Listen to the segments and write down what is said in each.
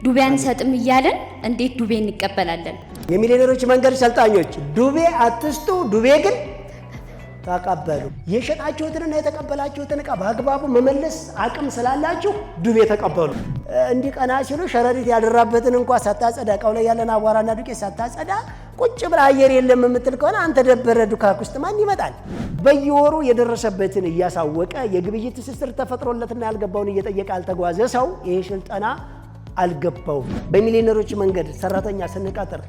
ዱቤ አንሰጥም እያለን እንዴት ዱቤ እንቀበላለን? የሚሊዮነሮች መንገድ ሰልጣኞች ዱቤ አትስጡ፣ ዱቤ ግን ተቀበሉ። የሸጣችሁትንና የተቀበላችሁትን ዕቃ በአግባቡ መመለስ አቅም ስላላችሁ ዱቤ ተቀበሉ። እንዲህ ቀና ሲሉ ሸረሪት ያደራበትን እንኳን ሳታጸዳ ዕቃው ላይ ያለን አቧራና ዱቄት ሳታጸዳ ቁጭ ብላ አየር የለም የምትል ከሆነ አንተ ደበረ ዱካክ ውስጥ ማን ይመጣል? በየወሩ የደረሰበትን እያሳወቀ የግብይት ትስስር ተፈጥሮለትና ያልገባውን እየጠየቀ አልተጓዘ ሰው ይሄ ስልጠና አልገባውም። በሚሊዮነሮች መንገድ ሰራተኛ ስንቀጥር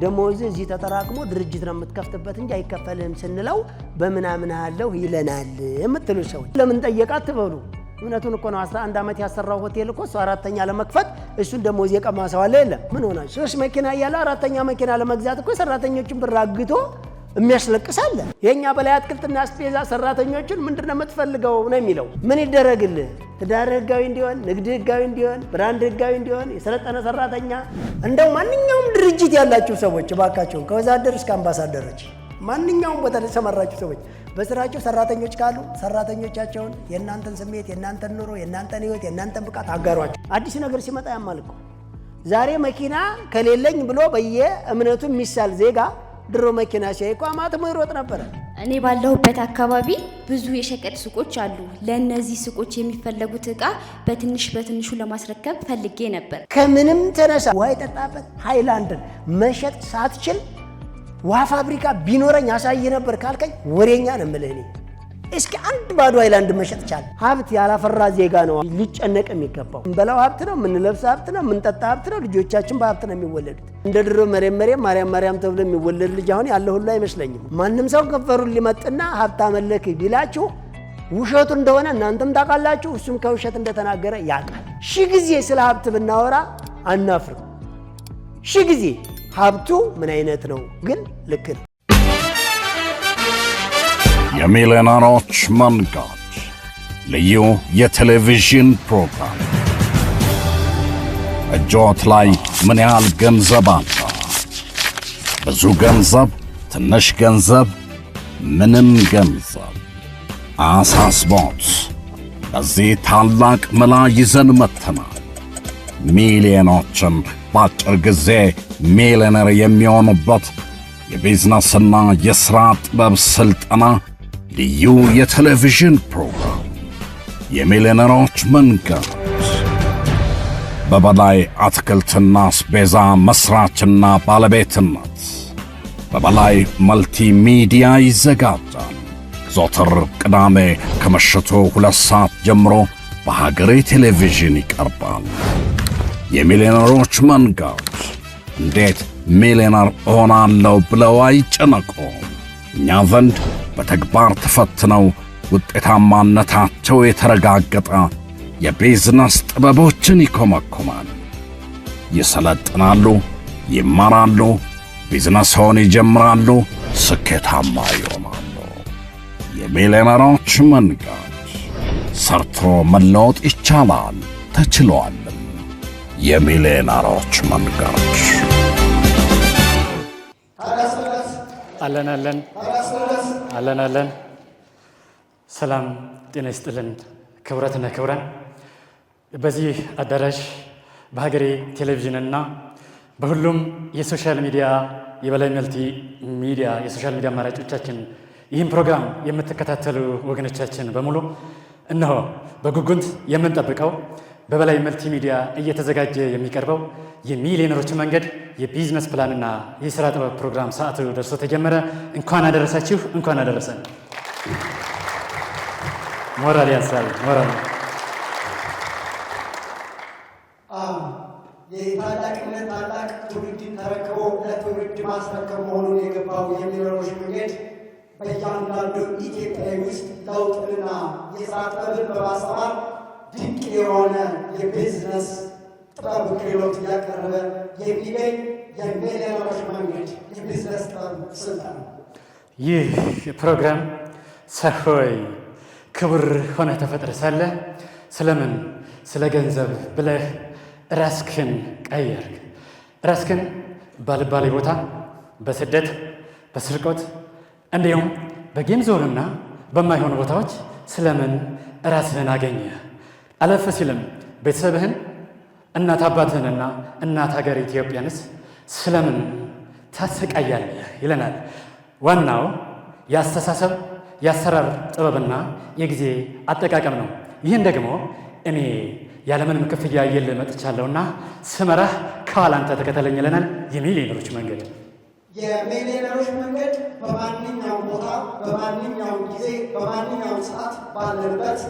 ደሞዝ እዚህ ተጠራቅሞ ድርጅት ነው የምትከፍትበት እንጂ አይከፈልህም ስንለው በምናምን አለው ይለናል የምትሉ ሰው ለምን ጠየቃት ትበሉ። እውነቱን እኮ ነው። 11 ዓመት ያሰራው ሆቴል እኮ እሱ አራተኛ ለመክፈት እሱን ደሞዝ የቀማሰው አለ የለም። ምን ሆነ? 3 መኪና እያለ አራተኛ መኪና ለመግዛት እኮ ሰራተኞችን ብር አግቶ የሚያስለቅሳለ። የኛ በላይ አትክልትና አስቤዛ ሰራተኞችን ምንድነው የምትፈልገው ነው የሚለው። ምን ይደረግልህ? ትዳር ህጋዊ እንዲሆን፣ ንግድ ህጋዊ እንዲሆን፣ ብራንድ ህጋዊ እንዲሆን የሰለጠነ ሰራተኛ። እንደው ማንኛውም ድርጅት ያላችሁ ሰዎች እባካችሁን ከወዛደር እስከ አምባሳደሮች ማንኛውም ቦታ ተሰማራችሁ ሰዎች በስራቸው ሰራተኞች ካሉ ሰራተኞቻቸውን የእናንተን ስሜት፣ የእናንተን ኑሮ፣ የእናንተን ህይወት፣ የእናንተን ብቃት አጋሯቸው። አዲስ ነገር ሲመጣ ያማልኩ ዛሬ መኪና ከሌለኝ ብሎ በየእምነቱ የሚሳል ዜጋ ድሮ መኪና ሲያይ እኮ አማትሞ ይሮጥ ነበር። እኔ ባለሁበት አካባቢ ብዙ የሸቀጥ ሱቆች አሉ። ለእነዚህ ሱቆች የሚፈለጉት ዕቃ በትንሹ ለማስረከብ ፈልጌ ነበር። ከምንም ተነሳ ውሃ የጠጣበት ሃይላንድን መሸጥ ሳትችል ውሃ ፋብሪካ ቢኖረኝ ያሳይ ነበር ካልከኝ ወሬኛ ነው የምልህ። እኔ እስኪ አንድ ባዶ ሃይላንድ መሸጥ ቻለ። ሀብት ያላፈራ ዜጋ ነው ሊጨነቅ የሚገባው። እንበላው ሀብት ነው፣ የምንለብስ ሀብት ነው፣ የምንጠጣ ሀብት ነው። ልጆቻችን በሀብት ነው የሚወለዱት። እንደ ድሮ ማርያም ተብሎ የሚወለድ ልጅ አሁን ያለ ሁሉ አይመስለኝም። ማንም ሰው ከንፈሩን ሊመጥና ሀብት አመለክ ቢላችሁ ውሸቱ እንደሆነ እናንተም ታውቃላችሁ፣ እሱም ከውሸት እንደተናገረ ያውቃል። ሺህ ጊዜ ስለ ሀብት ብናወራ አናፍርም። ሺህ ጊዜ ሀብቱ ምን አይነት ነው ግን ልክ ነው። የሚሊዮነሮች መንገድ ልዩ የቴሌቪዥን ፕሮግራም። እጆት ላይ ምን ያህል ገንዘብ አለ? ብዙ ገንዘብ፣ ትንሽ ገንዘብ፣ ምንም ገንዘብ አሳስቦት በዚህ ታላቅ መላ ይዘን መጥተናል። ሚሊዮኖችን በአጭር ጊዜ ሚሊዮነር የሚሆኑበት የቢዝነስና የሥራ ጥበብ ሥልጠና ልዩ የቴሌቪዥን ፕሮግራም የሚሊዮነሮች መንገድ በበላይ አትክልትና አስቤዛ መሥራችና ባለቤትነት በበላይ መልቲ ሚዲያ ይዘጋጃል። ዘወትር ቅዳሜ ከምሽቱ 2 ሰዓት ጀምሮ በሀገሬ ቴሌቪዥን ይቀርባል። የሚሊዮነሮች መንገድ እንዴት ሚሊዮነር እሆናለሁ ብለው አይጨነቁ። እኛ ዘንድ በተግባር ተፈትነው ውጤታማነታቸው የተረጋገጠ የቢዝነስ ጥበቦችን ይኮመኮማል። ይሰለጥናሉ፣ ይማራሉ፣ ቢዝነስዎን ይጀምራሉ፣ ስኬታማ ይሆናሉ። የሚሊዮነሮች መንገድ ሰርቶ መለወጥ ይቻላል፣ ተችሏልም። የሚሊዮነሮች መንገድ አለን። ሰላም ጤና ይስጥልን ክቡራትና ክቡራን። በዚህ አዳራሽ በሀገሬ ቴሌቪዥንና በሁሉም የሶሻል ሚዲያ የበላይ መልቲ ሚዲያ የሶሻል ሚዲያ አማራጮቻችን ይህን ፕሮግራም የምትከታተሉ ወገኖቻችን በሙሉ እነሆ በጉጉት የምንጠብቀው በበላይ መልቲ ሚዲያ እየተዘጋጀ የሚቀርበው የሚሊዮነሮች መንገድ የቢዝነስ ፕላንና የሥራ ጥበብ ፕሮግራም ሰዓቱ ደርሶ ተጀመረ። እንኳን አደረሳችሁ፣ እንኳን አደረሰን። ሞራል ያንሳል። ሞራል የታላቅነት ታላቅ ትውልድን ተረክቦ ለትውልድ ማስረከብ መሆኑን የገባው የሚሊዮነሮች መንገድ በእያንዳንዱ ኢትዮጵያዊ ውስጥ ለውጥንና የሥራ ጥበብን በማስተማር ድንቅ የሆነ የቢዝነስ ጥበብ ክህሎት እያቀረበ የሚገኝ የሚሊዮነሮች መንገድ የቢዝነስ ጥበብ ስልጠና። ይህ ፕሮግራም ሰሆይ ክቡር ሆነህ ተፈጥረህ ሳለ ስለምን ስለ ገንዘብ ብለህ ራስክን ቀየርክ? ራስክን ባልባሌ ቦታ፣ በስደት፣ በስርቆት እንዲሁም በጌም ዞንና በማይሆኑ ቦታዎች ስለምን ራስህን አገኘህ? አለፍ ሲልም ቤተሰብህን እናት አባትህንና እናት ሀገር ኢትዮጵያንስ ስለምን ታሰቃያለህ ይለናል። ዋናው የአስተሳሰብ የአሰራር ጥበብና የጊዜ አጠቃቀም ነው። ይህን ደግሞ እኔ ያለምንም ክፍያ እየልህ መጥቻለሁና ስመራህ ከኋላ አንተ ተከተለኝ ይለናል የሚሊዮነሮች መንገድ። የሚሊዮነሮች መንገድ በማንኛውም ቦታ በማንኛውም ጊዜ በማንኛውም ሰዓት ባለንበት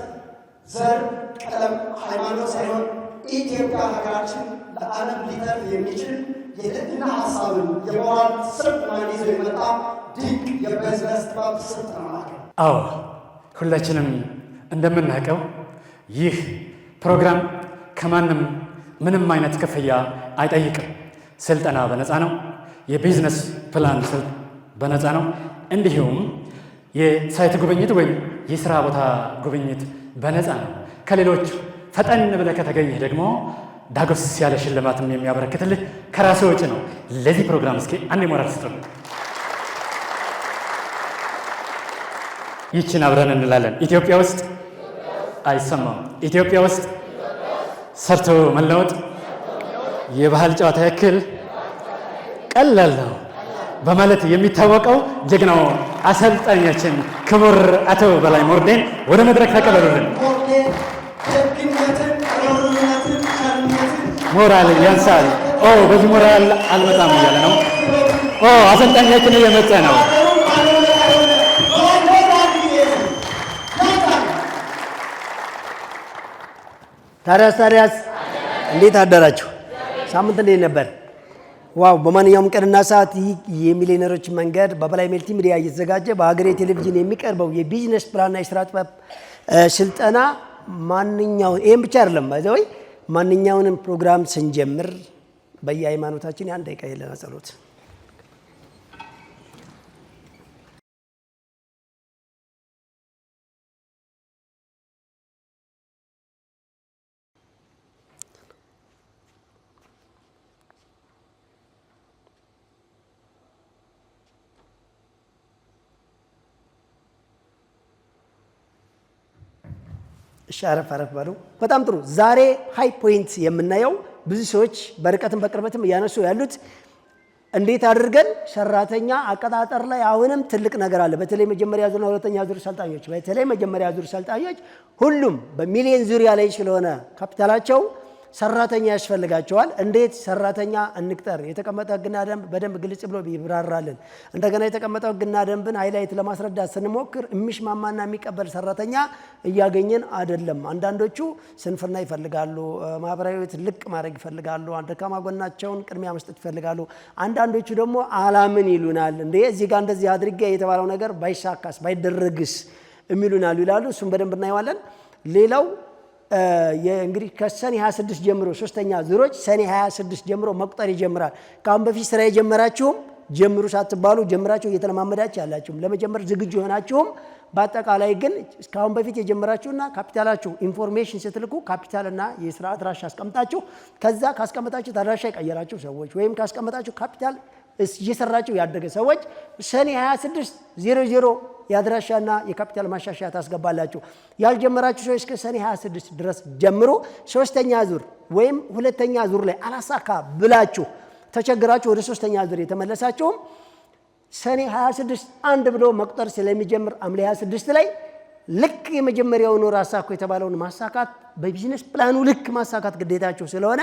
ዘር፣ ቀለም፣ ሃይማኖት ሳይሆን ኢትዮጵያ ሀገራችን ለዓለም ሊተርፍ የሚችል የልዕልና ሀሳብን የሞራል ስልጣን ይዞ የመጣ ድንቅ የቢዝነስ ጥበብ ስልጠና ነው። አዎ ሁላችንም እንደምናውቀው ይህ ፕሮግራም ከማንም ምንም አይነት ክፍያ አይጠይቅም። ስልጠና በነፃ ነው። የቢዝነስ ፕላን በነፃ ነው። እንዲሁም የሳይት ጉብኝት ወይም የስራ ቦታ ጉብኝት በነፃ ነው። ከሌሎች ፈጠን ብለህ ከተገኘህ ደግሞ ዳጎስ ያለ ሽልማትም የሚያበረክትልህ ከራስህ ወጪ ነው። ለዚህ ፕሮግራም እስኪ አንድ ሞራል ስጡን። ይችን አብረን እንላለን። ኢትዮጵያ ውስጥ አይሰማም። ኢትዮጵያ ውስጥ ሰርቶ መለወጥ የባህል ጨዋታ ያክል ቀላል ነው በማለት የሚታወቀው ጀግናው አሰልጣኛችን ክቡር አቶ በላይ ሞርዴን ወደ መድረክ ተቀበሉልን። ሞራል ያንሳል። በዚህ ሞራል አልመጣም እያለ ነው። አሰልጣኛችን እየመጣ ነው። ታዲያስ እንዴት አደራችሁ? ሳምንት እንዴት ነበር? ዋው! በማንኛውም ቀንና ሰዓት ይህ የሚሊዮነሮች መንገድ በበላይ መልቲ ሚዲያ እየተዘጋጀ በሀገሬ ቴሌቪዥን የሚቀርበው የቢዝነስ ፕላንና የስራ ጥበብ ስልጠና ይህም ብቻ አይደለም። ወይ ማንኛውንም ፕሮግራም ስንጀምር በየሃይማኖታችን ያን ደቂቃ የለና ጸሎት አረፍ ባሉ። በጣም ጥሩ። ዛሬ ሃይ ፖይንት የምናየው ብዙ ሰዎች በርቀትም በቅርበትም እያነሱ ያሉት እንዴት አድርገን ሰራተኛ አቀጣጠር ላይ አሁንም ትልቅ ነገር አለ። በተለይ መጀመሪያ ዙርና ሁለተኛ ዙር ሰልጣኞች፣ በተለይ መጀመሪያ ዙር ሰልጣኞች ሁሉም በሚሊዮን ዙሪያ ላይ ስለሆነ ካፒታላቸው ሰራተኛ ያስፈልጋቸዋል። እንዴት ሰራተኛ እንቅጠር? የተቀመጠ ህግና ደንብ በደንብ ግልጽ ብሎ ይብራራልን። እንደገና የተቀመጠው ህግና ደንብን ሃይላይት ለማስረዳት ስንሞክር የሚስማማና የሚቀበል ሰራተኛ እያገኘን አይደለም። አንዳንዶቹ ስንፍና ይፈልጋሉ፣ ማህበራዊ ህይወት ልቅ ማድረግ ይፈልጋሉ፣ ደካማ ጎናቸውን ቅድሚያ መስጠት ይፈልጋሉ። አንዳንዶቹ ደግሞ አላምን ይሉናል። እዚህ ጋር እንደዚህ አድርጌ የተባለው ነገር ባይሳካስ ባይደረግስ የሚሉናሉ ይላሉ። እሱም በደንብ እናየዋለን። ሌላው እንግዲህ ከሰኔ 26 ጀምሮ ሶስተኛ ዙሮች ሰኔ 26 ጀምሮ መቁጠር ይጀምራል። ከአሁን በፊት ስራ የጀመራችሁም ጀምሩ ሳትባሉ ጀምራችሁ እየተለማመዳችሁ ያላችሁም ለመጀመር ዝግጁ የሆናችሁም በአጠቃላይ ግን እስካሁን በፊት የጀመራችሁና ካፒታላችሁ ኢንፎርሜሽን ስትልኩ ካፒታልና የስራ አድራሻ አስቀምጣችሁ ከዛ ካስቀመጣችሁ አድራሻ የቀየራችሁ ሰዎች ወይም ካስቀመጣችሁ ካፒታል እየሰራችሁ ያደገ ሰዎች ሰኔ 26 00 የአድራሻና የካፒታል ማሻሻያ ታስገባላችሁ። ያልጀመራችሁ ሰዎች እስከ ሰኔ 26 ድረስ ጀምሮ ሶስተኛ ዙር ወይም ሁለተኛ ዙር ላይ አላሳካ ብላችሁ ተቸግራችሁ ወደ ሶስተኛ ዙር የተመለሳችሁም ሰኔ 26 አንድ ብሎ መቁጠር ስለሚጀምር ሐምሌ 26 ላይ ልክ የመጀመሪያውን ወር አሳኩ የተባለውን ማሳካት በቢዝነስ ፕላኑ ልክ ማሳካት ግዴታችሁ ስለሆነ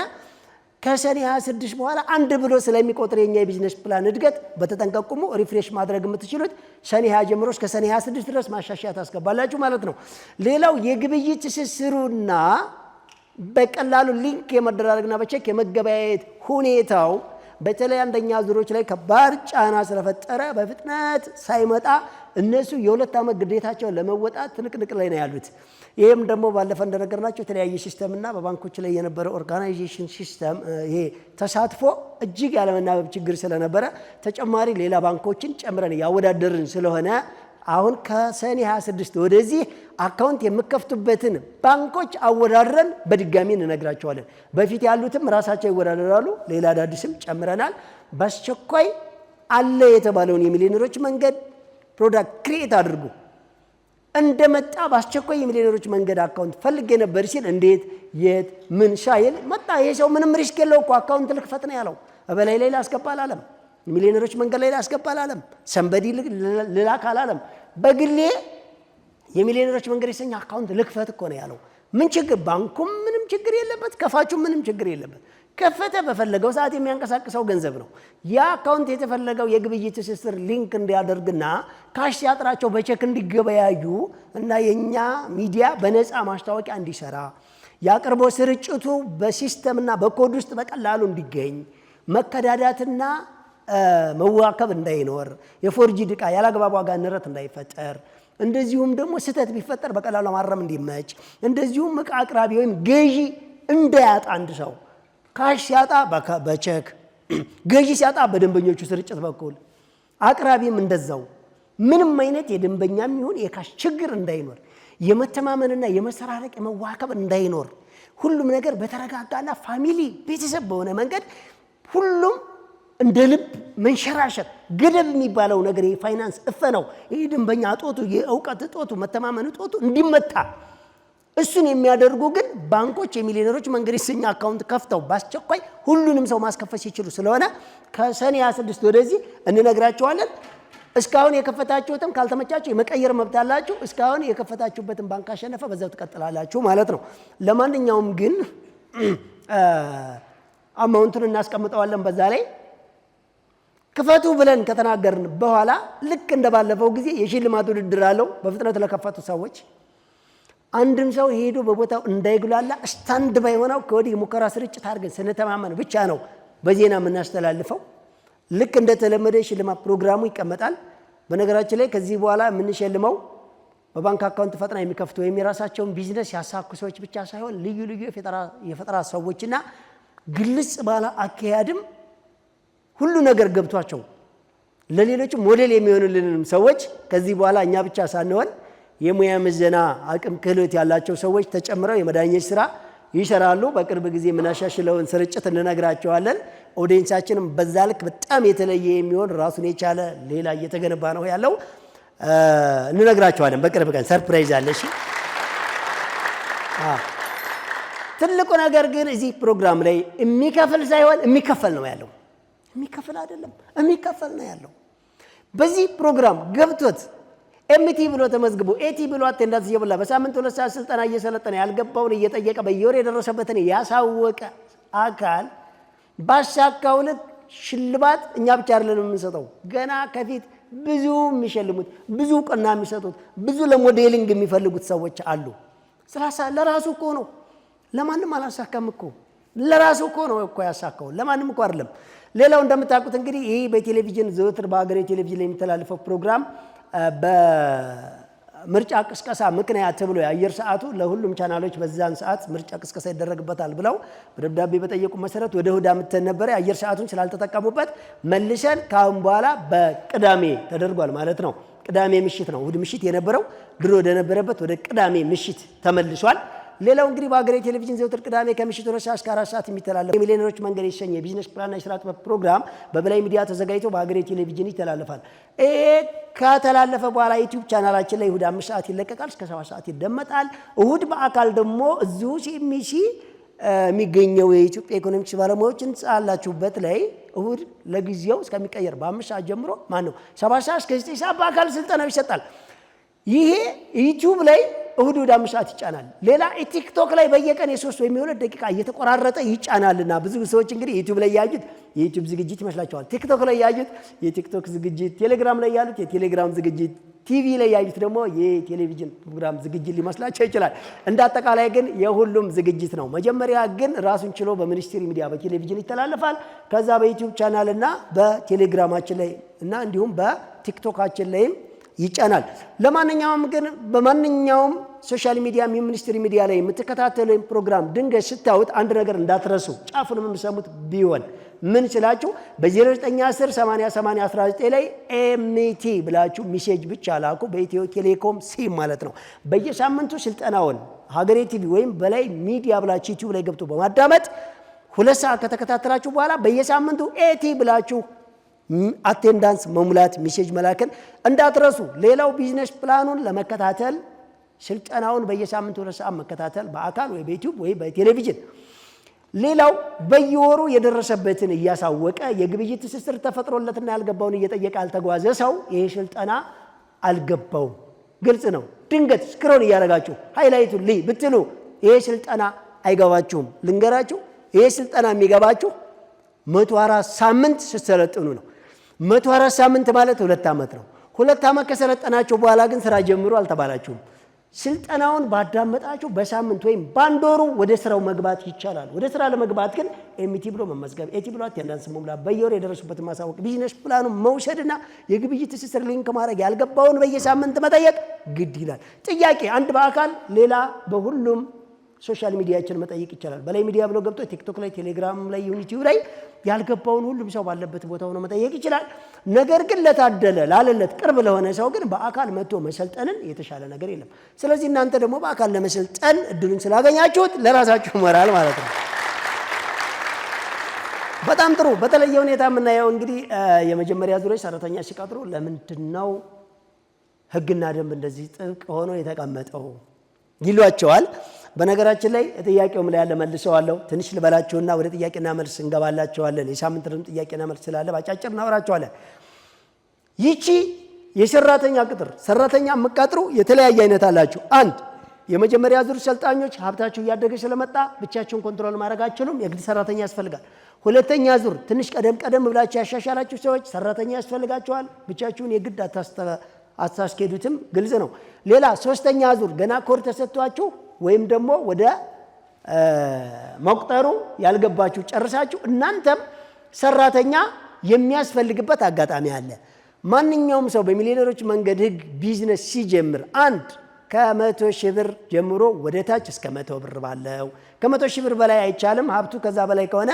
ከሰኔ 26 በኋላ አንድ ብሎ ስለሚቆጥር የኛ የቢዝነስ ፕላን እድገት በተጠንቀቁሙ ሪፍሬሽ ማድረግ የምትችሉት ሰኔ 20 ጀምሮ እስከ ሰኔ 26 ድረስ ማሻሻያ ታስገባላችሁ ማለት ነው። ሌላው የግብይት ትስስሩና በቀላሉ ሊንክ የመደራረግና በቼክ የመገበያየት ሁኔታው በተለይ አንደኛ ዙሮች ላይ ከባድ ጫና ስለፈጠረ በፍጥነት ሳይመጣ እነሱ የሁለት ዓመት ግዴታቸውን ለመወጣት ትንቅንቅ ላይ ነው ያሉት። ይሄም ደግሞ ባለፈ እንደነገርናቸው የተለያየ ሲስተምና በባንኮች ላይ የነበረው ኦርጋናይዜሽን ሲስተም ይሄ ተሳትፎ እጅግ ያለመናበብ ችግር ስለነበረ ተጨማሪ ሌላ ባንኮችን ጨምረን ያወዳደርን ስለሆነ አሁን ከሰኔ 26 ወደዚህ አካውንት የምከፍቱበትን ባንኮች አወዳድረን በድጋሚ እንነግራቸዋለን። በፊት ያሉትም ራሳቸው ይወዳደራሉ፣ ሌላ አዳዲስም ጨምረናል። በአስቸኳይ አለ የተባለውን የሚሊዮነሮች መንገድ ፕሮዳክት ክሬት አድርጉ። እንደመጣ በአስቸኳይ የሚሊዮነሮች መንገድ አካውንት ፈልጌ ነበር ሲል እንዴት የት ምን ሻይል መጣ። ይሄ ሰው ምንም ሪስክ የለው እኮ አካውንት ልክፈት ነው ያለው። በላይ ላይ ላስገባ አላለም። ሚሊዮነሮች መንገድ ላይ ላስገባ አላለም። ሰንበዲ ልላክ አላለም። በግሌ የሚሊዮነሮች መንገድ የሰኛ አካውንት ልክፈት እኮ ነው ያለው። ምን ችግር ባንኩም ምንም ችግር የለበት፣ ከፋቹም ምንም ችግር የለበት። ከፈተ በፈለገው ሰዓት የሚያንቀሳቅሰው ገንዘብ ነው። ያ አካውንት የተፈለገው የግብይት ትስስር ሊንክ እንዲያደርግና ካሽ ሲያጥራቸው በቼክ እንዲገበያዩ እና የኛ ሚዲያ በነፃ ማስታወቂያ እንዲሰራ ያቀርቦ ስርጭቱ በሲስተምና በኮድ ውስጥ በቀላሉ እንዲገኝ መከዳዳትና መዋከብ እንዳይኖር የፎርጂድ ዕቃ ያላግባብ ዋጋ ንረት እንዳይፈጠር እንደዚሁም ደግሞ ስህተት ቢፈጠር በቀላሉ ማረም እንዲመች እንደዚሁም ዕቃ አቅራቢ ወይም ገዢ እንዳያጣ አንድ ሰው ካሽ ሲያጣ በቼክ ገዢ ሲያጣ በደንበኞቹ ስርጭት በኩል አቅራቢም እንደዛው ምንም አይነት የደንበኛም ይሁን የካሽ ችግር እንዳይኖር የመተማመንና የመሰራረቅ የመዋከብ እንዳይኖር ሁሉም ነገር በተረጋጋና ፋሚሊ ቤተሰብ በሆነ መንገድ ሁሉም እንደ ልብ መንሸራሸር ገደብ የሚባለው ነገር የፋይናንስ እፈነው ይህ ደንበኛ ጦቱ የእውቀት ጦቱ መተማመን ጦቱ እንዲመታ እሱን የሚያደርጉ ግን ባንኮች የሚሊዮነሮች መንገድ የሰኛ አካውንት ከፍተው ባስቸኳይ ሁሉንም ሰው ማስከፈት ይችላሉ። ስለሆነ ከሰኔ 26 ወደዚህ እንነግራቸዋለን። እስካሁን የከፈታችሁትም ካልተመቻችሁ የመቀየር መብት አላችሁ። እስካሁን የከፈታችሁበትን ባንክ አሸነፈ በዛው ትቀጥላላችሁ ማለት ነው። ለማንኛውም ግን አማውንቱን እናስቀምጠዋለን። በዛ ላይ ክፈቱ ብለን ከተናገርን በኋላ ልክ እንደባለፈው ጊዜ የሽልማት ውድድር አለው በፍጥነት ለከፈቱ ሰዎች። አንድም ሰው ሄዶ በቦታው እንዳይጉላላ ስታንድ ባይ ሆነው ከወዲህ ሙከራ ስርጭት አድርገን ስንተማመን ብቻ ነው በዜና የምናስተላልፈው። ልክ እንደተለመደ ሽልማት ፕሮግራሙ ይቀመጣል። በነገራችን ላይ ከዚህ በኋላ የምንሸልመው በባንክ አካውንት ፈጥና የሚከፍቱ ወይም የራሳቸውን ቢዝነስ ያሳኩ ሰዎች ብቻ ሳይሆን ልዩ ልዩ የፈጠራ ሰዎችና ግልጽ ባለ አካሄድም ሁሉ ነገር ገብቷቸው ለሌሎች ሞዴል የሚሆኑልንም ሰዎች ከዚህ በኋላ እኛ ብቻ ሳንሆን የሙያ ምዘና አቅም ክህሎት ያላቸው ሰዎች ተጨምረው የመዳኘት ስራ ይሰራሉ። በቅርብ ጊዜ የምናሻሽለውን ስርጭት እንነግራቸዋለን። ኦዲየንሳችንም በዛ ልክ በጣም የተለየ የሚሆን ራሱን የቻለ ሌላ እየተገነባ ነው ያለው እንነግራቸዋለን። በቅርብ ቀን ሰርፕራይዝ አለ። እሺ ትልቁ ነገር ግን እዚህ ፕሮግራም ላይ የሚከፍል ሳይሆን የሚከፈል ነው ያለው። የሚከፍል አይደለም የሚከፈል ነው ያለው። በዚህ ፕሮግራም ገብቶት ኤምቲ ብሎ ተመዝግቦ ኤቲ ብሎ አቴንዳንስ እየበላ በሳምንት 2 ሰዓት ስልጠና እየሰለጠነ ያልገባውን እየጠየቀ በየወር የደረሰበትን ያሳወቀ አካል ባሳካው ልክ ሽልማት እኛ ብቻ አይደለም የምንሰጠው። ገና ከፊት ብዙ የሚሸልሙት ብዙ እውቅና የሚሰጡት ብዙ ለሞዴሊንግ የሚፈልጉት ሰዎች አሉ። ለራሱ እኮ ነው፣ ለማንም አላሳካም እኮ ለራሱ እኮ ነው እኮ ያሳካው፣ ለማንም እኮ አይደለም። ሌላው እንደምታውቁት እንግዲህ ይህ በቴሌቪዥን ዘወትር በሀገሬ ቴሌቪዥን ላይ የሚተላለፈው ፕሮግራም በምርጫ ቅስቀሳ ምክንያት ተብሎ የአየር ሰዓቱ ለሁሉም ቻናሎች በዛን ሰዓት ምርጫ ቅስቀሳ ይደረግበታል ብለው በደብዳቤ በጠየቁ መሰረት ወደ እሁድ አምጥተን ነበር። የአየር ሰዓቱን ስላልተጠቀሙበት መልሰን ካሁን በኋላ በቅዳሜ ተደርጓል ማለት ነው። ቅዳሜ ምሽት ነው እሁድ ምሽት የነበረው ድሮ ወደ ነበረበት ወደ ቅዳሜ ምሽት ተመልሷል። ሌላው እንግዲህ በሀገሬ ቴሌቪዥን ዘወትር ቅዳሜ ከምሽቱ 2 ሰዓት እስከ 4 ሰዓት የሚተላለፈው የሚሊዮነሮች መንገድ የሰኘ የቢዝነስ ፕላንና የስራ ጥበብ ፕሮግራም በበላይ ሚዲያ ተዘጋጅቶ በሀገሬ ቴሌቪዥን ይተላለፋል። ይሄ ከተላለፈ በኋላ ዩቲዩብ ቻናላችን ላይ እሁድ 5 ሰዓት ይለቀቃል፣ እስከ 7 ሰዓት ይደመጣል። እሁድ በአካል ደግሞ እዚሁ ሲኤምሲ የሚገኘው የኢትዮጵያ ኢኮኖሚክስ ባለሙያዎች ህንጻ አላችሁበት ላይ እሁድ ለጊዜው እስከሚቀየር በ5 ሰዓት ጀምሮ 7 ሰዓት እስከ 9 ሰዓት በአካል ስልጠናው ይሰጣል። ይሄ ዩቲዩብ ላይ እሁድ 5 ሰዓት ይጫናል። ሌላ ቲክቶክ ላይ በየቀን የ3 ወይም የ2 ደቂቃ እየተቆራረጠ ይጫናልና ብዙ ሰዎች እንግዲህ ዩቲዩብ ላይ ያዩት የዩቲዩብ ዝግጅት ይመስላቸዋል። ቲክቶክ ላይ ያዩት የቲክቶክ ዝግጅት፣ ቴሌግራም ላይ ያሉት የቴሌግራም ዝግጅት፣ ቲቪ ላይ ያዩት ደግሞ የቴሌቪዥን ፕሮግራም ዝግጅት ሊመስላቸው ይችላል። እንደ አጠቃላይ ግን የሁሉም ዝግጅት ነው። መጀመሪያ ግን ራሱን ችሎ በሚኒስትሪ ሚዲያ በቴሌቪዥን ይተላለፋል። ከዛ በዩቲዩብ ቻናል እና በቴሌግራማችን ላይ እና እንዲሁም በቲክቶካችን ላይም ይጫናል። ለማንኛውም ግን በማንኛውም ሶሻል ሚዲያም የሚኒስትሪ ሚዲያ ላይ የምትከታተሉ ፕሮግራም ድንገት ስታዩት አንድ ነገር እንዳትረሱ፣ ጫፉንም የምሰሙት ቢሆን ምን ስላችሁ በ0910 80 19 ላይ ኤምቲ ብላችሁ ሚሴጅ ብቻ ላኩ። በኢትዮ ቴሌኮም ሲም ማለት ነው። በየሳምንቱ ስልጠናውን ሀገሬ ቲቪ ወይም በላይ ሚዲያ ብላችሁ ዩቲዩብ ላይ ገብቶ በማዳመጥ 2 ሰዓት ከተከታተላችሁ በኋላ በየሳምንቱ ኤቲ ብላችሁ አቴንዳንስ መሙላት፣ ሜሴጅ መላክን እንዳትረሱ። ሌላው ቢዝነስ ፕላኑን ለመከታተል ስልጠናውን በየሳምንቱ 2 ሰዓት መከታተል በአካል ወይ በዩቲዩብ ወይ በቴሌቪዥን። ሌላው በየወሩ የደረሰበትን እያሳወቀ የግብይት ትስስር ተፈጥሮለትና ያልገባውን እየጠየቀ ያልተጓዘ ሰው ይሄ ስልጠና አልገባውም። ግልጽ ነው። ድንገት ስክሮል እያደረጋችሁ ሃይላይቱን ልይ ብትሉ ይሄ ስልጠና አይገባችሁም። ልንገራችሁ፣ ይሄ ስልጠና የሚገባችሁ 104 ሳምንት ስትሰለጥኑ ነው። 104 ሳምንት ማለት 2 ዓመት ነው። 2 ዓመት ከሰለጠናችሁ በኋላ ግን ስራ ጀምሩ አልተባላችሁም። ስልጠናውን ባዳመጣችሁ በሳምንት ወይም በአንድ ወሩ ወደ ስራው መግባት ይቻላል። ወደ ስራ ለመግባት ግን ኤምቲ ብሎ መመዝገብ፣ ኤቲ ብሎ አቴንዳንስ መሙላት፣ በየወሩ የደረሱበትን ማሳወቅ፣ ቢዝነስ ፕላኑን መውሰድና የግብይት ትስስር ሊንክ ማድረግ፣ ያልገባውን በየሳምንት መጠየቅ ግድ ይላል። ጥያቄ አንድ በአካል ሌላ በሁሉም ሶሻል ሚዲያችን መጠየቅ ይቻላል። በላይ ሚዲያ ብሎ ገብቶ ቲክቶክ ላይ፣ ቴሌግራም ላይ፣ ዩቲዩብ ላይ ያልገባውን ሁሉም ሰው ባለበት ቦታ ሆኖ መጠየቅ ይችላል። ነገር ግን ለታደለ ላለለት ቅርብ ለሆነ ሰው ግን በአካል መጥቶ መሰልጠንን የተሻለ ነገር የለም። ስለዚህ እናንተ ደግሞ በአካል ለመሰልጠን እድሉን ስላገኛችሁት ለራሳችሁ ሞራል ማለት ነው። በጣም ጥሩ። በተለየ ሁኔታ የምናየው እንግዲህ የመጀመሪያ ዙሮች ሰራተኛ ሲቀጥሩ ለምንድነው ህግና ደንብ እንደዚህ ጥብቅ ሆኖ የተቀመጠው ይሏቸዋል። በነገራችን ላይ ጥያቄውም ላይ ያለ መልሰዋለሁ። ትንሽ ልበላችሁና ወደ ጥያቄና መልስ እንገባላችኋለን። የሳምንት ደግሞ ጥያቄና መልስ ስላለ ባጫጭር እናወራችኋለን። ይቺ የሰራተኛ ቅጥር ሰራተኛ የምትቀጥሩ የተለያየ አይነት አላችሁ። አንድ የመጀመሪያ ዙር ሰልጣኞች ሀብታችሁ እያደገ ስለመጣ ብቻችሁን ኮንትሮል ማድረግ አትችሉም፣ የግድ ሰራተኛ ያስፈልጋል። ሁለተኛ ዙር ትንሽ ቀደም ብላችሁ ያሻሻላችሁ ሰዎች ሰራተኛ ያስፈልጋችኋል፣ ብቻችሁን የግድ አታስኬዱትም፣ ግልጽ ነው። ሌላ ሶስተኛ ዙር ገና ኮር ተሰጥቷችሁ ወይም ደግሞ ወደ መቁጠሩ ያልገባችሁ ጨርሳችሁ እናንተም ሰራተኛ የሚያስፈልግበት አጋጣሚ አለ። ማንኛውም ሰው በሚሊዮነሮች መንገድ ህግ ቢዝነስ ሲጀምር አንድ ከ100 ሺህ ብር ጀምሮ ወደ ታች እስከ 100 ብር ባለው፣ ከ100 ሺህ ብር በላይ አይቻልም። ሀብቱ ከዛ በላይ ከሆነ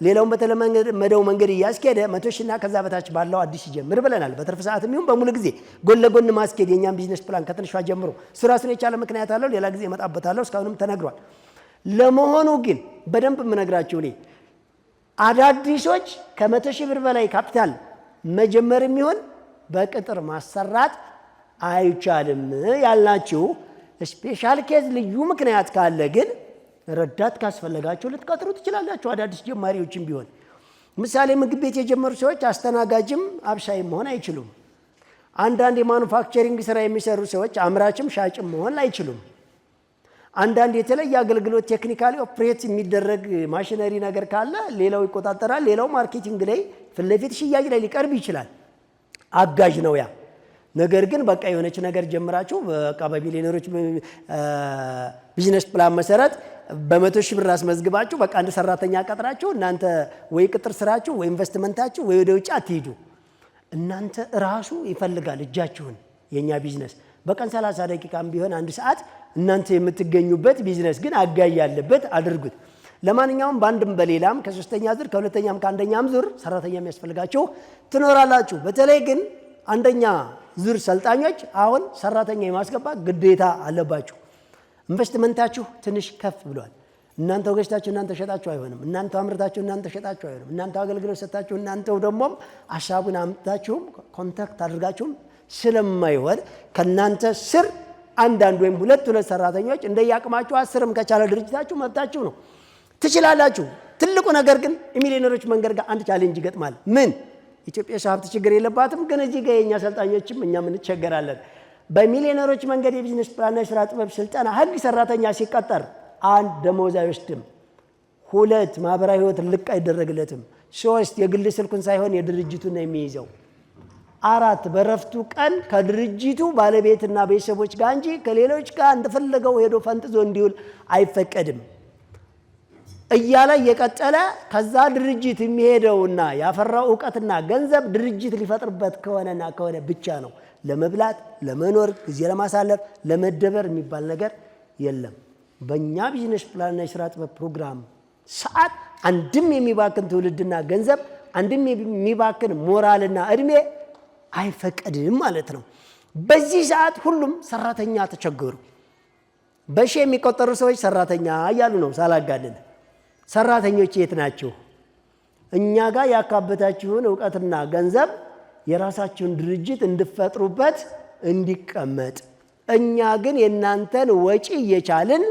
ሌላውን በተለመደው መንገድ እያስኬደ 100 ሺህና ከዛ በታች ባለው አዲስ ይጀምር ብለናል። በትርፍ ሰዓት የሚሆን በሙሉ ጊዜ ጎን ለጎን ማስኬድ የኛም ቢዝነስ ፕላን ከትንሿ ጀምሮ ራሱን የቻለ ምክንያት አለው። ሌላ ጊዜ እመጣበታለሁ። እስካሁንም ተነግሯል። ለመሆኑ ግን በደንብ የምነግራችሁ እኔ አዳዲሶች ከ100 ሺህ ብር በላይ ካፒታል መጀመር የሚሆን በቅጥር ማሰራት አይቻልም ያልናችሁ ስፔሻል ኬዝ ልዩ ምክንያት ካለ ግን ረዳት ካስፈለጋችሁ ልትቀጥሩ ትችላላችሁ። አዳዲስ ጀማሪዎችም ቢሆን ምሳሌ ምግብ ቤት የጀመሩ ሰዎች አስተናጋጅም አብሳይም መሆን አይችሉም። አንዳንድ የማኑፋክቸሪንግ ስራ የሚሰሩ ሰዎች አምራችም ሻጭም መሆን አይችሉም። አንዳንድ የተለየ አገልግሎት ቴክኒካሊ ኦፕሬት የሚደረግ ማሽነሪ ነገር ካለ ሌላው ይቆጣጠራል። ሌላው ማርኬቲንግ ላይ ፊት ለፊት ሽያጭ ላይ ሊቀርብ ይችላል። አጋዥ ነው ያ። ነገር ግን በቃ የሆነች ነገር ጀምራችሁ በቃ በሚሊዮነሮች ቢዝነስ ፕላን መሰረት በ100 ሺህ ብር አስመዝግባችሁ በቃ አንድ ሰራተኛ ቀጥራችሁ እናንተ ወይ ቅጥር ስራችሁ ወይ ኢንቨስትመንታችሁ ወይ ወደ ውጭ አትሄዱ። እናንተ ራሱ ይፈልጋል እጃችሁን። የኛ ቢዝነስ በቀን 30 ደቂቃም ቢሆን 1 ሰዓት እናንተ የምትገኙበት ቢዝነስ ግን አጋዥ ያለበት አድርጉት። ለማንኛውም በአንድም በሌላም ከሶስተኛ ዙር ከሁለተኛም ከአንደኛም ዙር ሰራተኛ የሚያስፈልጋችሁ ትኖራላችሁ። በተለይ ግን አንደኛ ዙር ሰልጣኞች አሁን ሰራተኛ የማስገባት ግዴታ አለባችሁ። ኢንቨስትመንታችሁ ትንሽ ከፍ ብሏል። እናንተ ገዝታችሁ እናንተ ሸጣችሁ አይሆንም። እናንተ አምርታችሁ እናንተ ሸጣችሁ አይሆንም። እናንተ አገልግሎት ሰጣችሁ እናንተው ደግሞ ሐሳቡን አምጥታችሁም ኮንታክት አድርጋችሁም ስለማይሆን ከናንተ ስር አንዳንድ ወይም ሁለት ሰራተኞች እንደያቅማችሁ 10ም ከቻለ ድርጅታችሁ መብታችሁ ነው፣ ትችላላችሁ። ትልቁ ነገር ግን ሚሊዮነሮች መንገድ ጋር አንድ ቻሌንጅ ይገጥማል። ምን? ኢትዮጵያ ሀብት ችግር የለባትም፣ ግን እዚህ ጋር የኛ ሰልጣኞችም እኛም እንቸገራለን። በሚሊዮነሮች መንገድ የቢዝነስ ፕላንና የሥራ ጥበብ ስልጠና ህግ ሰራተኛ ሲቀጠር 1 ደሞዝ አይወስድም፣ 2 ማህበራዊ ህይወት ልቅ አይደረግለትም፣ 3 የግል ስልኩን ሳይሆን የድርጅቱን ነው የሚይዘው፣ 4 በረፍቱ ቀን ከድርጅቱ ባለቤትና ቤተሰቦች ጋር እንጂ ከሌሎች ጋር እንደፈለገው ሄዶ ፈንጥዞ እንዲውል አይፈቀድም እያለ የቀጠለ ከዛ ድርጅት የሚሄደውና ያፈራው ዕውቀትና ገንዘብ ድርጅት ሊፈጥርበት ከሆነ ብቻ ነው። ለመብላት፣ ለመኖር፣ ጊዜ ለማሳለፍ፣ ለመደበር የሚባል ነገር የለም። በእኛ ቢዝነስ ፕላንና የሥራ ጥበብ ፕሮግራም ሰዓት አንድም የሚባክን ትውልድና ገንዘብ፣ አንድም የሚባክን ሞራልና እድሜ አይፈቀድም ማለት ነው። በዚህ ሰዓት ሁሉም ሰራተኛ ተቸገሩ። በሺ የሚቆጠሩ ሰዎች ሰራተኛ እያሉ ነው። ሳላጋልን ሰራተኞች የት ናቸው? እኛ ጋር ያካበታችሁን ዕውቀትና ገንዘብ የራሳችሁን ድርጅት እንድፈጥሩበት እንዲቀመጥ፣ እኛ ግን የእናንተን ወጪ እየቻልን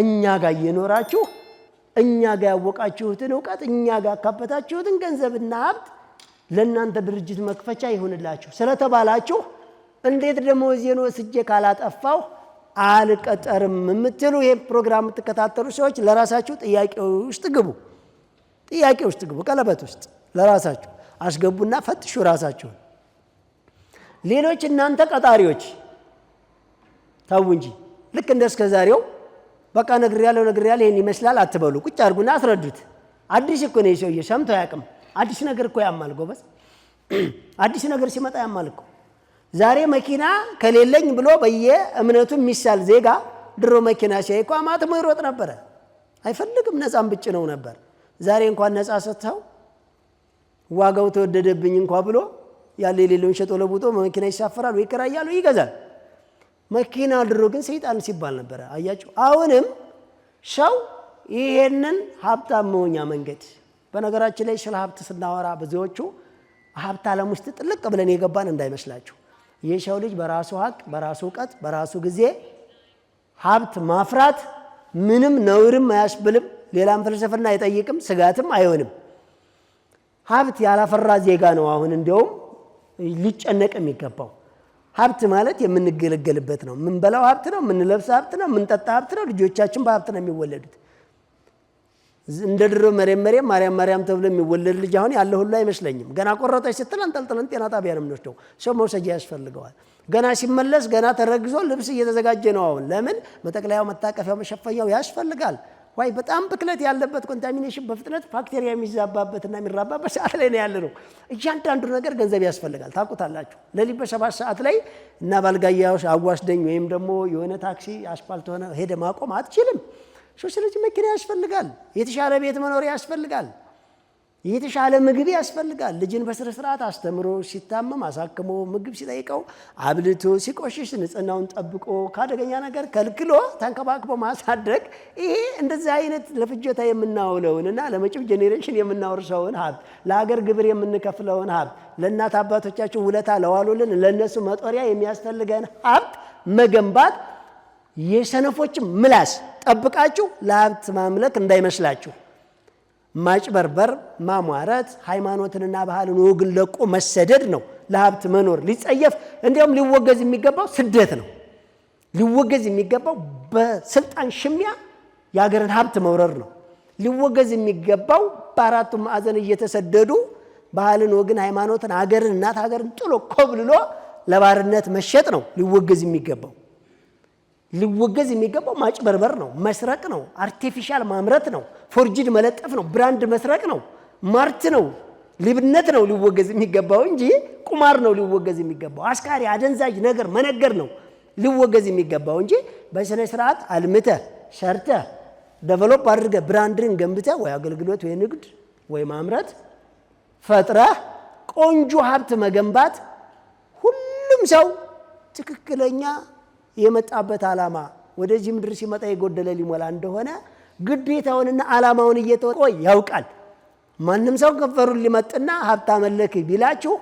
እኛ ጋር እየኖራችሁ እኛ ጋር ያወቃችሁትን ዕውቀት እኛ ጋር ያካበታችሁትን ገንዘብና ሀብት ለእናንተ ድርጅት መክፈቻ ይሁንላችሁ ስለተባላችሁ እንዴት ደሞዜን ወስጄ ካላጠፋሁ አልቀጠርም የምትሉ ይሄ ፕሮግራም የምትከታተሉ ሰዎች ለራሳችሁ ጥያቄ ውስጥ ግቡ። ቀለበት ውስጥ ለራሳችሁ አስገቡና ፈትሹ ራሳችሁን። ሌሎች እናንተ ቀጣሪዎች ተው እንጂ ልክ እንደ እስከ ዛሬው በቃ ነግሬያለሁ ይሄን ይመስላል አትበሉ። ቁጭ አድርጉና አስረዱት። አዲስ እኮ ነው ሰውዬ፣ ሰምቶ አያውቅም። አዲስ ነገር እኮ ያማል ጎበዝ። አዲስ ነገር ሲመጣ ያማል እኮ። ዛሬ መኪና ከሌለኝ ብሎ በየእምነቱ የሚሳል ዜጋ ድሮ መኪና ሲያይ እኮ አማትሞ ይሮጥ ነበረ። አይፈልግም፣ ነፃም ብጭ ነው ነበር። ዛሬ እንኳን ነፃ ሰጥተው ዋጋው ተወደደብኝ እንኳን ብሎ ያለ የሌለውን ሸጦ ለቡጦ መኪና ይሳፈራል ወይ ይከራያል ወይ ይገዛል። መኪና ድሮ ግን ሰይጣን ሲባል ነበረ። አያችሁ፣ አሁንም ሰው ይሄንን ሀብታም መሆኛ መንገድ። በነገራችን ላይ ስለ ሀብት ስናወራ ብዙዎቹ ሀብት ዓለም ውስጥ ጥልቅ ብለን የገባን እንዳይመስላችሁ። የሰው ልጅ በራሱ ሀቅ፣ በራሱ እውቀት፣ በራሱ ጊዜ ሀብት ማፍራት ምንም ነውርም አያስብልም። ሌላም ፍልስፍና አይጠይቅም፣ ስጋትም አይሆንም። ሀብት ያላፈራ ዜጋ ነው አሁን እንዲያውም ሊጨነቅ የሚገባው። ሀብት ማለት የምንገለገልበት ነው። የምንበላው ሀብት ነው፣ የምንለብሰው ሀብት ነው፣ የምንጠጣ ሀብት ነው። ልጆቻችን በሀብት ነው የሚወለዱት። እንደ ድሮ ማርያም ተብሎ የሚወለድ ልጅ አሁን ያለ ሁሉ አይመስለኝም። ገና ቆረጠች ስትል አንጠልጥለን ጤና ጣቢያ ነው የምንወስደው። ሰው መውሰጃ ያስፈልገዋል። ገና ሲመለስ ገና ተረግዞ ልብስ እየተዘጋጀ ነው። አሁን ለምን መጠቅለያው፣ መታቀፊያው፣ መሸፈኛው ያስፈልጋል። ዋይ በጣም ብክለት ያለበት ኮንታሚኔሽን በፍጥነት ባክቴሪያ የሚዛባበትና የሚራባበት ሰዓት ላይ ነው ያለ ነው። እያንዳንዱ ነገር ገንዘብ ያስፈልጋል። ታውቁታላችሁ። ለሊት በ7 ሰዓት ላይ እና ባልጋያው አዋስደኝ ወይም ደግሞ የሆነ ታክሲ አስፋልት ሆነ ሄደ ማቆም አትችልም። ስለዚህ መኪና ያስፈልጋል። የተሻለ ቤት መኖሪያ ያስፈልጋል። የተሻለ ምግብ ያስፈልጋል። ልጅን በስነ ስርዓት አስተምሮ ሲታመም አሳክሞ ምግብ ሲጠይቀው አብልቶ ሲቆሽሽ ንጽህናውን ጠብቆ ካደገኛ ነገር ከልክሎ ተንከባክቦ ማሳደግ። ይሄ እንደዚህ አይነት ለፍጆታ የምናውለውንና ለመጪው ጄኔሬሽን የምናወርሰውን ሀብት፣ ለሀገር ግብር የምንከፍለውን ሀብት፣ ለእናት አባቶቻቸው ውለታ ለዋሉልን ለነሱ መጦሪያ የሚያስፈልገን ሀብት መገንባት የሰነፎችን ምላስ ጠብቃችሁ ለሀብት ማምለክ እንዳይመስላችሁ። ማጭበርበር፣ ማሟረት፣ ሃይማኖትንና ባህልን ወግን ለቆ መሰደድ ነው ለሀብት መኖር ሊጸየፍ እንዲያውም ሊወገዝ የሚገባው ስደት ነው። ሊወገዝ የሚገባው በስልጣን ሽሚያ የሀገርን ሀብት መውረር ነው። ሊወገዝ የሚገባው በአራቱ ማዕዘን እየተሰደዱ ባህልን፣ ወግን፣ ሃይማኖትን፣ ሀገርን፣ እናት ሀገርን ጥሎ ኮብልሎ ለባርነት መሸጥ ነው ሊወገዝ የሚገባው። ሊወገዝ የሚገባው ማጭበርበር ነው፣ መስረቅ ነው፣ አርቲፊሻል ማምረት ነው፣ ፎርጅድ መለጠፍ ነው፣ ብራንድ መስረቅ ነው፣ ማርት ነው፣ ሊብነት ነው ሊወገዝ የሚገባው እንጂ ቁማር ነው ሊወገዝ የሚገባው። አስካሪ አደንዛዥ ነገር መነገር ነው ሊወገዝ የሚገባው እንጂ በስነ ስርዓት አልምተህ ሰርተህ ዴቨሎፕ አድርገህ ብራንድን ገንብተህ ወይ አገልግሎት ወይ ንግድ ወይ ማምረት ፈጥረህ ቆንጆ ሀብት መገንባት ሁሉም ሰው ትክክለኛ የመጣበት ዓላማ ወደዚህ ምድር ሲመጣ የጎደለ ሊሞላ እንደሆነ ግዴታውንና ዓላማውን እየተወጣ ያውቃል። ማንም ሰው ከንፈሩን ሊመጥና ሀብት አመለክ ቢላችሁ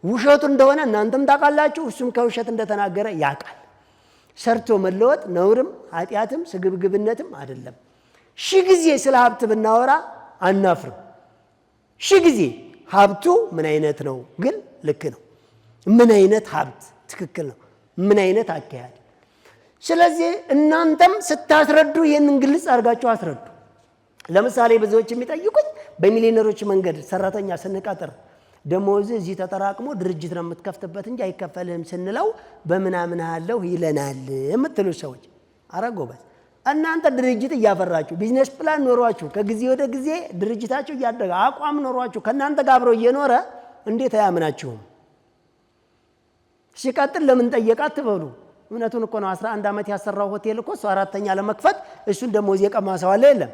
ውሸቱ እንደሆነ እናንተም ታውቃላችሁ፣ እሱም ከውሸት እንደተናገረ ያውቃል። ሰርቶ መለወጥ ነውርም ኃጢአትም ስግብግብነትም አይደለም። ሺህ ጊዜ ስለ ሀብት ብናወራ አናፍርም። ሺህ ጊዜ ሀብቱ ምን አይነት ነው ግን ልክ ነው፣ ምን አይነት ሀብት ትክክል ነው፣ ምን አይነት አካሄድ። ስለዚህ እናንተም ስታስረዱ ይህንን ግልጽ አድርጋችሁ አስረዱ። ለምሳሌ ብዙዎች የሚጠይቁኝ በሚሊዮነሮች መንገድ ሰራተኛ ስንቀጥር ደሞዝ እዚህ ተጠራቅሞ ድርጅት ነው የምትከፍትበት እንጂ አይከፈልህም ስንለው በምናምን አለው ይለናል የምትሉ ሰዎች፣ አረ ጎበዝ፣ እናንተ ድርጅት እያፈራችሁ ቢዝነስ ፕላን ኖሯችሁ ከጊዜ ወደ ጊዜ ድርጅታችሁ እያደገ አቋም ኖሯችሁ ከእናንተ ጋር አብሮ እየኖረ እንዴት አያምናችሁም? ሲቀጥል ለምን ጠየቃት ትበሉ። እውነቱን እኮ ነው። 11 ዓመት ያሰራው ሆቴል እኮ እሱ አራተኛ ለመክፈት እሱን ደሞዝ የቀማ ሰው አለ የለም?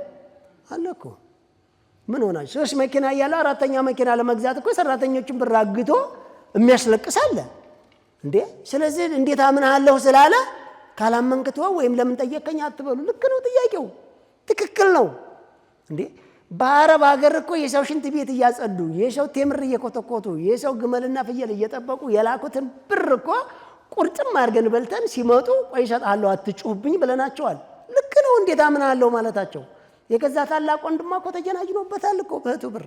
አለ እኮ። ምን ሆናችሁ? 3 መኪና እያለ አራተኛ መኪና ለመግዛት እኮ ሰራተኞችን ብር አግቶ የሚያስለቅስ አለ እንዴ? ስለዚህ እንዴት አምናለሁ ስላለ ካላመንክቶ ወይም ለምን ጠየቀኝ አትበሉ። ልክ ነው ጥያቄው፣ ትክክል ነው እንዴ? በአረብ ሀገር እኮ የሰው ሽንት ቤት እያጸዱ የሰው ቴምር እየኮተኮቱ የሰው ግመልና ፍየል እየጠበቁ የላኩትን ብር እኮ ቁርጥም አድርገን በልተን ሲመጡ ቆይ እሰጥሃለሁ አትጩህብኝ ብለናቸዋል። ልክ ነው እንዴት አምናለሁ ማለታቸው። የገዛ ታላቅ ወንድማ እኮ ተጀናጅኖበታል እኮ በእህቱ ብር።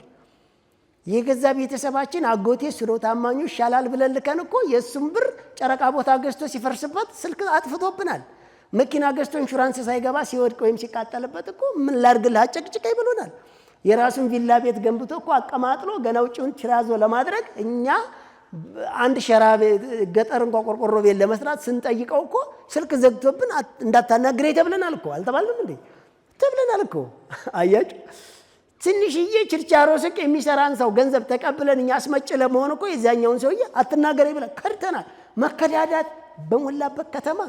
የገዛ ቤተሰባችን አጎቴ ስሎ ታማኙ ይሻላል ብለን ልከን እኮ የእሱም ብር ጨረቃ ቦታ ገዝቶ ሲፈርስበት ስልክ አጥፍቶብናል። መኪና ገዝቶ ኢንሹራንስ ሳይገባ ሲወድቅ ወይም ሲቃጠልበት እኮ ምን ላድርግልህ አጨቅጭቀኝ ብሎናል። የራሱን ቪላ ቤት ገንብቶ እኮ አቀማጥሎ ገና ውጭውን ቲራዞ ለማድረግ እኛ አንድ ሸራ ገጠር እንኳን ቆርቆሮ ቤት ለመስራት ስንጠይቀው እኮ ስልክ ዘግቶብን እንዳታናግረኝ ተብለናል እኮ አልተባልንም እንዴ? ተብለናል እኮ። አያችሁ ትንሽዬ ችርቻሮ ሱቅ የሚሰራን ሰው ገንዘብ ተቀብለን እኛ አስመጭ ለመሆን እኮ የዛኛውን ሰውዬ አትናገረኝ ብለን ከድተናል። መከዳዳት በሞላበት ከተማ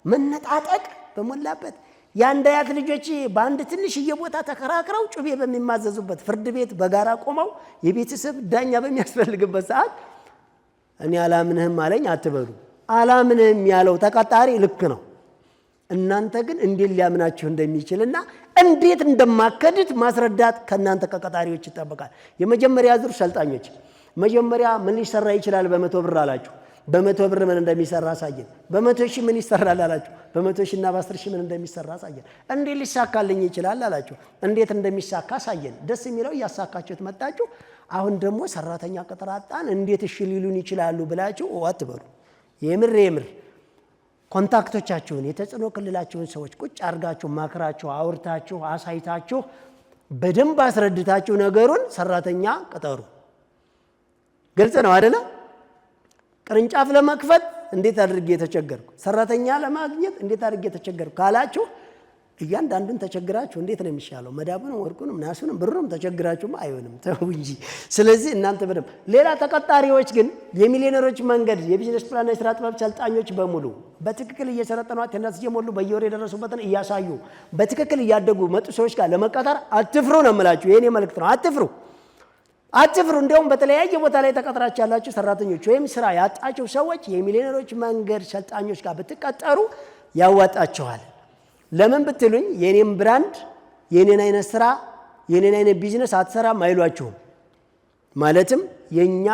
መነጣጠቅ በሞላበት የአንድ አያት ልጆች በአንድ ትንሽዬ ቦታ ተከራክረው ጩቤ በሚማዘዙበት ፍርድ ቤት በጋራ ቆመው የቤተሰብ ዳኛ በሚያስፈልግበት ሰዓት እኔ አላምንህም አለኝ አትበሉ። አላምንህም ያለው ተቀጣሪ ልክ ነው። እናንተ ግን እንዴት ሊያምናችሁ እንደሚችልና እንዴት እንደማከድት ማስረዳት ከእናንተ ከቀጣሪዎች ይጠበቃል። የመጀመሪያ ዙር ሰልጣኞች መጀመሪያ ምን ሊሰራ ይችላል በ100 ብር አላችሁ። በ100 ብር ምን እንደሚሰራ አሳየን። በ100 ሺህ ምን ይሰራል አላችሁ። በ100 ሺህ እና በ10 ሺህ ምን እንደሚሰራ አሳየን። እንዴት ሊሳካልኝ ይችላል አላችሁ። እንዴት እንደሚሳካ አሳየን። ደስ የሚለው እያሳካችሁት መጣችሁ። አሁን ደግሞ ሰራተኛ ቅጥር አጣን እንዴት እሺ ሊሉን ይችላሉ ብላችሁ አትበሉ። የምር ኮንታክቶቻችሁን የተጽዕኖ ክልላችሁን ሰዎች ቁጭ አድርጋችሁ ማክራችሁ አውርታችሁ አሳይታችሁ በደንብ አስረድታችሁ ነገሩን ሰራተኛ ቅጠሩ። ግልጽ ነው አይደለ? ቅርንጫፍ ለመክፈት እንዴት አድርጌ ተቸገርኩ፣ ሰራተኛ ለማግኘት እንዴት አድርጌ ተቸገርኩ ካላችሁ እያንዳንዱን ተቸግራችሁ እንዴት ነው የሚሻለው? መዳቡን ወርቁንም ናሱንም ብሩንም ተቸግራችሁማ አይሆንም፣ ተው እንጂ። ስለዚህ እናንተ በደንብ ሌላ ተቀጣሪዎች ግን የሚሊዮነሮች መንገድ የቢዝነስ ፕላንና የስራ ጥበብ ሰልጣኞች በሙሉ በትክክል እየሰለጠኗት ተነስ እየሞሉ በየወር የደረሱበትን እያሳዩ በትክክል እያደጉ መጡ ሰዎች ጋር ለመቀጠር አትፍሩ ነው የምላችሁ። የኔ መልእክት ነው። አትፍሩ። እንደውም በተለያየ ቦታ ላይ ተቀጥራችሁ ያላችሁ ሰራተኞች ወይም ስራ ያጣችሁ ሰዎች የሚሊዮነሮች መንገድ ሰልጣኞች ጋር ብትቀጠሩ ያዋጣችኋል። ለምን ብትሉኝ የኔን ብራንድ የኔን አይነት ስራ የኔን አይነት ቢዝነስ አትሰራም አይሏችሁም። ማለትም የኛ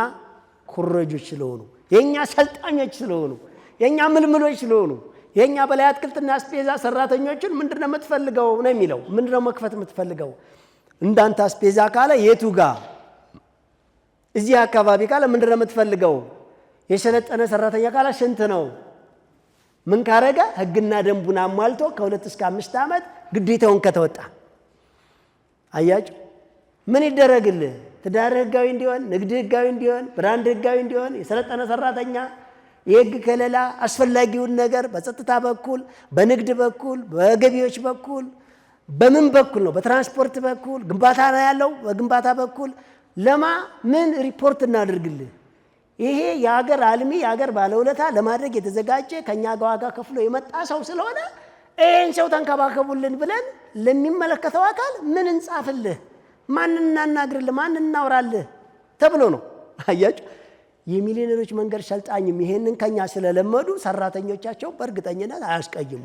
ኩረጆች ስለሆኑ፣ የኛ ሰልጣኞች ስለሆኑ፣ የኛ ምልምሎች ስለሆኑ፣ የኛ በላይ አትክልትና አስፔዛ ሰራተኞችን ምንድነው የምትፈልገው ነው የሚለው። ምንድነው መክፈት የምትፈልገው? እንዳንተ አስፔዛ ካለ የቱ ጋር እዚህ አካባቢ ካለ ምንድነው የምትፈልገው? የሰለጠነ ሰራተኛ ካለ ስንት ነው? ምን ካረገ ህግና ደንቡን አሟልቶ ከ2 እስከ 5 ዓመት ግዴታውን ከተወጣ። አያችሁ ምን ይደረግልህ? ትዳር ህጋዊ እንዲሆን፣ ንግድ ህጋዊ እንዲሆን፣ ብራንድ ህጋዊ እንዲሆን የሰለጠነ ሰራተኛ የህግ ከለላ አስፈላጊውን ነገር በጸጥታ በኩል፣ በንግድ በኩል፣ በገቢዎች በኩል፣ በምን በኩል ነው? በትራንስፖርት በኩል ግንባታ ነው ያለው። በግንባታ በኩል ለማ ምን ሪፖርት እናድርግልህ? ይሄ የሀገር አልሚ የሀገር ባለውለታ ለማድረግ የተዘጋጀ ከኛ ዋጋ ከፍሎ የመጣ ሰው ስለሆነ ይህን ሰው ተንከባከቡልን ብለን ለሚመለከተው አካል ምን እንጻፍልህ? ማን እናናግርልህ? ማን እናውራልህ ተብሎ ነው። አያችሁ የሚሊዮነሮች መንገድ ሰልጣኝም ይሄንን ከኛ ስለለመዱ ሰራተኞቻቸው በእርግጠኝነት አያስቀይሙ።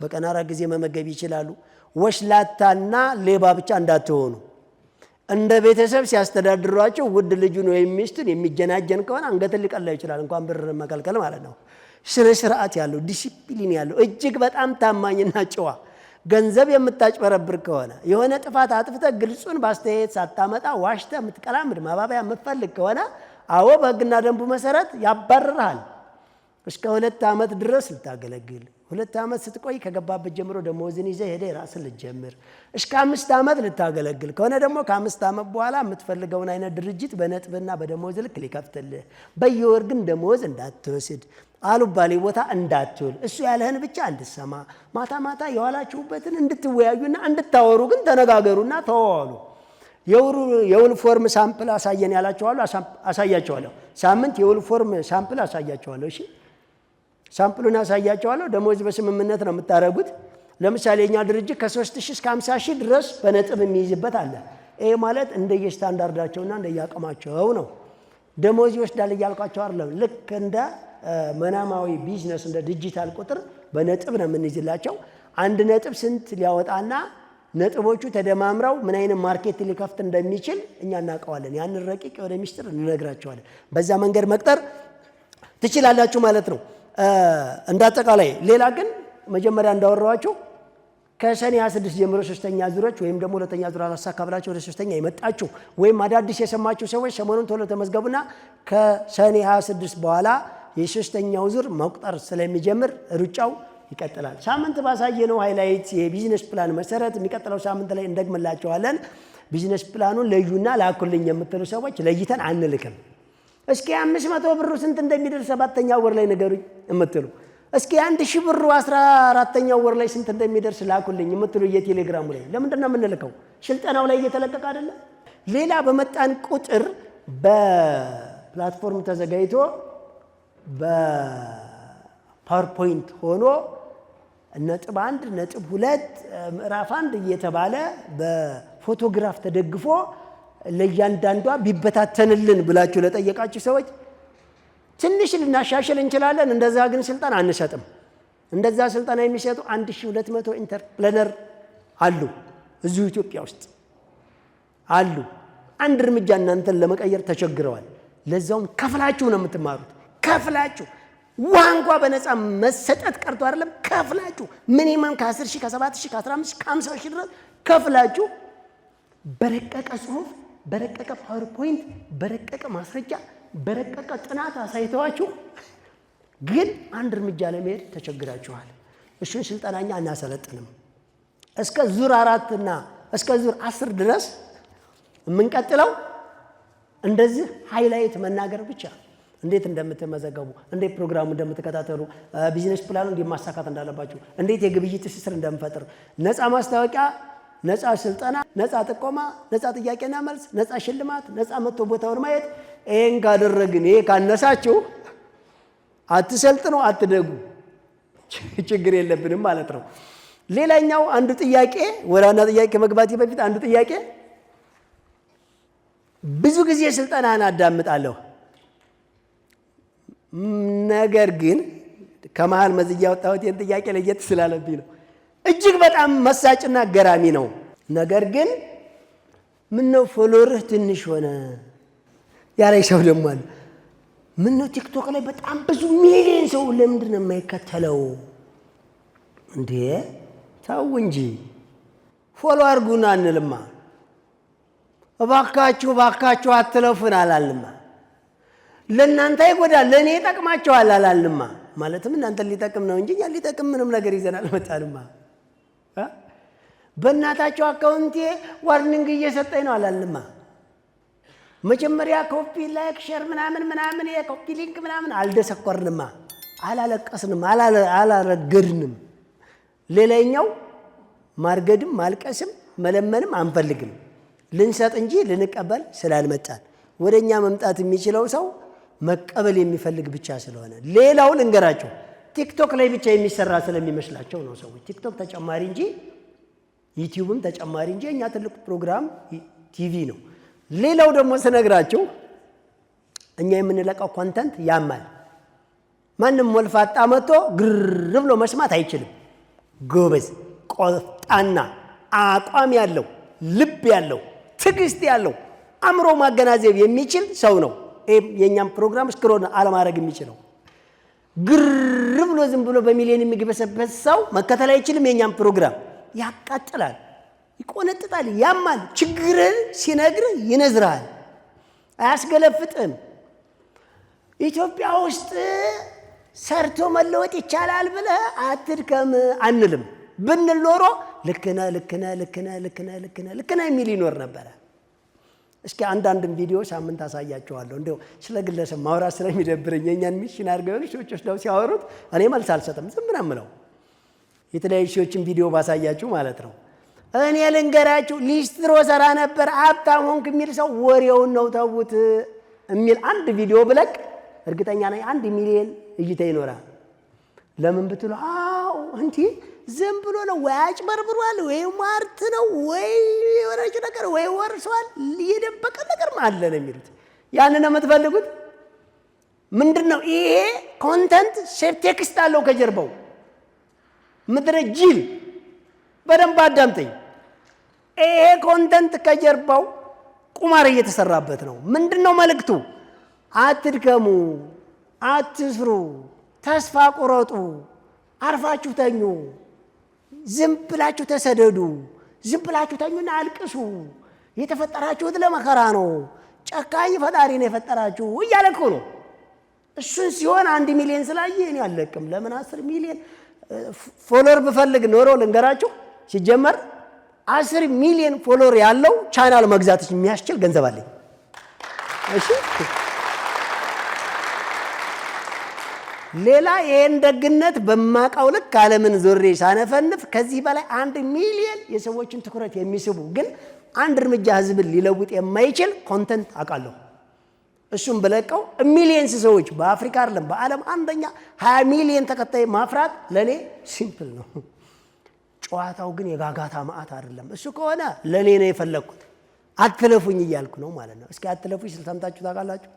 በቀን 4 ጊዜ መመገብ ይችላሉ። ወሽላታና ሌባ ብቻ እንዳትሆኑ። እንደ ቤተሰብ ሲያስተዳድሯቸው ውድ ልጁን ወይም ሚስቱን የሚጀናጀን ከሆነ አንገትን ሊቀላ ይችላል፣ እንኳን ብር መከልከል ማለት ነው። ስነ ስርዓት ያለው ዲሲፕሊን ያለው እጅግ በጣም ታማኝና ጨዋ ገንዘብ የምታጭበረብር ከሆነ የሆነ ጥፋት አጥፍተህ ግልጹን በአስተያየት ሳታመጣ ዋሽተህ የምትቀላምድ ማባቢያ የምትፈልግ ከሆነ አዎ በህግና ደንቡ መሰረት ያባርርሃል። እስከ 2 ዓመት ድረስ ልታገለግል 2 ዓመት ስትቆይ ከገባበት ጀምሮ ደሞዝን ይዘህ ሄደህ ራስን ልትጀምር እስከ 5 ዓመት ልታገለግል ከሆነ ደግሞ ከ5 ዓመት በኋላ የምትፈልገውን አይነት ድርጅት በነጥብና በደሞዝ ልክ ሊከፍትልህ። በየወር ግን ደሞዝ እንዳትወስድ፣ አሉባሌ ቦታ እንዳትውል፣ እሱ ያለህን ብቻ እንድትሰማ፣ ማታ ማታ የዋላችሁበትን እንድትወያዩና እንድታወሩ ግን ተነጋገሩና ተዋዋሉ። የውል ፎርም ሳምፕል አሳየን ያላችኋለሁ፣ አሳያችኋለሁ። ሳምንት የውል ፎርም ሳምፕል አሳያችኋለሁ። እሺ ሳምፕሉን አሳያችኋለሁ። ደሞዝ በስምምነት ነው የምታረጉት። ለምሳሌ የኛ ድርጅት ከ3000 እስከ 50000 ድረስ በነጥብ የሚይዝበት አለ። ይሄ ማለት እንደየስታንዳርዳቸውና እንደየአቅማቸው ነው። ደሞዝ ይወስዳል እያልኳቸው አይደለም። ልክ እንደ መናማዊ ቢዝነስ እንደ ዲጂታል ቁጥር በነጥብ ነው የምንይዝላቸው። አንድ ነጥብ ስንት ሊያወጣና ነጥቦቹ ተደማምረው ምን አይነት ማርኬት ሊከፍት እንደሚችል እኛ እናውቀዋለን። ያን ረቂቅ ወደ ሚስጥር እንነግራቸዋለን። በዛ መንገድ መቅጠር ትችላላችሁ ማለት ነው። እንዳጠቃላይ ሌላ ግን መጀመሪያ እንዳወራኋችሁ ከሰኔ 26 ጀምሮ ሶስተኛ ዙሮች ወይም ደግሞ ሁለተኛ ዙር አሳካብላችሁ ወደ ሶስተኛ የመጣችሁ ወይም አዳዲስ የሰማችሁ ሰዎች ሰሞኑን ቶሎ ተመዝገቡና ከሰኔ 26 በኋላ የሶስተኛው ዙር መቁጠር ስለሚጀምር ሩጫው ይቀጥላል። ሳምንት ባሳየነው ሃይላይት የቢዝነስ ፕላን መሰረት የሚቀጥለው ሳምንት ላይ እንደግምላችኋለን። ቢዝነስ ፕላኑን ለዩና ላኩልኝ የምትሉ ሰዎች ለይተን አንልክም። እስኪ 500 ብሩ ስንት እንደሚደርስ 7ኛው ወር ላይ ንገሩኝ የምትሉ፣ እስኪ 1000 ብሩ 14ኛው ወር ላይ ስንት እንደሚደርስ ላኩልኝ የምትሉ የቴሌግራሙ ላይ ለምንድን ነው የምንልከው? ስልጠናው ላይ እየተለቀቀ አይደለም። ሌላ በመጣን ቁጥር በፕላትፎርም ተዘጋጅቶ በፓወርፖይንት ሆኖ ነጥብ 1 ነጥብ 2 ምዕራፍ 1 እየተባለ በፎቶግራፍ ተደግፎ ለእያንዳንዷ ቢበታተንልን ብላችሁ ለጠየቃችሁ ሰዎች ትንሽ ልናሻሽል እንችላለን። እንደዛ ግን ስልጠና አንሰጥም። እንደዛ ስልጠና የሚሰጡ 1200 ኢንተርፕረነር አሉ እዚሁ ኢትዮጵያ ውስጥ አሉ። አንድ እርምጃ እናንተን ለመቀየር ተቸግረዋል። ለዛውም ከፍላችሁ ነው የምትማሩት። ከፍላችሁ ውሃ እንኳ በነፃ መሰጠት ቀርቶ አይደለም፣ ከፍላችሁ ሚኒመም ከ10,000 ከ7,000 ከ15,000 ከ50,000 ድረስ ከፍላችሁ በረቀቀ ጽሁፍ፣ በረቀቀ ፓወርፖይንት፣ በረቀቀ ማስረጃ፣ በረቀቀ ጥናት አሳይተዋችሁ ግን አንድ እርምጃ ለመሄድ ተቸግራችኋል። እሱን ስልጠናኛ እናሰለጥንም። እስከ ዙር 4 እና እስከ ዙር 10 ድረስ የምንቀጥለው እንደዚህ ሃይላይት መናገር ብቻ፣ እንዴት እንደምትመዘገቡ፣ እንዴት ፕሮግራሙ እንደምትከታተሉ፣ ቢዝነስ ፕላኑ እንዴት ማሳካት እንዳለባችሁ፣ እንዴት የግብይት ትስስር እንደምፈጥር፣ ነፃ ማስታወቂያ፣ ነፃ ስልጠና፣ ነፃ ጥቆማ፣ ነፃ ጥያቄና መልስ፣ ነፃ ሽልማት፣ ነፃ መጥቶ ቦታውን ማየት። ይሄን ካደረግን ይሄ ካነሳችሁ አትሰልጥኑ፣ አትደጉ፣ ችግር የለብንም ማለት ነው። ሌላኛው አንዱ ጥያቄ ወራና ጥያቄ ከመግባቴ በፊት አንዱ ጥያቄ ብዙ ጊዜ ስልጠናን አዳምጣለሁ፣ ነገር ግን ከመሃል መዝያ ያወጣሁት ይህን ጥያቄ ለየት ስላለብኝ ነው። እጅግ በጣም መሳጭና ገራሚ ነው። ነገር ግን ምነው ፎሎወርህ ትንሽ ሆነ ያለኝ ሰው ደግሞ አለ። ምነው ቲክቶክ ላይ በጣም ብዙ ሚሊዮን ሰው ለምንድን ነው የማይከተለው? እንዴ ተው እንጂ ፎሎ አድርጉን አንልማ። እባካችሁ አትለፉን አላልንማ። ለእናንተ ይጎዳል ለእኔ ይጠቅማቸዋል አላልንማ። ማለትም እናንተን ሊጠቅም ነው እንጂ እኛ ሊጠቅም ምንም ነገር ይዘን አልመጣንማ። በእናታቸው አካውንቴ ዋርኒንግ እየሰጠኝ ነው አላልንማ። መጀመሪያ ኮፒ ላይክ ሼር ምናምን የኮፒ ሊንክ ምናምን አልደሰኮርንማ፣ አላለቀስንም፣ አላረገድንም። ሌላኛው ማርገድም ማልቀስም መለመንም አንፈልግም። ልንሰጥ እንጂ ልንቀበል ስላልመጣን ወደኛ መምጣት የሚችለው ሰው መቀበል የሚፈልግ ብቻ ስለሆነ። ሌላው ልንገራቸው፣ ቲክቶክ ላይ ብቻ የሚሰራ ስለሚመስላቸው ነው ሰዎች። ቲክቶክ ተጨማሪ እንጂ ዩቲዩብም ተጨማሪ እንጂ እኛ ትልቁ ፕሮግራም ቲቪ ነው። ሌላው ደግሞ ስነግራቸው እኛ የምንለቀው ኮንተንት ያማል። ማንም ወልፋጣ መጥቶ ግር ብሎ መስማት አይችልም። ጎበዝ፣ ቆፍጣና፣ አቋም ያለው፣ ልብ ያለው፣ ትዕግስት ያለው፣ አእምሮ ማገናዘብ የሚችል ሰው ነው የኛም ፕሮግራም ስክሮል አለማድረግ የሚችለው። ግር ብሎ ዝም ብሎ በሚሊዮን የሚገበሰበት ሰው መከተል አይችልም። የኛም ፕሮግራም ያቃጥላል፣ ይቆነጥጣል፣ ያማል። ችግርን ሲነግር ይነዝራል፣ አያስገለፍጥም። ኢትዮጵያ ውስጥ ሰርቶ መለወጥ ይቻላል ብለህ አትድከም አንልም። ብንል ኖሮ ልክነ የሚል ይኖር ነበረ። እስኪ አንዳንድም ቪዲዮ ሳምንት አሳያቸዋለሁ። እንደው ስለ ግለሰብ ማውራት ስለሚደብረኝ የኛን ሚሽን አድርገው ሰዎች ወስደው ሲያወሩት እኔ መልስ አልሰጥም፣ ዝም ብለን ምለው የተለያዩ ሰዎችን ቪዲዮ ባሳያችሁ ማለት ነው። እኔ ልንገራችሁ፣ ሊስትሮ ሰራ ነበር ሀብታም ሆንክ የሚል ሰው ወሬውን ነው ተውት የሚል አንድ ቪዲዮ ብለቅ እርግጠኛ ነኝ 1 ሚሊዮን እይታ ይኖራል። ለምን ብትሉ አው እንዴ ዝም ብሎ ነው ወይ አጭበርብሯል ወይ ማርት ነው ወይ የወረጅ ነገር ወይ ወርሷል የደበቀ ነገር አለ ነው የሚሉት። ያንን የምትፈልጉት ምንድነው? ይሄ ኮንተንት ሼፕ ቴክስት አለው ከጀርባው። ምድረ ጅል በደንብ አዳምጠኝ። ይሄ ኮንተንት ከጀርባው ቁማር እየተሰራበት ነው። ምንድነው መልእክቱ? አትድከሙ፣ አትስሩ፣ ተስፋ ቁረጡ፣ አርፋችሁ ተኙ፣ ዝም ብላችሁ ተሰደዱ፣ ዝም ብላችሁ ተኙና አልቅሱ፣ የተፈጠራችሁት ለመከራ ነው፣ ጨካኝ ፈጣሪ ነው የፈጠራችሁ እያለ እኮ ነው። እሱን ሲሆን 1 ሚሊዮን ስላየ እኔ አልለቅም። ለምን 10 ሚሊዮን ፎሎወር ብፈልግ ኖሮ ልንገራችሁ፣ ሲጀመር 10 ሚሊዮን ፎሎወር ያለው ቻናል መግዛት የሚያስችል ገንዘብ አለኝ። እሺ ሌላ ይሄን ደግነት በማቃው ልክ ዓለምን ዞሬ ሳነፈንፍ ከዚህ በላይ 1 ሚሊዮን የሰዎችን ትኩረት የሚስቡ ግን አንድ እርምጃ ህዝብን ሊለውጥ የማይችል ኮንተንት አውቃለሁ። እሱም በለቀው ሚሊየንስ ሰዎች በአፍሪካ አይደለም በዓለም አንደኛ 20 ሚሊዮን ተከታይ ማፍራት ለኔ ሲምፕል ነው። ጨዋታው ግን የጋጋታ ማአት አይደለም። እሱ ከሆነ ለኔ ነው የፈለኩት። አትለፉኝ እያልኩ ነው ማለት ነው። እስኪ አትለፉኝ ስለሰምታችሁ ታውቃላችሁ?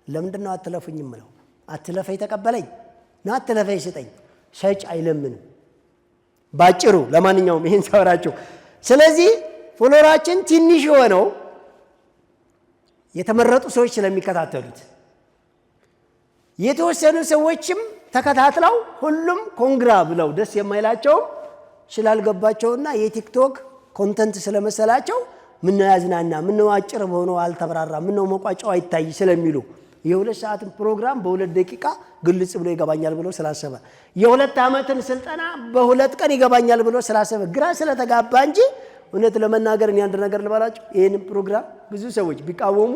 ለምንድን ነው አትለፉኝ የምለው? አትለፈኝ ተቀበለኝ ነው፣ አትለፈኝ ስጠኝ። ሰጭ አይለምንም ባጭሩ። ለማንኛውም ይሄን ሳወራችሁ፣ ስለዚህ ፎሎወራችን ትንሽ የሆነው የተመረጡ ሰዎች ስለሚከታተሉት፣ የተወሰኑ ሰዎችም ተከታትለው ሁሉም ኮንግራ ብለው ደስ የማይላቸው ስላልገባቸውና የቲክቶክ ኮንተንት ስለመሰላቸው ምን ያዝናና ምን አጭር ሆኖ አልተብራራ ምን መቋጫው አይታይ ስለሚሉ የ2 ሰዓት ፕሮግራም በ2 ደቂቃ ግልጽ ብሎ ይገባኛል ብሎ ስላሰበ የ2 ዓመትን ስልጠና በ2 ቀን ይገባኛል ብሎ ስላሰበ ግራ ስለተጋባ እንጂ እውነት ለመናገር እኔ አንድ ነገር ልባላችሁ፣ ይሄን ፕሮግራም ብዙ ሰዎች ቢቃወሙ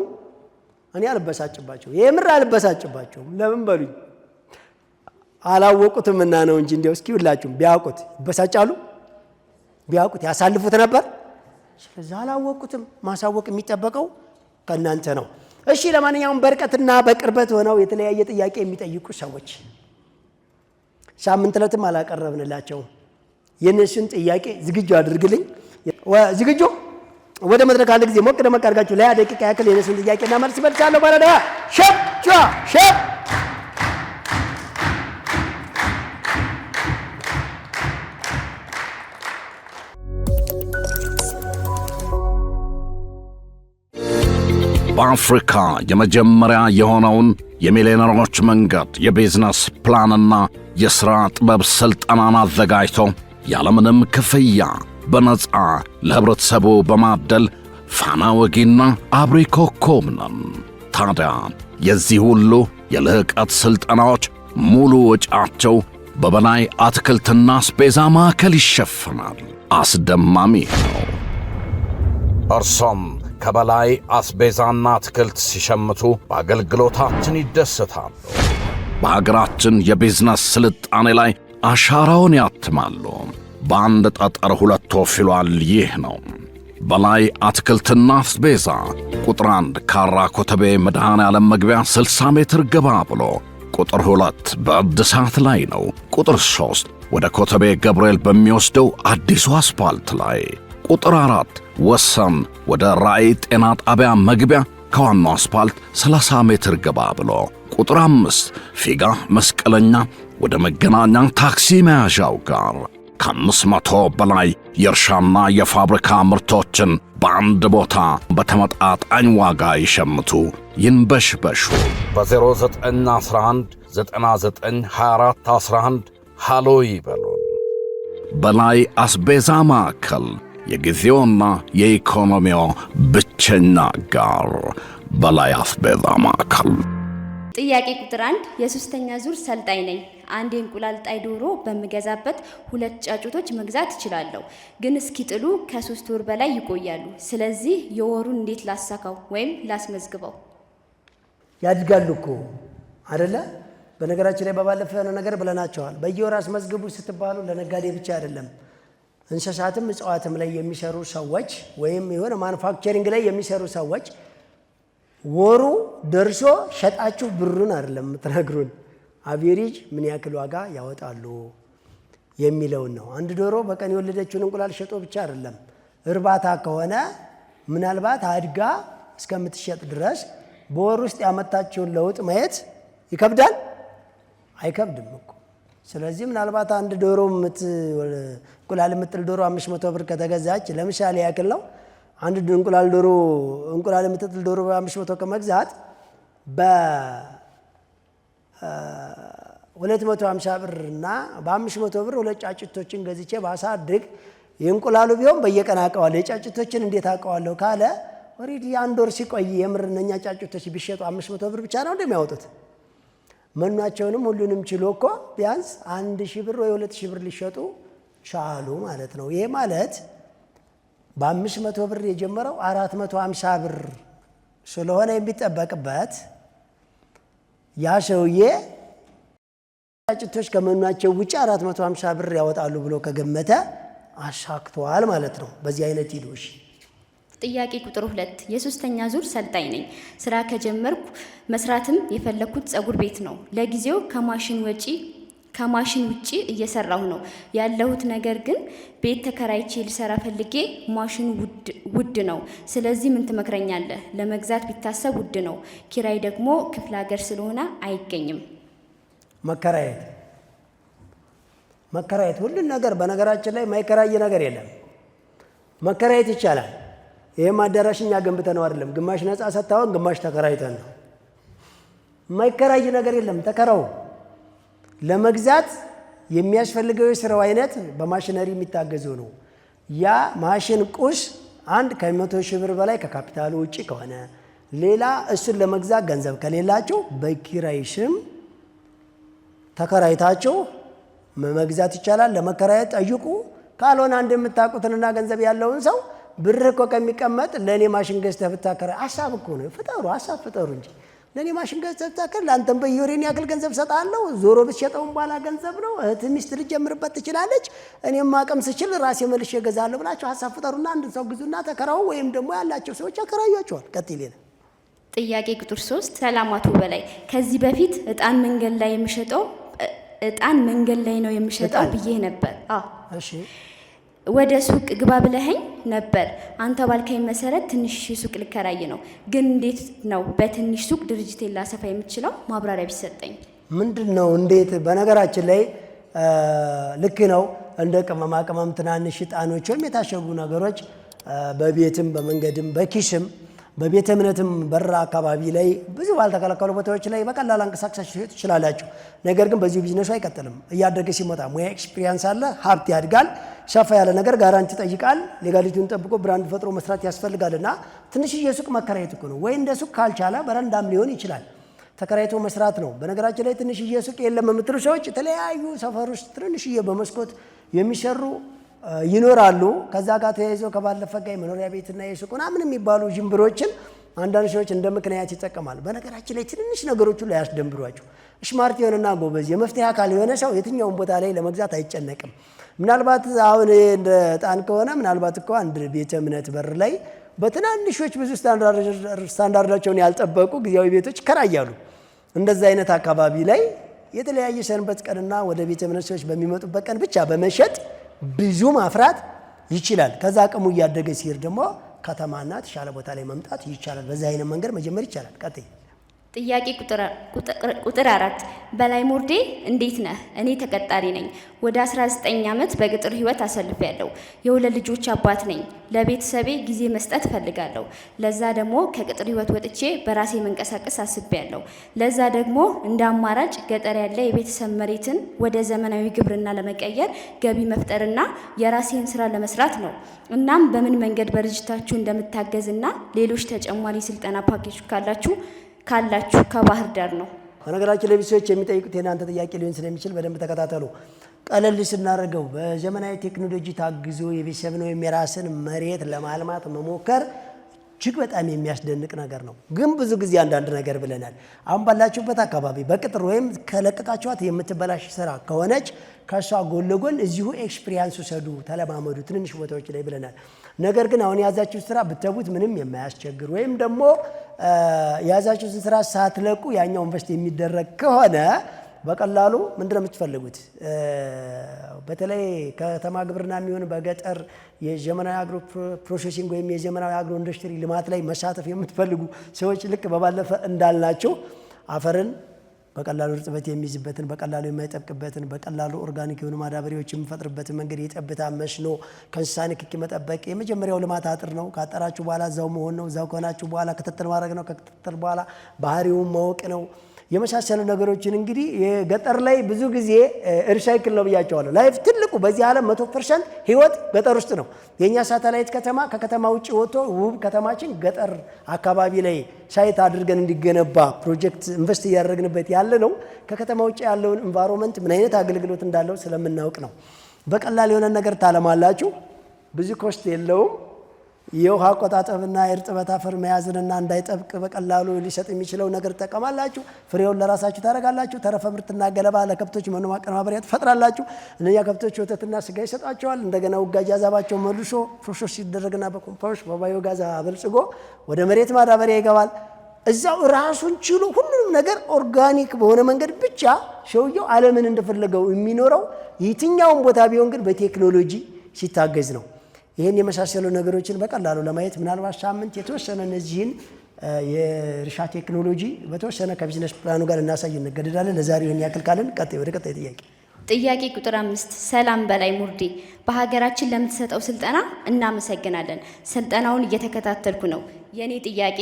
እኔ አልበሳጭባቸው፣ የምር አልበሳጭባቸው። ለምን በሉኝ? አላወቁትምና ነው እንጂ እንደው እስኪ ሁላችሁም ቢያውቁት ይበሳጫሉ? ቢያውቁት ያሳልፉት ነበር? ስለዚህ አላወቁትም። ማሳወቅ የሚጠበቀው ከእናንተ ነው። እሺ ለማንኛውም በርቀትና በቅርበት ሆነው የተለያየ ጥያቄ የሚጠይቁ ሰዎች ሳምንት ዕለትም አላቀረብንላቸው። የነሱን ጥያቄ ዝግጁ አድርግልኝ። ዝግጁ? ወደ መድረክ አንድ ጊዜ ሞቅ ደመቅ አድርጋችሁ ለ20 ደቂቃ ያክል የነሱን ጥያቄና መልስ መልሳለሁ። ባለዳ ሸፕ ሸፕ በአፍሪካ የመጀመሪያ የሆነውን የሚሊዮነሮች መንገድ የቢዝነስ ፕላንና የሥራ ጥበብ ሥልጠናን አዘጋጅቶ ያለምንም ክፍያ በነፃ ለህብረተሰቡ በማደል ፋና ወጊና አብሪ ኮከብ ነን። ታዲያ የዚህ ሁሉ የልህቀት ሥልጠናዎች ሙሉ ወጪያቸው በበላይ አትክልትና አስቤዛ ማዕከል ይሸፍናል። አስደማሚ ነው። እርሶም ከበላይ አስቤዛና አትክልት ሲሸምቱ በአገልግሎታችን ይደሰታሉ። በሀገራችን የቢዝነስ ስልጣኔ ላይ አሻራውን ያትማሉ። በአንድ ጠጠር 2 ወፍ ይሏል። ይህ ነው በላይ አትክልትና አስቤዛ። ቁጥር 1 ካራ ኮተቤ መድኃኔ ዓለም መግቢያ 60 ሜትር ገባ ብሎ። ቁጥር 2 በእድሳት ላይ ነው። ቁጥር 3 ወደ ኮተቤ ገብርኤል በሚወስደው አዲሱ አስፓልት ላይ። ቁጥር 4 ወሰን ወደ ራእይ ጤና ጣቢያ መግቢያ ከዋናው አስፓልት 30 ሜትር ገባ ብሎ። ቁጥር 5 ፊጋ መስቀለኛ ወደ መገናኛ ታክሲ መያዣው ጋር። ከ500 በላይ የእርሻና የፋብሪካ ምርቶችን በአንድ ቦታ በተመጣጣኝ ዋጋ ይሸምቱ፣ ይንበሽበሹ። በ0911 992411 ሃሎ ይበሉን። በላይ አስቤዛ ማዕከል የጊዜውና የኢኮኖሚው ብቸኛ ጋር። በላይ አስቤዛ ማዕከል። ጥያቄ ቁጥር 1 የ3ኛ ዙር ሰልጣኝ ነኝ። አንድ የእንቁላል ጣይ ዶሮ በምገዛበት 2 ጫጩቶች መግዛት እችላለሁ፣ ግን እስኪጥሉ ከ3 ወር በላይ ይቆያሉ። ስለዚህ የወሩን እንዴት ላሳካው ወይም ላስመዝግበው? ያድጋሉ እኮ አይደለ? በነገራችን ላይ በባለፈ ነገር ብለናቸዋል። በየወር አስመዝግቡ ስትባሉ ለነጋዴ ብቻ አይደለም፣ እንስሳትም እጽዋትም ላይ የሚሰሩ ሰዎች ወይም የሆነ ማኑፋክቸሪንግ ላይ የሚሰሩ ሰዎች ወሩ ደርሶ ሸጣችሁ ብሩን አይደለም የምትነግሩን፣ አቬሬጅ ምን ያክል ዋጋ ያወጣሉ የሚለውን ነው። አንድ ዶሮ በቀን የወለደችውን እንቁላል ሸጦ ብቻ አይደለም። እርባታ ከሆነ ምናልባት አድጋ እስከምትሸጥ ድረስ በወር ውስጥ ያመጣችውን ለውጥ ማየት ይከብዳል? አይከብድም እኮ። ስለዚህ ምናልባት አንድ ዶሮ እንቁላል የምጥል ዶሮ 500 ብር ከተገዛች ለምሳሌ ያክል ነው። አንድ እንቁላል የምትጥል ዶሮ በ500 ከመግዛት በ250 ብር እና በ500 ብር ሁለት ጫጭቶችን ገዝቼ ባሳድግ የእንቁላሉ ቢሆን በየቀን አውቀዋለሁ። የጫጭቶችን እንዴት አውቀዋለሁ ካለ ኦሬዲ አንድ ወር ሲቆይ የምር እነኛ ጫጭቶች ቢሸጡ 500 ብር ብቻ ነው እንደሚያወጡት። መኗቸውንም ሁሉንም ችሎ እኮ ቢያንስ 1000 ብር ወይ 2000 ብር ሊሸጡ ቻሉ ማለት ነው። ይሄ ማለት በ500 ብር የጀመረው 450 ብር ስለሆነ የሚጠበቅበት ያ ሰውዬ ጫጭቶች ከመኗቸው ውጭ 450 ብር ያወጣሉ ብሎ ከገመተ አሻክቷል ማለት ነው። በዚህ አይነት ሂዶሽ ጥያቄ ቁጥር 2 የሶስተኛ ዙር ሰልጣኝ ነኝ። ስራ ከጀመርኩ መስራትም የፈለኩት ፀጉር ቤት ነው። ለጊዜው ከማሽን ውጪ እየሰራሁ ነው ያለሁት። ነገር ግን ቤት ተከራይቼ ልሰራ ፈልጌ ማሽኑ ውድ ነው። ስለዚህ ምን ትመክረኛለህ? ለመግዛት ቢታሰብ ውድ ነው። ኪራይ ደግሞ ክፍለ ሀገር ስለሆነ አይገኝም። መከራየት ሁሉን ነገር በነገራችን ላይ ማይከራይ ነገር የለም። መከራየት ይቻላል። ይሄም አዳራሽ እኛ ገንብተነው አይደለም። ግማሽ ነፃ ሰጥተውን ግማሽ ተከራይተን ነው። ማይከራይ ነገር የለም። ተከራው ለመግዛት የሚያስፈልገው የስራው አይነት በማሽነሪ የሚታገዘው ነው። ያ ማሽን ቁስ አንድ ከ100,000 ብር በላይ ከካፒታሉ ውጪ ከሆነ ሌላ እሱን ለመግዛት ገንዘብ ከሌላችሁ በኪራይ ስም ተከራይታችሁ መግዛት ይቻላል። ለመከራየት ጠይቁ። ካልሆነ አንድ የምታውቁትንና ገንዘብ ያለውን ሰው ብር እኮ ከሚቀመጥ ለእኔ ማሽን ገዝተህ ብታከራይ ሀሳብ እኮ ነው። ሀሳብ ፍጠሩ እንጂ ለእኔ ማሽን ገዝተህ ብታከራይ ለአንተም በየወሬን ያክል ገንዘብ ሰጣለሁ። ዞሮ ብትሸጠውን በኋላ ገንዘብ ነው። እህት ሚስት ልጀምርበት ትችላለች። እኔም አቅም ስችል ራሴ መልሼ እገዛለሁ ብላችሁ ሀሳብ ፍጠሩና አንድ ሰው ግዙና ተከራው። ወይም ደግሞ ያላቸው ሰዎች ያከራዩአቸዋል። ቀጥል። ጥያቄ ቁጥር 3 ሰላማቱ በላይ ከዚህ በፊት እጣን መንገድ ላይ ነው የምሸጠው ብዬ ነበር። እሺ ወደ ሱቅ ግባ ብለኸኝ ነበር። አንተ ባልከኝ መሰረት ትንሽ ሱቅ ልከራይ ነው። ግን እንዴት ነው በትንሽ ሱቅ ድርጅቴን ላሰፋ የምችለው? ማብራሪያ ቢሰጠኝ። ምንድን ነው እንዴት? በነገራችን ላይ ልክ ነው። እንደ ቅመማ ቅመም ትናንሽ እጣኖች ወይም የታሸጉ ነገሮች በቤትም በመንገድም በኪስም በቤተ እምነትም በር አካባቢ ላይ ብዙ ባልተከለከሉ ቦታዎች ላይ በቀላል አንቀሳቅሳችሁ ትሸጡ ትችላላችሁ። ነገር ግን በዚሁ ቢዝነሱ አይቀጥልም። እያደገ ሲመጣ ሙያ ኤክስፒሪየንስ አለ፣ ሀብት ያድጋል። ሰፋ ያለ ነገር ጋራንቲ ይጠይቃል። ሌጋሊቲውን ጠብቆ ብራንድ ፈጥሮ መስራት ያስፈልጋልና ትንሽዬ ሱቅ መከራየት እኮ ነው። ወይ እንደ ሱቅ ካልቻለ በረንዳም ሊሆን ይችላል፣ ተከራይቶ መስራት ነው። በነገራችን ላይ ትንሽዬ ሱቅ የለም የምትሉ ሰዎች የተለያዩ ሰፈር ውስጥ ትንሽዬ በመስኮት የሚሰሩ ይኖራሉ። ከዛ ጋር ተያይዞ ከባለፈ ጋር የመኖሪያ ቤትና የሱቅ ምናምን የሚባሉ ጅምብሮችን አንዳንድ ሰዎች እንደ ምክንያት ይጠቀማሉ። በነገራችን ላይ ትንንሽ ነገሮቹ ላይ ያስደንብሯቸው። ስማርት የሆነና ጎበዝ የመፍትሄ አካል የሆነ ሰው የትኛውን ቦታ ላይ ለመግዛት አይጨነቅም። ምናልባት አሁን እንደ ዕጣን ከሆነ ምናልባት እኮ አንድ ቤተ እምነት በር ላይ በትናንሾች ብዙ ስታንዳርዳቸውን ያልጠበቁ ጊዜያዊ ቤቶች ይከራያሉ። እንደዛ አይነት አካባቢ ላይ የተለያየ ሰንበት ቀንና ወደ ቤተ እምነት ሰዎች በሚመጡበት ቀን ብቻ በመሸጥ ብዙ ማፍራት ይችላል። ከዛ አቅሙ እያደገ ሲሄድ ደግሞ ከተማና ተሻለ ቦታ ላይ መምጣት ይቻላል። በዛ አይነት መንገድ መጀመር ይቻላል። ቀጥይ። ጥያቄ ቁጥር 4 በላይ ሞርዴ እንዴት ነህ? እኔ ተቀጣሪ ነኝ። ወደ 19 ዓመት በቅጥር ህይወት አሳልፌያለሁ። የሁለት ልጆች አባት ነኝ። ለቤተሰቤ ጊዜ መስጠት እፈልጋለሁ። ለዛ ደግሞ ከቅጥር ህይወት ወጥቼ በራሴ መንቀሳቀስ አስቤያለሁ። ለዛ ደግሞ እንደ አማራጭ ገጠር ያለ የቤተሰብ መሬትን ወደ ዘመናዊ ግብርና ለመቀየር ገቢ መፍጠርና የራሴን ስራ ለመስራት ነው። እናም በምን መንገድ በድርጅታችሁ እንደምታገዝና ሌሎች ተጨማሪ ስልጠና ፓኬጅ ካላችሁ ከባህር ዳር ነው። በነገራችን ላይ ሰዎች የሚጠይቁት የናንተ ጥያቄ ሊሆን ስለሚችል በደንብ ተከታተሉ። ቀለል ስናደርገው በዘመናዊ ቴክኖሎጂ ታግዞ የቤተሰብ ነው የራስን መሬት ለማልማት መሞከር እጅግ በጣም የሚያስደንቅ ነገር ነው። ግን ብዙ ጊዜ አንዳንድ ነገር ብለናል። አሁን ባላችሁበት አካባቢ በቅጥር ወይም ከለቀቃችኋት የምትበላሽ ስራ ከሆነች ከሷ ጎን ለጎን እዚሁ ኤክስፒሪየንስ ውሰዱ፣ ተለማመዱ ትንንሽ ቦታዎች ላይ ብለናል። ነገር ግን አሁን የያዛችሁት ስራ ብትተዉት ምንም የማያስቸግር ወይም ደግሞ የያዛችሁትን ስራ ሳትለቁ ያኛው ኢንቨስት የሚደረግ ከሆነ በቀላሉ ምንድነው የምትፈልጉት? በተለይ ከተማ ግብርና የሚሆን በገጠር የዘመናዊ አግሮ ፕሮሴሲንግ ወይም የዘመናዊ አግሮ ኢንዱስትሪ ልማት ላይ መሳተፍ የምትፈልጉ ሰዎች ልክ በባለፈ እንዳልናቸው አፈርን በቀላሉ እርጥበት የሚይዝበትን፣ በቀላሉ የማይጠብቅበትን፣ በቀላሉ ኦርጋኒክ የሆኑ ማዳበሪያዎች የሚፈጥርበትን መንገድ የጠብታ መስኖ፣ ከእንስሳ ንክኪ መጠበቅ የመጀመሪያው ልማት አጥር ነው። ካጠራችሁ በኋላ እዛው መሆን ነው። እዛው ከሆናችሁ በኋላ ክትትል ማድረግ ነው። ከክትትል በኋላ ባህሪውን ማወቅ ነው። የመሳሰሉ ነገሮችን እንግዲህ የገጠር ላይ ብዙ ጊዜ ሪሳይክል ነው ብያቸዋለሁ። ላይፍ ትልቁ በዚህ ዓለም 100% ህይወት ገጠር ውስጥ ነው። የኛ ሳተላይት ከተማ ከከተማ ውጭ ወጥቶ ውብ ከተማችን ገጠር አካባቢ ላይ ሳይት አድርገን እንዲገነባ ፕሮጀክት ኢንቨስት እያደረግንበት ያለ ነው። ከከተማ ውጭ ያለውን ኢንቫይሮንመንት ምን አይነት አገልግሎት እንዳለው ስለምናውቅ ነው። በቀላል የሆነ ነገር ታለማላችሁ፣ ብዙ ኮስት የለውም። የውሃ አቆጣጠብና የእርጥበት አፈር መያዝንና እንዳይጠብቅ በቀላሉ ሊሰጥ የሚችለው ነገር ትጠቀማላችሁ። ፍሬውን ለራሳችሁ ታደርጋላችሁ። ተረፈ ምርትና ገለባ ለከብቶች መኖ ማቀነባበሪያ ትፈጥራላችሁ። እነኛ ከብቶች ወተትና ስጋ ይሰጣቸዋል። እንደገና ውጋጅ አዛባቸው መልሶ ፕሮሰስ ሲደረግና በኮምፖስት በባዮጋዝ አበልጽጎ ወደ መሬት ማዳበሪያ ይገባል። እዛው ራሱን ችሎ ሁሉንም ነገር ኦርጋኒክ በሆነ መንገድ ብቻ ሰውየው ዓለምን እንደፈለገው የሚኖረው የትኛውም ቦታ ቢሆን ግን በቴክኖሎጂ ሲታገዝ ነው። ይህን የመሳሰሉ ነገሮችን በቀላሉ ለማየት ምናልባት ሳምንት የተወሰነ እነዚህን የእርሻ ቴክኖሎጂ በተወሰነ ከቢዝነስ ፕላኑ ጋር እናሳይ እንገደዳለን። ለዛሬው ይህን ያክል ካለን ወደ ቀጣይ ጥያቄ ቁጥር 5 ሰላም በላይ ሙርዲ፣ በሀገራችን ለምትሰጠው ስልጠና እናመሰግናለን። ስልጠናውን እየተከታተልኩ ነው። የኔ ጥያቄ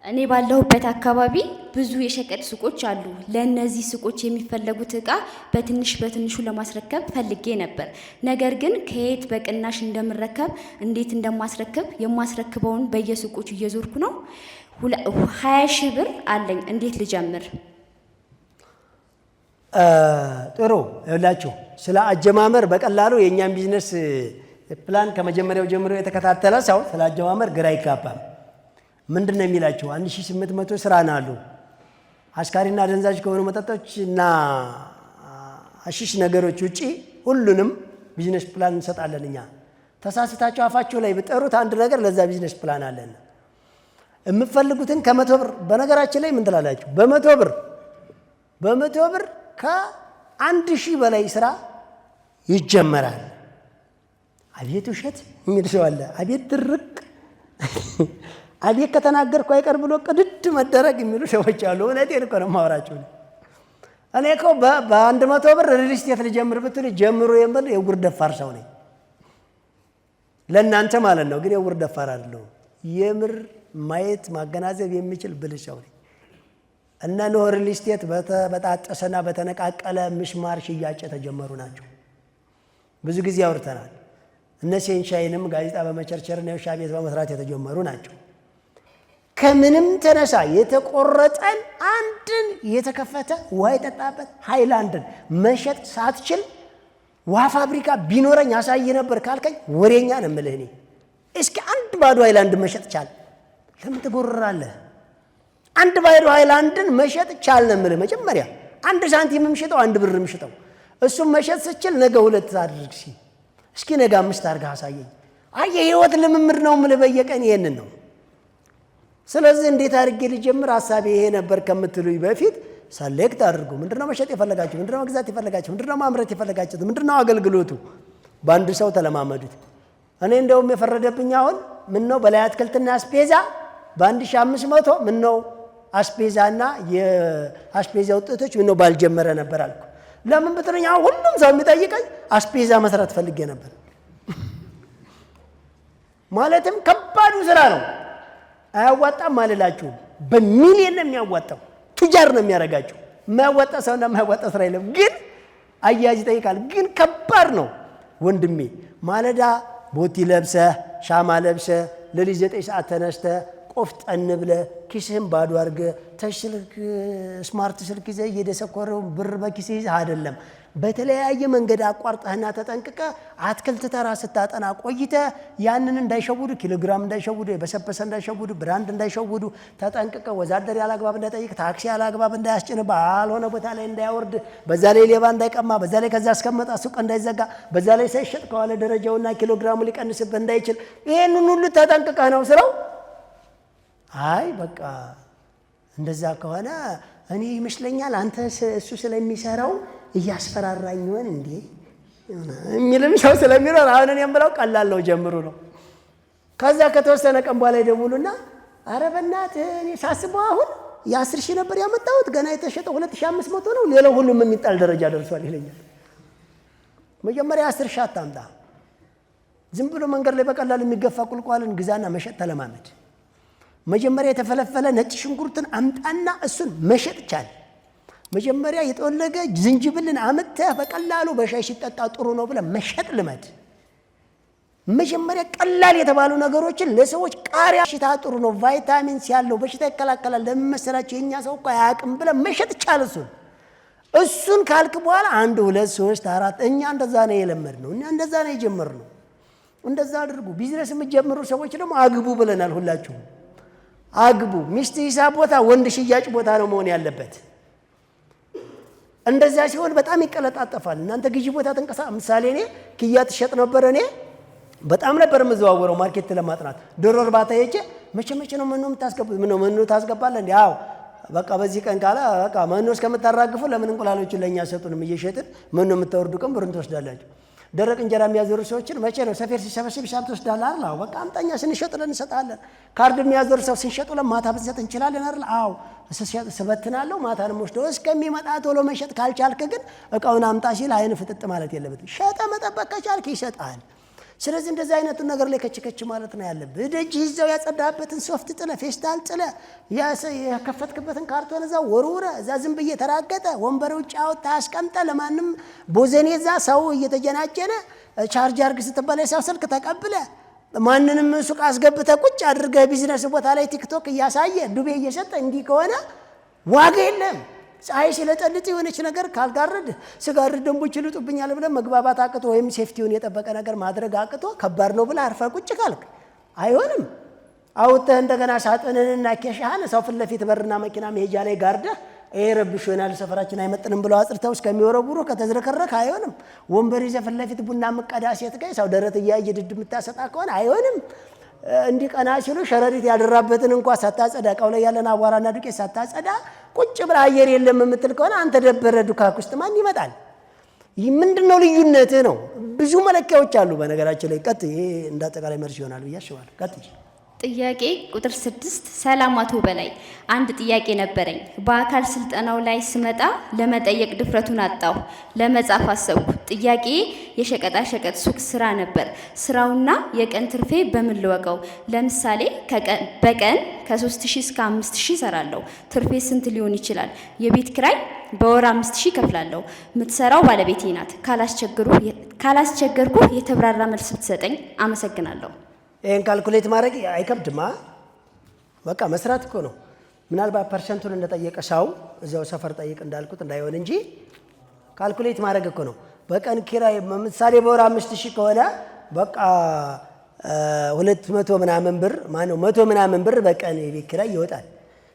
እኔ ባለሁበት አካባቢ ብዙ የሸቀጥ ሱቆች አሉ። ለእነዚህ ሱቆች የሚፈለጉት እቃ በትንሹ ለማስረከብ ፈልጌ ነበር። ነገር ግን ከየት በቅናሽ እንደምረከብ፣ እንዴት እንደማስረከብ የማስረክበውን በየሱቆቹ እየዞርኩ ነው። 20 ሺህ ብር አለኝ። እንዴት ልጀምር? ጥሩ ይላችሁ። ስለ አጀማመር በቀላሉ የእኛን ቢዝነስ ፕላን ከመጀመሪያው ጀምሮ የተከታተለ ሰው ስለ አጀማመር ግራ አይጋባም። ምንድን ነው የሚላቸው? 1800 ስራ ናሉ። አስካሪና አደንዛዥ ከሆኑ መጠጦችና አሽሽ ነገሮች ውጪ ሁሉንም ቢዝነስ ፕላን እንሰጣለን እኛ። ተሳስታችሁ አፋችሁ ላይ ብጠሩት አንድ ነገር ለዛ ቢዝነስ ፕላን አለን። የምትፈልጉትን ከ100 ብር በነገራችን ላይ ምን ትላላችሁ? በ100 ብር ከ1000 በላይ ስራ ይጀመራል። አቤት ውሸት የሚል ሰው አለ። አቤት ድርቅ አቤት ከተናገርኩ አይቀር ብሎ ቅድድ መደረግ የሚሉ ሰዎች አሉ። እውነቴን እኮ ነው የማወራችሁ። እኔ እኮ በ100 ብር ሪል ስቴት ልጀምር ብትል ጀምሮ የምል የጉር ደፋር ሰው ነኝ። ለእናንተ ማለት ነው፣ ግን የጉር ደፋር አይደለሁም። የምር ማየት ማገናዘብ የሚችል ብልህ ሰው ነኝ። እና ነው ሪል ስቴት በተበጣጠሰና በተነቃቀለ ምሽማር ሽያጭ የተጀመሩ ናቸው። ብዙ ጊዜ አውርተናል። እነ ሴንሻይንም ጋዜጣ በመቸርቸርና የውሻ ቤት በመስራት የተጀመሩ ናቸው። ከምንም ተነሳ የተቆረጠን አንድን የተከፈተ ውሃ የጠጣበት ሃይላንድን መሸጥ ሳትችል ውሃ ፋብሪካ ቢኖረኝ አሳይ ነበር ካልከኝ ወሬኛ ነው የምልህ እኔ። እስኪ አንድ ባዶ ሃይላንድ መሸጥ ቻል። ለምን ትጎርራለህ? አንድ ባዶ ሃይላንድን መሸጥ ቻል ነው የምልህ። መጀመሪያ 1 ሳንቲም የምሽጠው 1 ብር የምሽጠው እሱም መሸጥ ስችል ነገ 2 አድርግ እስኪ ነገ 5 አድርገህ አሳየኝ። የህይወት ልምምድ ነው የምልህ በየቀን ይሄንን ነው። ስለዚህ እንዴት አድርጌ ልጀምር ሐሳቤ ይሄ ነበር ከምትሉኝ በፊት ሰሌክት አድርጉ። ምንድነው መሸጥ የፈለጋችሁ? ምንድነው መግዛት የፈለጋችሁ? ምንድነው ማምረት የፈለጋችሁት? ምንድነው አገልግሎቱ? በአንድ ሰው ተለማመዱት። እኔ እንደውም የፈረደብኝ አሁን ምነው በላይ አትክልትና አስፔዛ በ1500 ምነው አስፔዛና የአስፔዛ ውጤቶች ምነው ባልጀመረ ነበር አልኩ። ለምን ብትሉኝ አሁን ሁሉም ሰው የሚጠይቀኝ አስፔዛ መስራት ፈልጌ ነበር። ማለትም ከባዱ ስራ ነው። አያዋጣም አልላችሁም። በሚሊየን ነው የሚያዋጣው። ቱጃር ነው የሚያደርጋቸው። የማያዋጣ ሰውና የማያዋጣ ስራ የለም። ግን አያያዝ ይጠይቃል። ግን ከባድ ነው ወንድሜ። ማለዳ ቦቲ ለብሰህ ሻማ ለብሰህ ለሊት 9 ሰዓት ተነስተህ ቆፍጠን ብለህ ኪስህን ባዶ አድርገህ ተሽልክ ስማርት ስልክ ይዘህ እየደሰኮረው ብር በኪስህ ይዘህ አይደለም። በተለያየ መንገድ አቋርጠህና ተጠንቅቀህ አትክልት ተራ ስታጠና ቆይተህ ያንን እንዳይሸውዱ፣ ኪሎግራም እንዳይሸውዱ፣ የበሰበሰ እንዳይሸውዱ፣ ብራንድ እንዳይሸውዱ ተጠንቅቀህ ወዛደር ያላግባብ እንዳይጠይቅ፣ ታክሲ ያላግባብ እንዳያስጭን፣ ባልሆነ ቦታ ላይ እንዳያወርድ፣ በዛ ላይ ሌባ እንዳይቀማ፣ በዛ ላይ ከዛ እስከመጣ ሱቅ እንዳይዘጋ፣ በዛ ላይ ሳይሸጥ ከኋላ ደረጃውና ኪሎግራሙ ሊቀንስብህ እንዳይችል ይሄንን ሁሉ ተጠንቅቀህ ነው ስራው። አይ በቃ እንደዛ ከሆነ እኔ ይመስለኛል አንተ እሱ ስለሚሰራው እያስፈራራኝ ሆን እንዴ የሚልም ሰው ስለሚኖር አሁን እኔ የምለው ቀላል ነው ጀምሩ ነው። ከዛ ከተወሰነ ቀን በኋላ ይደውሉና ኧረ በእናትህ እኔ ሳስበው አሁን የ10 ሺህ ነበር ያመጣሁት ገና የተሸጠው 2500 ነው። ሌላው ሁሉም የሚጣል ደረጃ ደርሷል ይለኛል። መጀመሪያ 10 ሺህ አታምጣ። ዝም ብሎ መንገድ ላይ በቀላሉ የሚገፋ ቁልቋልን ግዛና መሸጥ ተለማመድ። መጀመሪያ የተፈለፈለ ነጭ ሽንኩርትን አምጣና እሱን መሸጥ ቻል። መጀመሪያ የጠወለገ ዝንጅብልን አምጥተህ በቀላሉ በሻይ ሲጠጣ ጥሩ ነው ብለህ መሸጥ ልመድ። መጀመሪያ ቀላል የተባሉ ነገሮችን ለሰዎች ቃሪያ ሽታ ጥሩ ነው ቫይታሚንስ ያለው በሽታ ይከላከላል ለምን መሰላችሁ የኛ ሰው እኮ አያውቅም ብለህ መሸጥ ቻል። እሱን ካልክ በኋላ 1 2 3 4 እኛ እንደዛ ነው የለመድነው። እኛ እንደዛ ነው የጀመርነው። እንደዛ አድርጉ። ቢዝነስ የምትጀምሩ ሰዎች ደግሞ አግቡ ብለናል ሁላችሁም። አግቡ። ሚስት ሂሳብ ቦታ፣ ወንድ ሽያጭ ቦታ ነው መሆን ያለበት። እንደዛ ሲሆን በጣም ይቀለጣጠፋል። እናንተ ግዢ ቦታ ተንቀሳ ምሳሌ እኔ ኪያ ትሸጥ ነበር። እኔ በጣም ነበር የምዘዋወረው ማርኬት ለማጥናት። ዶሮ እርባታ ሄጄ መቼ ነው መኖ የምታስገቡት? ምን ነው መኖ ታስገባለህ እንዴ? አዎ በቃ በዚህ ቀን ካለ በቃ መኖ እስከምታራግፉ ለምን እንቁላሎችን ለኛ ሰጡንም እየሸጥን መኖ የምታወርዱ ቀን ብሩን ትወስዳላችሁ። ደረቅ እንጀራ የሚያዞሩ ሰዎችን መቼ ነው ሰፌር ሲሰበስብ ሂሳብ ትወስዳለህ አይደል? አዎ በቃ አምጣኛ ስንሸጥ እንሰጣለን። ካርድ የሚያዞር ሰው ስንሸጥ ለማታ ብንሰጥ እንችላለን አይደል? አዎ ስበትናለሁ ማታንም ወስደው እስከሚመጣ ቶሎ መሸጥ ካልቻልክ ግን እቃውን አምጣ ሲል አይን ፍጥጥ ማለት የለበትም። ሸጠ መጠበቅ ከቻልክ ይሰጣል። ስለዚህ እንደዚህ አይነቱን ነገር ላይ ከችከች ማለት ነው ያለብህ። ደጅ ይዘው ያጸዳህበትን ሶፍት ጥለ ፌስታል ጥለ የከፈትክበትን ካርቶን እዛ ወርውረ እዛ ዝም ብዬ ተራገጠ ወንበር ውጭ አውጥታ አስቀምጠ ለማንም ቦዘኔ እዛ ሰው እየተጀናጀነ ቻርጅ አርግ ስትባል ሰው ስልክ ተቀብለ ማንንም ሱቅ አስገብተ ቁጭ አድርገህ ቢዝነስ ቦታ ላይ ቲክቶክ እያሳየ ዱቤ እየሰጠ እንዲህ ከሆነ ዋጋ የለም። ፀሐይ ሲለጠልጥ የሆነች ነገር ካልጋረድ ስጋርድ ደንቦች ይልጡብኛል ብለህ መግባባት አቅቶ ወይም ሴፍቲውን የጠበቀ ነገር ማድረግ አቅቶ ከባድ ነው ብለህ አርፈህ ቁጭ ካልክ አይሆንም። አውጥተህ እንደገና ሳጥንንና ኬሻህን ሰው ፊት ለፊት በርና መኪና መሄጃ ላይ ጋርደህ ይሄ ረብሽ ይሆናል ሰፈራችን አይመጥንም ብለው አጽርተው እስከሚወረውሩ ከተዝረከረክ አይሆንም። ወንበር ይዘህ ፊት ለፊት ቡና መቀዳ ሴት ጋር ሰው ደረት እያየ ድድ የምታሰጣ ከሆነ አይሆንም። እንዲህ ቀና ሲሉ ሸረሪት ያደራበትን እንኳን ሳታጸዳ እቃው ላይ ያለን አቧራና ዱቄት ሳታጸዳ ቁጭ ብለህ አየር የለም የምትል ከሆነ አንተ ደበረ ዱካክ ውስጥ ማን ይመጣል? ይህ ምንድነው ልዩነትህ ነው። ብዙ መለኪያዎች አሉ በነገራችን ላይ። ቀጥ ይሄ እንዳጠቃላይ መልስ ይሆናል ብዬ አስባለሁ። ቀጥ ጥያቄ ቁጥር 6 ሰላም አቶ በላይ አንድ ጥያቄ ነበረኝ። በአካል ስልጠናው ላይ ስመጣ ለመጠየቅ ድፍረቱን አጣሁ። ለመጻፍ አሰብኩ። ጥያቄ የሸቀጣ ሸቀጥ ሱቅ ስራ ነበር። ስራውና የቀን ትርፌ በምን ልወቀው? ለምሳሌ በቀን ከ3000 እስከ 5000 ሰራለሁ። ትርፌ ስንት ሊሆን ይችላል? የቤት ኪራይ በወር 5000 ከፍላለሁ። የምትሰራው ባለቤቴ ናት። ካላስቸገርኩ የተብራራ መልስ ብትሰጠኝ አመሰግናለሁ። ይሄን ካልኩሌት ማድረግ አይከብድማ። በቃ መስራት እኮ ነው። ምናልባት ፐርሰንቱን እንደጠየቀ ሰው እዛው ሰፈር ጠይቅ እንዳልኩት እንዳይሆን እንጂ ካልኩሌት ማድረግ እኮ ነው። በቀን ኪራይ ምሳሌ በወር 5000 ከሆነ በቃ 200 ምናምን ብር ማነው 100 ምናምን ብር በቀን የቤት ኪራይ ይወጣል።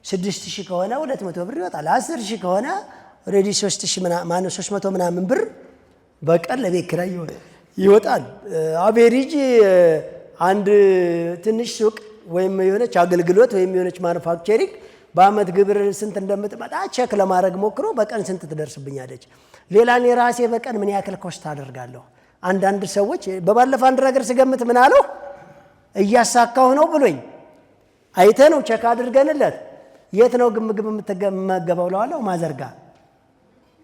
6000 ከሆነ 200 ብር ይወጣል። 10000 ከሆነ ኦሬዲ 3000 ማነው 300 ምናምን ብር በቀን ለቤት ኪራይ ይወጣል። አቬሬጅ አንድ ትንሽ ሱቅ ወይም የሆነች አገልግሎት ወይም የሆነች ማኑፋክቸሪንግ በአመት ግብር ስንት እንደምትመጣ ቼክ ለማድረግ ሞክሮ በቀን ስንት ትደርስብኛለች። ሌላ እኔ ራሴ በቀን ምን ያክል ኮስት አደርጋለሁ። አንዳንድ ሰዎች በባለፈው አንድ ነገር ስገምት ምን አለው እያሳካው ነው ብሎኝ አይተ ነው ቼክ አድርገንለት የት ነው ምግብ የምትመገበው ለዋለው ማዘርጋ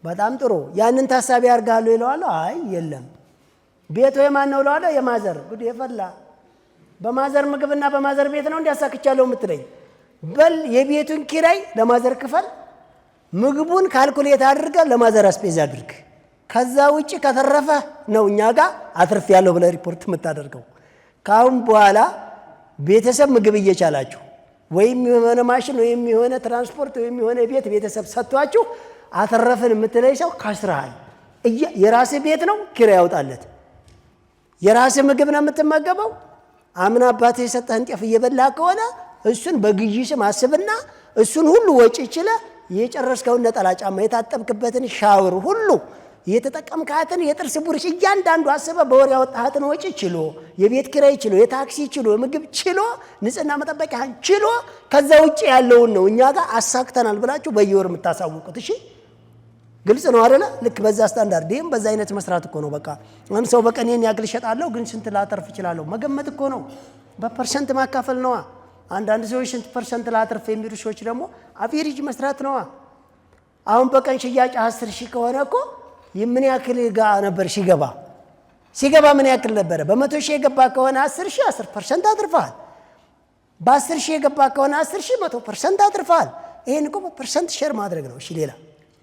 በጣም ጥሩ ያንን ታሳቢ ያርጋሉ ይለዋል። አይ የለም ቤቱ የማን ነው ለዋለው የማዘር ጉድ የፈላ በማዘር ምግብና በማዘር ቤት ነው እንዲያሳክቻለሁ የምትለኝ። በል የቤቱን ኪራይ ለማዘር ክፈል፣ ምግቡን ካልኩሌት አድርገህ ለማዘር አስፔዛ አድርግ። ከዛ ውጪ ከተረፈ ነው እኛ ጋር አትርፍ ያለው ብለህ ሪፖርት የምታደርገው። ካሁን በኋላ ቤተሰብ ምግብ እየቻላችሁ ወይም የሆነ ማሽን ወይም የሆነ ትራንስፖርት ወይም የሆነ ቤተሰብ ሰጥቷችሁ አተረፈን የምትለይ ሰው ካስራሃል። የራስህ ቤት ነው ኪራይ ያውጣለት። የራስህ ምግብ ነው የምትመገበው። አምና አባትህ የሰጠህን ጤፍ እየበላህ ከሆነ እሱን በግዢ ስም አስብና እሱን ሁሉ ወጪ ይችላል። የጨረስከውን ነጠላ ጫማ የታጠብክበትን ሻወር ሁሉ የተጠቀምካትን የጥርስ ቡርሽ እያንዳንዱ አስበ በወር ያወጣሃትን ወጪ ችሎ የቤት ኪራይ ችሎ የታክሲ ችሎ ምግብ ችሎ ንጽህና መጠበቂያን ችሎ ከዛ ውጪ ያለውን ነው እኛ ጋር አሳክተናል ብላችሁ በየወር የምታሳውቁት። እሺ ግልጽ ነው አይደለ? ልክ በዛ ስታንዳርድ ይሄም በዛ አይነት መስራት እኮ ነው። በቃ አንድ ሰው በቀን ይሄን ያክል ይሸጣለሁ ግን ስንት ላተርፍ እችላለሁ መገመት እኮ ነው። በፐርሰንት ማካፈል ነዋ። አንዳንድ ሰዎች ስንት ፐርሰንት ላትርፍ የሚሉ ሰዎች ደግሞ አቬሬጅ መስራት ነዋ። አሁን በቀን ሽያጭ 10,000 ከሆነ እኮ ምን ያክል ጋር ነበር ሲገባ ምን ያክል ነበረ? በ100,000 የገባ ከሆነ 10,000 10% አትርፈሃል። በ10,000 የገባ ከሆነ 10,000 100% አትርፈሃል። ይሄን እኮ በፐርሰንት ሼር ማድረግ ነው። እሺ ሌላ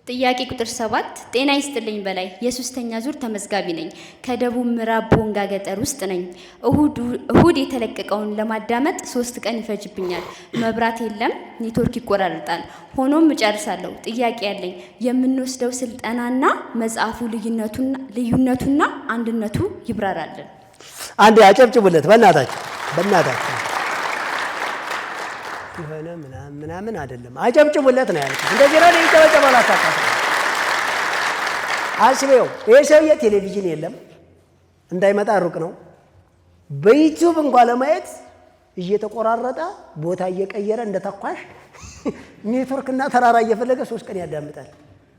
ጥያቄ ቁጥር 7 ጤና ይስጥልኝ በላይ የሶስተኛ ዙር ተመዝጋቢ ነኝ። ከደቡብ ምዕራብ ቦንጋ ገጠር ውስጥ ነኝ። እሁድ የተለቀቀውን ለማዳመጥ 3 ቀን ይፈጅብኛል። መብራት የለም፣ ኔትወርክ ይቆራርጣል። ሆኖም እጨርሳለሁ። ጥያቄ ያለኝ የምንወስደው ስልጠናና መጽሐፉ ልዩነቱና አንድነቱ ይብራራልን። አንዴ አጨብጭቡለት በእናታችሁ የሆነ ምናምን አይደለም፣ አጨብጭቡለት ነው ያልኩት። እንደዚህ ነው ይጨበጨባል። አታውቃት አስቤው ይሄ ሰውዬ ቴሌቪዥን የለም እንዳይመጣ ሩቅ ነው። በዩቲዩብ እንኳን ለማየት እየተቆራረጠ ቦታ እየቀየረ እንደተኳሽ ኔትወርክና ተራራ እየፈለገ 3 ቀን ያዳምጣል።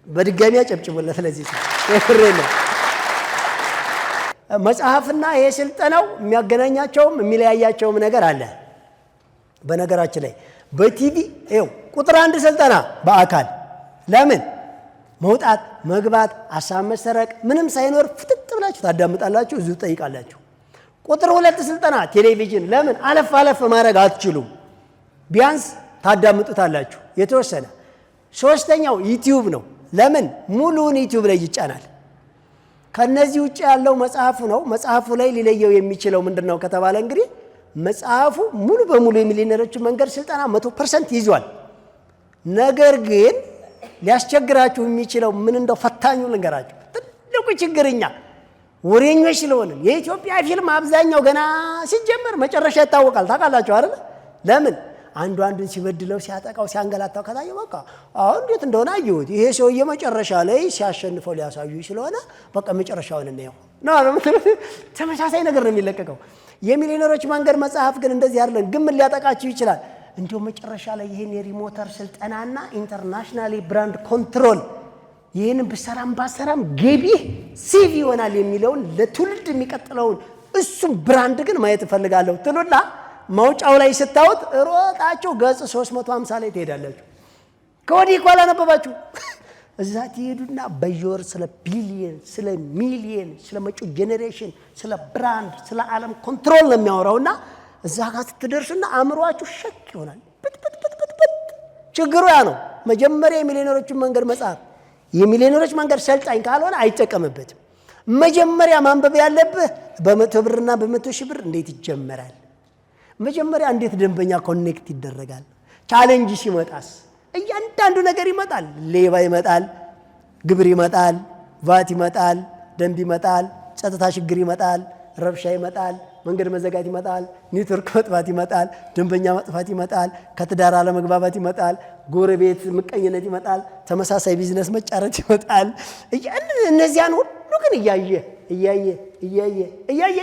በድጋሚ አጨብጭቡለት ለዚህ ሰው ይፍሬ ነው። መጽሐፍና ይሄ ስልጠናው የሚያገናኛቸውም የሚለያያቸውም ነገር አለ። በነገራችን ላይ በቲቪ ይኸው ቁጥር 1 ስልጠና በአካል ለምን መውጣት መግባት ሀሳብ መሰረቅ ምንም ሳይኖር ፍጥጥ ብላችሁ ታዳምጣላችሁ፣ እዚሁ ትጠይቃላችሁ። ቁጥር 2 ስልጠና ቴሌቪዥን ለምን አለፍ ማድረግ አትችሉም፣ ቢያንስ ታዳምጡታላችሁ የተወሰነ። 3ኛው ዩቲዩብ ነው። ለምን ሙሉውን ዩቲዩብ ላይ ይጫናል። ከነዚህ ውጭ ያለው መጽሐፉ ነው። መጽሐፉ ላይ ሊለየው የሚችለው ምንድነው ከተባለ እንግዲህ መጽሐፉ ሙሉ በሙሉ የሚሊነሮች መንገድ ስልጠና 100% ይዟል። ነገር ግን ሊያስቸግራችሁ የሚችለው ምን እንደው ፈታኙ ልንገራችሁ። ትልቁ ችግርኛ ወሬኞች ስለሆንን የኢትዮጵያ ፊልም አብዛኛው ገና ሲጀመር መጨረሻ ይታወቃል። ታውቃላችሁ አይደል? ለምን አንዱን ሲበድለው ሲያጠቃው ሲያንገላታው ከታየ በቃ አሁን እንዴት እንደሆነ አየሁት። ይሄ ሰውዬ መጨረሻ ላይ ሲያሸንፈው ሊያሳዩ ስለሆነ በቃ መጨረሻውን እናየው ነው። ተመሳሳይ ነገር ነው የሚለቀቀው። የሚሊነሮች መንገድ መጽሐፍ ግን እንደዚህ አይደለም። ግን ምን ሊያጠቃችሁ ይችላል? እንዲያው መጨረሻ ላይ ይሄን የሪሞተር ስልጠናና ኢንተርናሽናል ብራንድ ኮንትሮል ይሄን ብሰራም ባሰራም ገቢ ሴቭ ይሆናል የሚለውን ለትውልድ የሚቀጥለውን እሱ ብራንድ ግን ማየት እፈልጋለሁ ትሉና መውጫው ላይ ስታዩት ሮጣችሁ ገጽ 350 ላይ ትሄዳላችሁ። ከወዲህ እኮ አላነበባችሁ። እዛ ትሄዱና በየወር ስለ ቢሊየን ስለ ሚሊየን ስለ መጪው ጄኔሬሽን ስለ ብራንድ ስለ ዓለም ኮንትሮል ነው የሚያወራውና እዛ ጋር ስትደርሱና አእምሯችሁ ሸክ ይሆናል። ችግሩ ያ ነው። መጀመሪያ የሚሊዮነሮችን መንገድ መጽሐፍ የሚሊዮነሮች መንገድ ሰልጣኝ ካልሆነ አይጠቀምበትም። መጀመሪያ ማንበብ ያለብህ በ100 ብርና በ100,000 ብር እንዴት ይጀመራል? መጀመሪያ እንዴት ደንበኛ ኮኔክት ይደረጋል? ቻሌንጅ ሲመጣስ እያንዳንዱ ነገር ይመጣል። ሌባ ይመጣል፣ ግብር ይመጣል፣ ቫት ይመጣል፣ ደንብ ይመጣል፣ ጸጥታ ችግር ይመጣል፣ ረብሻ ይመጣል፣ መንገድ መዘጋት ይመጣል፣ ኔትወርክ መጥፋት ይመጣል፣ ደንበኛ መጥፋት ይመጣል፣ ከትዳር አለመግባባት ይመጣል፣ ጎረቤት ምቀኝነት ይመጣል፣ ተመሳሳይ ቢዝነስ መጫረት ይመጣል። እነዚያን ሁሉ ግን እያየ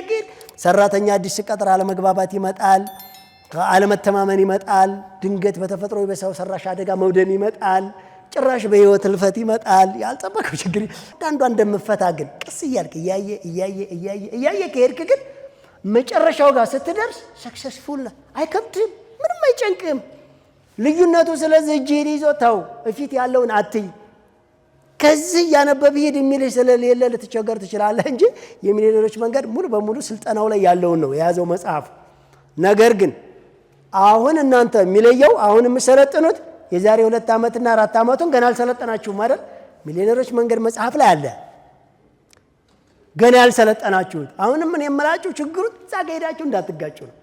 ግን ሰራተኛ አዲስ ሲቀጥር አለመግባባት ይመጣል፣ አለመተማመን ይመጣል፣ ድንገት በተፈጥሮ በሰው ሰራሽ አደጋ መውደም ይመጣል፣ ጭራሽ በህይወት ህልፈት ይመጣል። ያልጠበቀው ችግር አንዷ እንደምፈታ ግን ቀስ እያልክ እያየ ከሄድክ ግን መጨረሻው ጋር ስትደርስ ሰክሰስፉል ነህ። አይከብድም፣ ምንም አይጨንቅም። ልዩነቱ ስለዚህ እጅህን ይዞ ተው፣ እፊት ያለውን አትይ። ከዚህ እያነበብህ ሂድ የሚልህ ስለሌለ ልትቸገር ትችላለህ እንጂ የሚሊዮነሮች መንገድ ሙሉ በሙሉ ስልጠናው ላይ ያለውን ነው የያዘው መጽሐፍ። ነገር ግን አሁን እናንተ የሚለየው አሁን የምሰለጥኑት የዛሬ 2 ዓመትና 4 ዓመቱን ገና አልሰለጠናችሁም አይደል? ሚሊዮነሮች መንገድ መጽሐፍ ላይ አለ ገና ያልሰለጠናችሁት። አሁንም ምን የምላችሁ ችግሩ እዛ ጋር ሄዳችሁ እንዳትጋጩ ነው።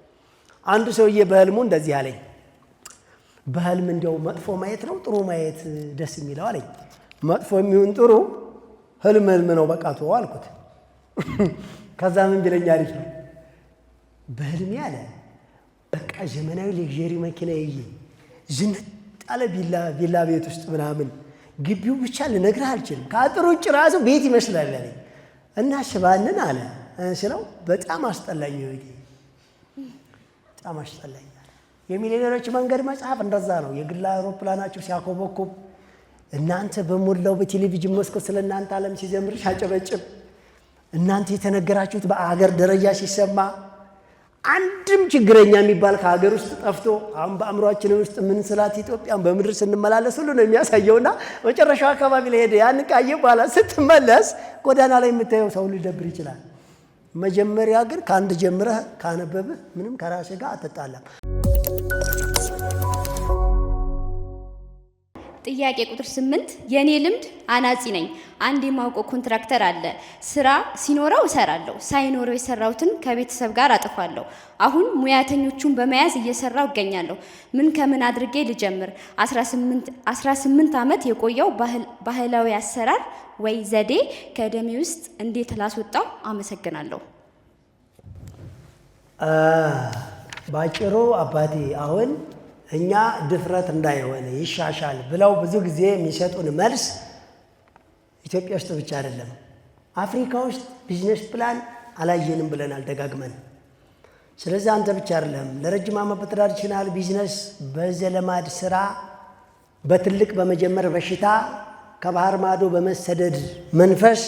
አንዱ ሰውዬ በህልሙ እንደዚህ አለኝ። በህልም እንደው መጥፎ ማየት ነው ጥሩ ማየት ደስ የሚለው አለኝ። መጥፎ የሚሆን ጥሩ ህልም ነው በቃ ተው አልኩት። ከዛ ምን ቢለኝ አሪፍ ነው በህልሜ አለ በቃ ዘመናዊ ሌክዠሪ መኪና ይዤ ዝንጥ አለ ቪላ ቤት ውስጥ ምናምን ግቢው ብቻ ልነግርህ አልችልም። ከአጥሩ ውጭ ራሱ ቤት ይመስላል አለኝ። እና ሽባንን አለ ስለው በጣም አስጠላኝ ነው በጣም አስጠላኝ። የሚሊዮነሮች መንገድ መጽሐፍ እንደዛ ነው። የግል አውሮፕላናችሁ ሲያኮበኩብ እናንተ በሞላው በቴሌቪዥን መስኮት ስለ እናንተ ዓለም ሲዘምር ሲያጨበጭብ እናንተ የተነገራችሁት በአገር ደረጃ ሲሰማ አንድም ችግረኛ የሚባል ከሀገር ውስጥ ጠፍቶ አሁን በአእምሯችን ውስጥ ምን ስላት ኢትዮጵያን በምድር ስንመላለስ ሁሉ ነው የሚያሳየውና መጨረሻው አካባቢ ላይ ሄደ ያን ቃየ በኋላ ስትመለስ ጎዳና ላይ የምታየው ሰው ሊደብር ይችላል። መጀመሪያ ግን ከአንድ ጀምረህ ካነበብህ ምንም ከራስህ ጋር አትጣላም። ጥያቄ ቁጥር 8 የኔ ልምድ አናጺ ነኝ። አንድ የማውቀው ኮንትራክተር አለ። ስራ ሲኖረው እሰራለሁ፣ ሳይኖረው የሰራሁትን ከቤተሰብ ጋር አጥፋለሁ። አሁን ሙያተኞቹን በመያዝ እየሰራው እገኛለሁ። ምን ከምን አድርጌ ልጀምር? 18 ዓመት የቆየው ባህላዊ አሰራር ወይ ዘዴ ከደሜ ውስጥ እንዴት ላስወጣው? አመሰግናለሁ። ባጭሩ አባቴ አሁን እኛ ድፍረት እንዳይሆነ ይሻሻል ብለው ብዙ ጊዜ የሚሰጡን መልስ ኢትዮጵያ ውስጥ ብቻ አይደለም፣ አፍሪካ ውስጥ ቢዝነስ ፕላን አላየንም ብለናል ደጋግመን። ስለዚህ አንተ ብቻ አይደለም ለረጅም ዓመት በትራዲሽናል ቢዝነስ በዘለማድ ስራ በትልቅ በመጀመር በሽታ ከባህር ማዶ በመሰደድ መንፈስ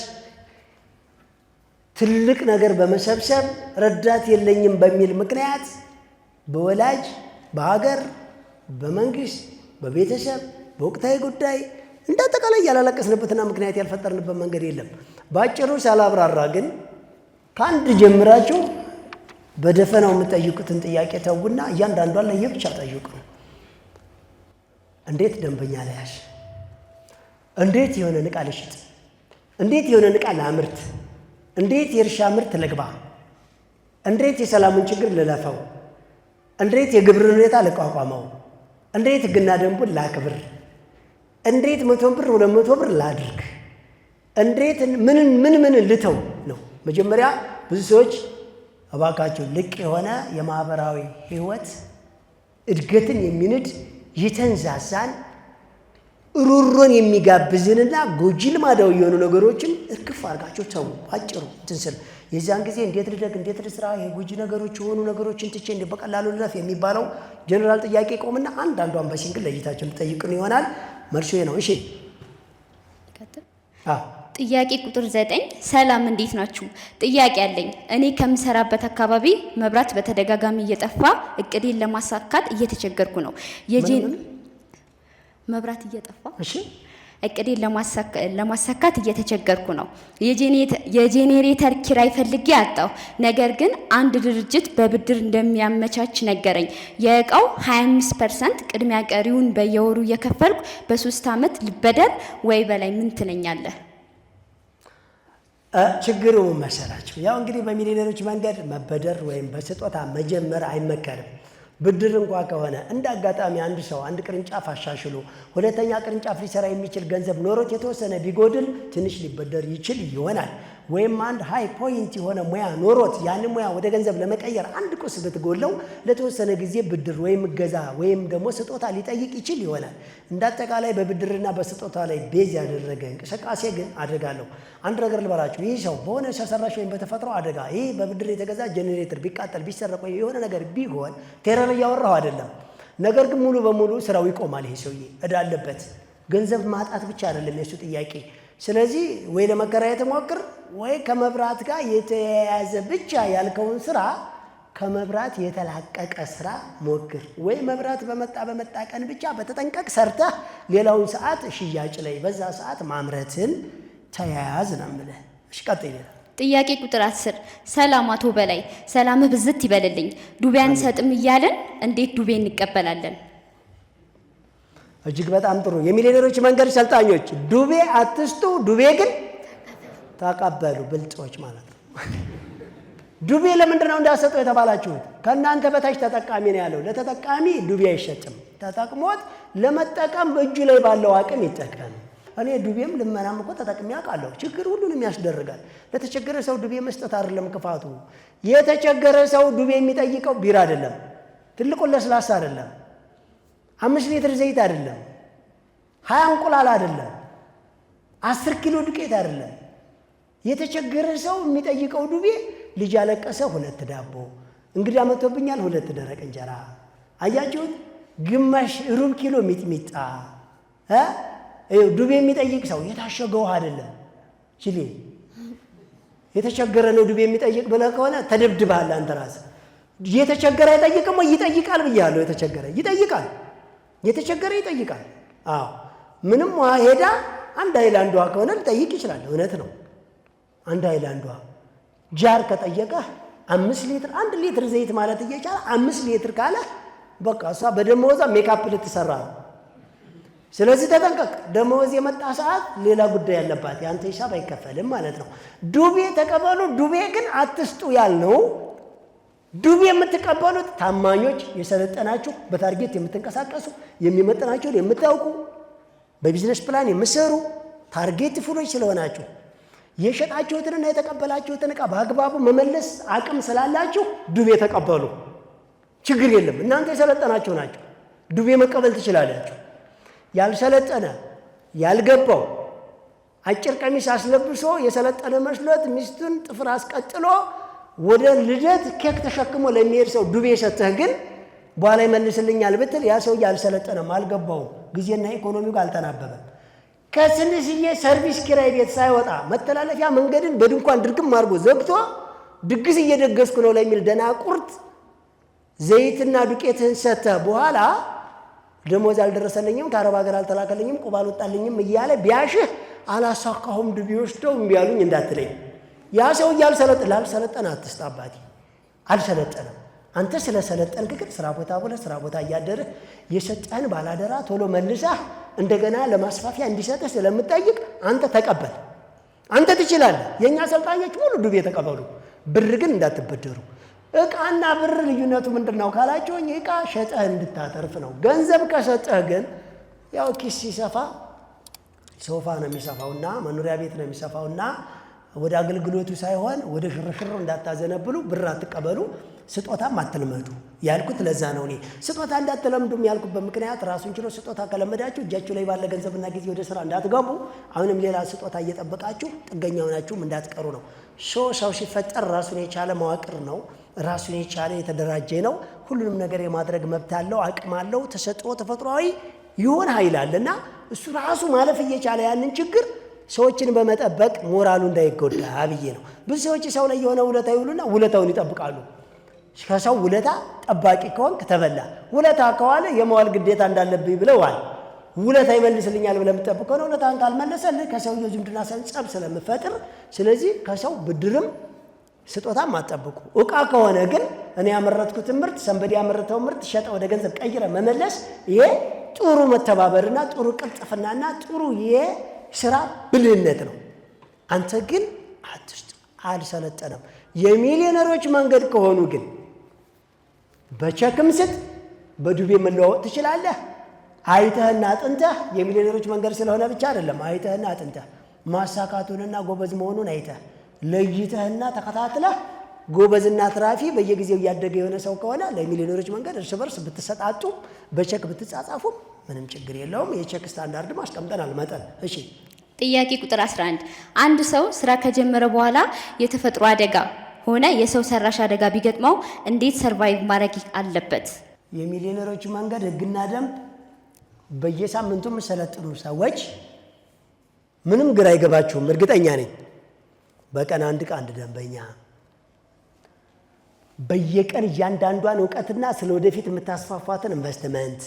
ትልቅ ነገር በመሰብሰብ ረዳት የለኝም በሚል ምክንያት በወላጅ በሀገር በመንግስት በቤተሰብ በወቅታዊ ጉዳይ እንዳጠቃላይ ያላለቀስንበትና ምክንያት ያልፈጠርንበት መንገድ የለም። ባጭሩ ሳላብራራ ግን ከአንድ ጀምራችሁ በደፈናው የምትጠይቁትን ጥያቄ ተውና እያንዳንዷን ለየብቻ ጠይቁ። እንዴት ደንበኛ ልያዝ? እንዴት የሆነ ዕቃ ልሽጥ? እንዴት የሆነ ዕቃ ላምርት? እንዴት የእርሻ ምርት ልግባ? እንዴት የሰላሙን ችግር ልለፈው? እንዴት የግብርን ሁኔታ ልቋቋመው? እንዴት ሕግና ደንቡን ላክብር? እንዴት 100 ብር 200 ብር ላድርግ? እንዴት ምን ልተው ነው መጀመሪያ። ብዙ ሰዎች እባካቸው ልቅ የሆነ የማህበራዊ ህይወት እድገትን የሚንድ የተንዛዛን ሩሮን የሚጋብዝንና ጎጂ ልማዳዊ የሆኑ ነገሮችን እርግፍ አድርጋቸው ተው። አጭሩ እንትን ስል የዚያን ጊዜ እንዴት ልደግ እንዴት ልስራ የጎጂ ነገሮች የሆኑ ነገሮችን ትቼ እንደ በቀላሉ ልለፍ የሚባለው ጀነራል ጥያቄ ቆምና አንዳንዷን በሲንግል ለይታችን ጠይቁን ይሆናል። መልሱ ነው። እሺ ጥያቄ ቁጥር 9 ሰላም እንዴት ናችሁ? ጥያቄ አለኝ። እኔ ከምሰራበት አካባቢ መብራት በተደጋጋሚ እየጠፋ እቅዴን ለማሳካት እየተቸገርኩ ነው። መብራት እየጠፋ እሺ እቅዴን ለማሳካት እየተቸገርኩ ነው። የጄኔሬተር ኪራይ ፈልጌ አጣሁ። ነገር ግን አንድ ድርጅት በብድር እንደሚያመቻች ነገረኝ። የእቃው 25% ቅድሚያ ቀሪውን በየወሩ እየከፈልኩ በ3 ዓመት ልበደር ወይ በላይ ምን ትለኛለህ? ችግሩ መሰላችሁ ያው እንግዲህ በሚሊዮነሮች መንገድ መበደር ወይም በስጦታ መጀመር አይመከርም። ብድር እንኳ ከሆነ እንደ አጋጣሚ አንድ ሰው አንድ ቅርንጫፍ አሻሽሎ ሁለተኛ ቅርንጫፍ ሊሰራ የሚችል ገንዘብ ኖሮት የተወሰነ ቢጎድል ትንሽ ሊበደር ይችል ይሆናል። ወይም አንድ ሃይ ፖይንት የሆነ ሙያ ኖሮት ያን ሙያ ወደ ገንዘብ ለመቀየር አንድ ቁስ ብትጎለው ለተወሰነ ጊዜ ብድር ወይም እገዛ ወይም ደግሞ ስጦታ ሊጠይቅ ይችል ይሆናል። እንዳጠቃላይ በብድርና በስጦታ ላይ ቤዝ ያደረገ እንቅስቃሴ ግን አደጋለሁ። አንድ ነገር ልበላችሁ። ይህ ሰው በሆነ ሰው ሰራሽ ወይም በተፈጥሮ አደጋ ይህ በብድር የተገዛ ጄኔሬተር ቢቃጠል ቢሰረቅ ወይ የሆነ ነገር ቢሆን ቴረር እያወራሁ አይደለም። ነገር ግን ሙሉ በሙሉ ስራው ይቆማል። ይሄ ሰውዬ እዳ አለበት። ገንዘብ ማጣት ብቻ አይደለም የሱ ጥያቄ። ስለዚህ ወይ ለመከራየት ሞክር ወይ ከመብራት ጋር የተያያዘ ብቻ ያልከውን ስራ ከመብራት የተላቀቀ ስራ ሞክር። ወይ መብራት በመጣ ቀን ብቻ በተጠንቀቅ ሰርተህ ሌላውን ሰዓት ሽያጭ ላይ በዛ ሰዓት ማምረትን ተያያዝ ነው የምልህ። እሺ ቀጥይ። ጥያቄ ቁጥር 10 ሰላም አቶ በላይ ሰላምህ ብዝት ይበልልኝ። ዱቤ አንሰጥም እያለን እንዴት ዱቤ እንቀበላለን? እጅግ በጣም ጥሩ። የሚሊዮነሮች መንገድ ሰልጣኞች ዱቤ አትስጡ፣ ዱቤ ግን ተቀበሉ። ብልጦች ማለት ነው። ዱቤ ለምንድን ነው እንዳሰጡ የተባላችሁት? ከእናንተ በታች ተጠቃሚ ነው ያለው። ለተጠቃሚ ዱቤ አይሸጥም። ተጠቅሞት ለመጠቀም እጁ ላይ ባለው አቅም ይጠቀም። እኔ ዱቤም ልመናም እኮ ተጠቅሜ አውቃለሁ። ችግር ሁሉንም ያስደርጋል። ለተቸገረ ሰው ዱቤ መስጠት አይደለም ክፋቱ። የተቸገረ ሰው ዱቤ የሚጠይቀው ቢራ አይደለም፣ ትልቁን ለስላሳ አይደለም፣ 5 ሊትር ዘይት አይደለም፣ 20 እንቁላል አይደለም፣ 10 ኪሎ ዱቄት አይደለም። የተቸገረ ሰው የሚጠይቀው ዱቤ ልጅ ያለቀሰ 2 ዳቦ፣ እንግዳ መጥቶብኛል 2 ደረቅ እንጀራ። አያችሁት? ግማሽ ሩብ ኪሎ ሚጥሚጣ። ዱቤ የሚጠይቅ ሰው የታሸገ ውሃ አይደለም። የተቸገረ ነው ዱቤ የሚጠይቅ ብለህ ከሆነ ተደብድበሃል አንተ ራስህ። የተቸገረ አይጠይቅም ወይ? ይጠይቃል ብያለሁ። የተቸገረ ይጠይቃል። አዎ ምንም ውሃ ሄዳ አንድ ሃይላንድ ውሃ ከሆነ ሊጠይቅ ይችላል። እውነት ነው። አንድ ሃይላንድ ውሃ ጃር ከጠየቀህ 5 ሊትር 1 ሊትር ዘይት ማለት እየቻለ 5 ሊትር ካለ በቃ እሷ በደመወዛ ሜካፕ ልትሰራ ነው። ስለዚህ ተጠንቀቅ። ደመወዝ የመጣ ሰዓት ሌላ ጉዳይ ያለባት ያንተ ሂሳብ አይከፈልም ማለት ነው። ዱቤ ተቀበሉ። ዱቤ ግን አትስጡ ያልነው ዱቤ የምትቀበሉት ታማኞች፣ የሰለጠናችሁ፣ በታርጌት የምትንቀሳቀሱ፣ የሚመጥናችሁን የምታውቁ፣ በቢዝነስ ፕላን የምትሰሩ ታርጌት ፉሎች ስለሆናችሁ የሸጣችሁትንና የተቀበላችሁትን ዕቃ በአግባቡ መመለስ አቅም ስላላችሁ ዱቤ ተቀበሉ። ችግር የለም። እናንተ የሰለጠናችሁ ናችሁ። ዱቤ መቀበል ትችላላችሁ። ያልሰለጠነ ያልገባው አጭር ቀሚስ አስለብሶ የሰለጠነ መስሎት ሚስቱን ጥፍር አስቀጥሎ ወደ ልደት ኬክ ተሸክሞ ለሚሄድ ሰው ዱቤ ሰጥተህ ግን በኋላ ይመልስልኛል ብትል ያ ሰው ያልሰለጠነም አልገባውም፣ ጊዜና ኢኮኖሚው ጋር አልተናበበም። ከትንሽዬ ሰርቪስ ኪራይ ቤት ሳይወጣ መተላለፊያ መንገድን በድንኳን ድርግም አድርጎ ዘግቶ ድግስ እየደገስኩ ነው ለሚል ደናቁርት ዘይትና ዱቄትህን ሰጥተህ በኋላ ደሞዝ አልደረሰልኝም፣ ከአረብ ሀገር አልተላከልኝም፣ ቁብ አልወጣልኝም እያለ ቢያሽህ አላሳካሁም ዱቤ ወስደው እምቢ አሉኝ እንዳትለኝ። ያ ሰው ላልሰለጠነ አትስጥ አባቴ። አልሰለጠነም። አንተ ስለሰለጠንክ ግን ስራ ቦታ ብለህ ስራ ቦታ እያደርህ የሰጠህን ባላደራ ቶሎ መልሰህ እንደገና ለማስፋፊያ እንዲሰጥህ ስለምጠይቅ አንተ ተቀበል። አንተ ትችላለህ። የእኛ አሰልጣኞች ሙሉ ዱቤ ተቀበሉ። ብር ግን እንዳትበደሩ። ዕቃና ብር ልዩነቱ ምንድን ነው ካላችሁኝ፣ ዕቃ ሸጠህ እንድታተርፍ ነው። ገንዘብ ከሰጠህ ግን ያው ኪስ ሲሰፋ ሶፋ ነው የሚሰፋውና መኖሪያ ቤት ነው የሚሰፋውና ወደ አገልግሎቱ ሳይሆን ወደ ሽርሽር እንዳታዘነብሉ። ብር አትቀበሉ፣ ስጦታም አትልመዱ ያልኩት ለዛ ነው። እኔ ስጦታ እንዳትለምዱም ያልኩበት ምክንያት ራሱን ችሎ ስጦታ ከለመዳችሁ እጃችሁ ላይ ባለ ገንዘብና ጊዜ ወደ ስራ እንዳትገቡ፣ አሁንም ሌላ ስጦታ እየጠበቃችሁ ጥገኛ ሆናችሁም እንዳትቀሩ ነው። ሰው ሲፈጠር ራሱን የቻለ መዋቅር ነው። ራሱን የቻለ የተደራጀ ነው። ሁሉንም ነገር የማድረግ መብት አለው፣ አቅም አለው። ተሰጥኦ ተፈጥሯዊ ይሆን ኃይል አለና እሱ ራሱ ማለፍ እየቻለ ያንን ችግር ሰዎችን በመጠበቅ ሞራሉ እንዳይጎዳ ብዬ ነው። ብዙ ሰዎች ሰው ላይ የሆነ ውለታ ይውሉና ውለታውን ይጠብቃሉ። ከሰው ውለታ ጠባቂ ከሆንክ ተበላ። ውለታ ከዋለ የመዋል ግዴታ እንዳለብኝ ብለዋል። ውለታ ይመልስልኛል ብለህ የምትጠብቅ ከሆነ ውለታን ካልመለሰልህ ከሰውየው ዝምድና ጸብ ስለምፈጥር፣ ስለዚህ ከሰው ብድርም ስጦታም አትጠብቁ። ዕቃ ከሆነ ግን እኔ ያመረትኩትን ምርት ሰንበዴ ያመረተው ምርት ሸጠ ወደ ገንዘብ ቀይረ መመለስ፣ ይሄ ጥሩ መተባበርና ጥሩ ቅልጥፍናና ጥሩ የስራ ብልህነት ነው። አንተ ግን አትስጥ። አልሰለጠነም። የሚሊዮነሮች መንገድ ከሆኑ ግን በቸክም ስጥ፣ በዱቤ መለዋወጥ ትችላለህ። አይተህና አጥንተህ የሚሊዮነሮች መንገድ ስለሆነ ብቻ አይደለም። አይተህና አጥንተህ ማሳካቱንና ጎበዝ መሆኑን አይተህ ለይተህና ተከታትለህ ጎበዝና ትራፊ በየጊዜው እያደገ የሆነ ሰው ከሆነ ለሚሊዮነሮች መንገድ እርስ በርስ ብትሰጣጡ በቸክ ብትጻጻፉ ምንም ችግር የለውም። የቸክ ስታንዳርድም አስቀምጠናል መጠን። እሺ ጥያቄ ቁጥር 11 አንድ ሰው ስራ ከጀመረ በኋላ የተፈጥሮ አደጋ ሆነ የሰው ሰራሽ አደጋ ቢገጥመው እንዴት ሰርቫይቭ ማድረግ አለበት? የሚሊዮነሮች መንገድ ህግና ደንብ በየሳምንቱ የምሰለጥኑ ሰዎች ምንም ግራ አይገባችሁም፣ እርግጠኛ ነኝ። በቀን አንድ ደንበኛ በየቀን እያንዳንዷን እውቀትና ስለ ወደፊት የምታስፋፏትን ኢንቨስትመንት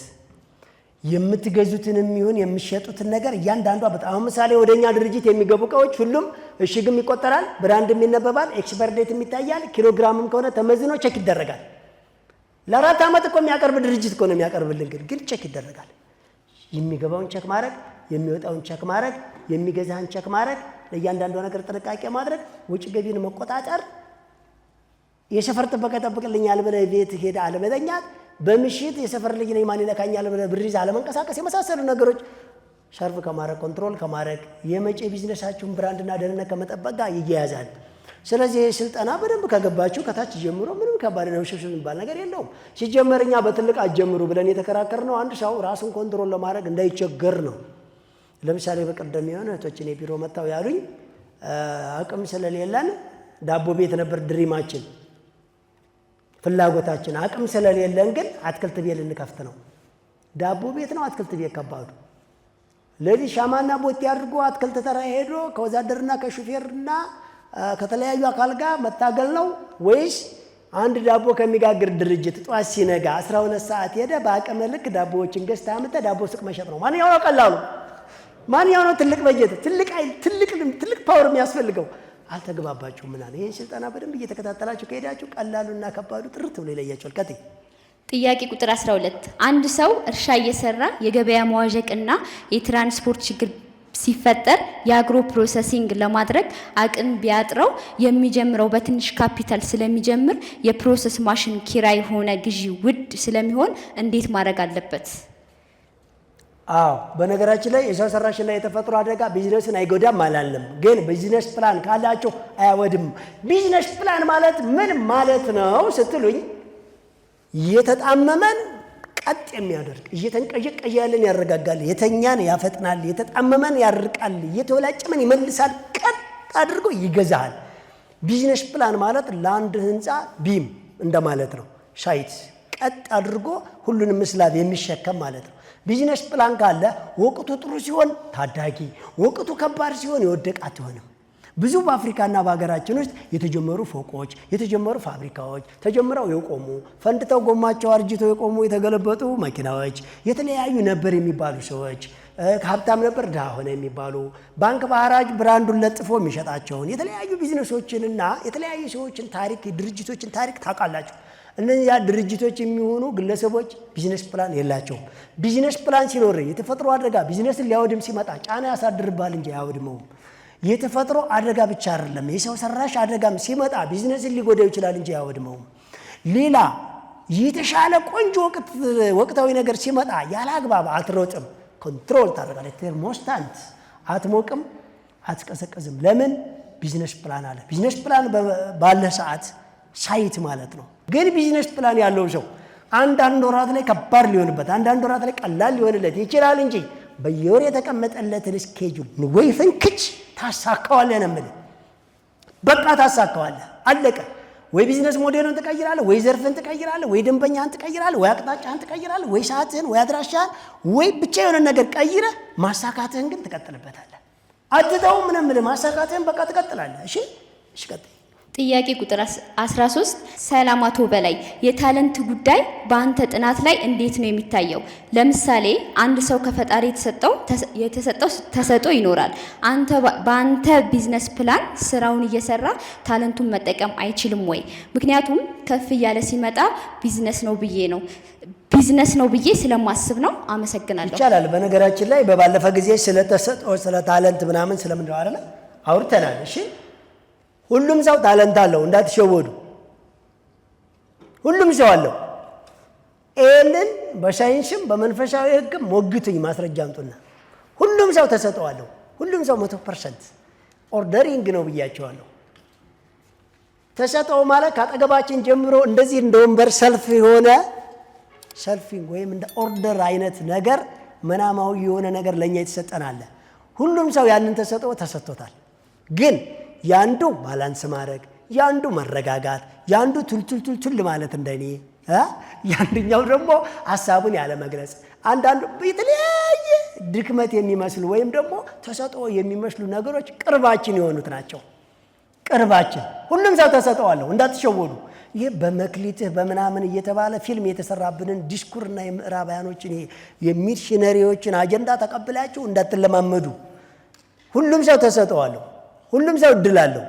የምትገዙትንም ይሁን የምትሸጡትን ነገር እያንዳንዷ በጣም ምሳሌ ወደኛ ድርጅት የሚገቡ እቃዎች ሁሉም እሽግም ይቆጠራል፣ ብራንድም ይነበባል፣ ኤክስፓየር ዴትም ይታያል፣ ኪሎግራምም ከሆነ ተመዝኖ ቼክ ይደረጋል። ለ4 ዓመት እኮ የሚያቀርብ ድርጅት እኮ ነው የሚያቀርብልን፣ ግን ቼክ ይደረጋል። የሚገባውን ቼክ ማድረግ፣ የሚወጣውን ቼክ ማድረግ፣ የሚገዛህን ቼክ ማድረግ፣ ለእያንዳንዷ ነገር ጥንቃቄ ማድረግ፣ ውጭ ገቢን መቆጣጠር፣ የሰፈር ጥበቃ ይጠብቅልኛል ብለህ ቤት ሄደ አለመተኛት፣ በምሽት የሰፈር ልጅ ነኝ ማን ይነካኛል ብለህ ብር ይዘህ አለመንቀሳቀስ፣ የመሳሰሉ ነገሮች ሰርቭ ከማድረግ ኮንትሮል ከማድረግ የመጪ ቢዝነሳችሁን ብራንድና ደህንነት ከመጠበቅ ጋር ይያያዛል። ስለዚህ ይህ ስልጠና በደንብ ከገባችሁ ከታች ጀምሮ ምንም ከባድ ነው ሽብሽብ የሚባል ነገር የለውም። ሲጀመር እኛ በትልቅ አትጀምሩ ብለን የተከራከርነው አንድ ሰው ራሱን ኮንትሮል ለማድረግ እንዳይቸገር ነው። ለምሳሌ በቀደም የሆነ እህቶችን የቢሮ መጥተው ያሉኝ አቅም ስለሌለን ዳቦ ቤት ነበር ድሪማችን ፍላጎታችን፣ አቅም ስለሌለን ግን አትክልት ቤት ልንከፍት ነው። ዳቦ ቤት ነው አትክልት ቤት ከባዱ። ለዚህ ሻማና ቦቴ አድርጎ አትክልት ተራ ሄዶ ከወዛደርና ከሹፌርና ከተለያዩ አካል ጋር መታገል ነው ወይስ አንድ ዳቦ ከሚጋግር ድርጅት ጧት ሲነጋ 12 ሰዓት ሄደ በአቅም ልክ ዳቦዎችን ገዝተህ አምጥተህ ዳቦ ሱቅ መሸጥ ነው። ማንኛው ነው ቀላሉ? ማንኛው ነው ትልቅ በጀት፣ ትልቅ ኃይል፣ ትልቅ ፓወር የሚያስፈልገው? አልተግባባችሁም ምናምን። ይሄን ስልጠና በደንብ እየተከታተላችሁ ከሄዳችሁ ቀላሉና ከባዱ ጥርት ብሎ ይለያችኋል። ቀጥይ። ጥያቄ ቁጥር 12 አንድ ሰው እርሻ እየሰራ የገበያ መዋዠቅና የትራንስፖርት ችግር ሲፈጠር የአግሮ ፕሮሰሲንግ ለማድረግ አቅም ቢያጥረው የሚጀምረው በትንሽ ካፒታል ስለሚጀምር የፕሮሰስ ማሽን ኪራይ ሆነ ግዢ ውድ ስለሚሆን እንዴት ማድረግ አለበት? አዎ በነገራችን ላይ የሰው ሰራሽና የተፈጥሮ አደጋ ቢዝነስን አይጎዳም አላለም፣ ግን ቢዝነስ ፕላን ካላችሁ አያወድም። ቢዝነስ ፕላን ማለት ምን ማለት ነው ስትሉኝ የተጣመመን ቀጥ የሚያደርግ እየተንቀዠቀዠ ያለን ያረጋጋል፣ የተኛን ያፈጥናል፣ የተጣመመን ያርቃል፣ እየተወላጨመን ይመልሳል፣ ቀጥ አድርጎ ይገዛል። ቢዝነስ ፕላን ማለት ለአንድ ህንፃ ቢም እንደማለት ነው። ሻይት ቀጥ አድርጎ ሁሉንም ምስላብ የሚሸከም ማለት ነው። ቢዝነስ ፕላን ካለ ወቅቱ ጥሩ ሲሆን ታዳጊ፣ ወቅቱ ከባድ ሲሆን የወደቀ አትሆንም። ብዙ በአፍሪካና በሀገራችን ውስጥ የተጀመሩ ፎቆች፣ የተጀመሩ ፋብሪካዎች፣ ተጀምረው የቆሙ ፈንድተው ጎማቸው አርጅተው የቆሙ የተገለበጡ መኪናዎች፣ የተለያዩ ነበር የሚባሉ ሰዎች፣ ሀብታም ነበር ድሃ ሆነ የሚባሉ ባንክ በሐራጅ ብራንዱን ለጥፎ የሚሸጣቸውን የተለያዩ ቢዝነሶችንና የተለያዩ ሰዎችን ታሪክ፣ ድርጅቶችን ታሪክ ታውቃላችሁ። እነዚያ ድርጅቶች የሚሆኑ ግለሰቦች ቢዝነስ ፕላን የላቸውም። ቢዝነስ ፕላን ሲኖር የተፈጥሮ አደጋ ቢዝነስን ሊያወድም ሲመጣ ጫና ያሳድርባል እንጂ አያወድመውም። የተፈጥሮ አደጋ ብቻ አይደለም፣ የሰው ሰራሽ አደጋም ሲመጣ ቢዝነስን ሊጎዳው ይችላል እንጂ አያወድመውም። ሌላ የተሻለ ቆንጆ ወቅታዊ ነገር ሲመጣ ያለ አግባብ አትሮጥም፣ ኮንትሮል ታደርጋለህ። ቴርሞስታንት አትሞቅም፣ አትቀሰቀዝም። ለምን? ቢዝነስ ፕላን አለ። ቢዝነስ ፕላን ባለ ሰዓት ሳይት ማለት ነው። ግን ቢዝነስ ፕላን ያለው ሰው አንዳንድ ወራት ላይ ከባድ ሊሆንበት፣ አንዳንድ ወራት ላይ ቀላል ሊሆንለት ይችላል እንጂ በየወር የተቀመጠለትን ስኬጁል ወይ ፍንክች ታሳካዋለህ ነው የምልህ። በቃ ታሳካዋለህ፣ አለቀ። ወይ ቢዝነስ ሞዴልን ትቀይራለህ፣ ወይ ዘርፍን ትቀይራለህ፣ ወይ ደንበኛህን ትቀይራለህ፣ ወይ አቅጣጫህን ትቀይራለህ፣ ወይ ሰዓትህን፣ ወይ አድራሻህን፣ ወይ ብቻ የሆነ ነገር ቀይረህ ማሳካትህን ግን ትቀጥልበታለህ። አትተውም ነው የምልህ። ማሳካትህን በቃ ትቀጥላለህ። እሺ ቀጥል። ጥያቄ ቁጥር 13 ሰላም አቶ በላይ የታለንት ጉዳይ በአንተ ጥናት ላይ እንዴት ነው የሚታየው? ለምሳሌ አንድ ሰው ከፈጣሪ የተሰጠው ተሰጥኦ ይኖራል። በአንተ ቢዝነስ ፕላን ስራውን እየሰራ ታለንቱን መጠቀም አይችልም ወይ? ምክንያቱም ከፍ እያለ ሲመጣ ቢዝነስ ነው ብዬ ስለማስብ ነው። አመሰግናለሁ። ይቻላል። በነገራችን ላይ በባለፈ ጊዜ ስለ ተሰጥኦ ስለ ታለንት ምናምን ስለምንድነው አይደል አውርተናል። እሺ ሁሉም ሰው ታለንት አለው፣ እንዳትሸወዱ። ሁሉም ሰው አለው። ይህንን በሳይንስም በመንፈሳዊ ሕግም ሞግቱኝ፣ ማስረጃ አምጡና። ሁሉም ሰው ተሰጥኦ አለው። ሁሉም ሰው 100% ኦርደሪንግ ነው ብያቸዋለሁ። ተሰጥኦ ማለት ካጠገባችን ጀምሮ እንደዚህ እንደ ወንበር ሰልፍ የሆነ ሰልፊንግ ወይም እንደ ኦርደር አይነት ነገር መናማዊ የሆነ ነገር ለእኛ የተሰጠናለ። ሁሉም ሰው ያንን ተሰጥኦ ተሰጥቶታል። ግን ያንዱ ባላንስ ማድረግ፣ ያንዱ መረጋጋት፣ ያንዱ ቱልቱል ማለት እንደኔ ያንድኛው ደግሞ ሐሳቡን ያለ መግለጽ፣ አንዳንዱ የተለያየ ድክመት የሚመስሉ ወይም ደግሞ ተሰጥኦ የሚመስሉ ነገሮች ቅርባችን የሆኑት ናቸው። ቅርባችን ሁሉም ሰው ተሰጥኦ አለው፣ እንዳትሸወዱ። ይህ በመክሊትህ በምናምን እየተባለ ፊልም የተሰራብንን ዲስኩርና የምዕራባውያኖችን የሚሽነሪዎችን አጀንዳ ተቀብላችሁ እንዳትለማመዱ። ሁሉም ሰው ተሰጥኦ አለው። ሁሉም ሰው እድል አለው።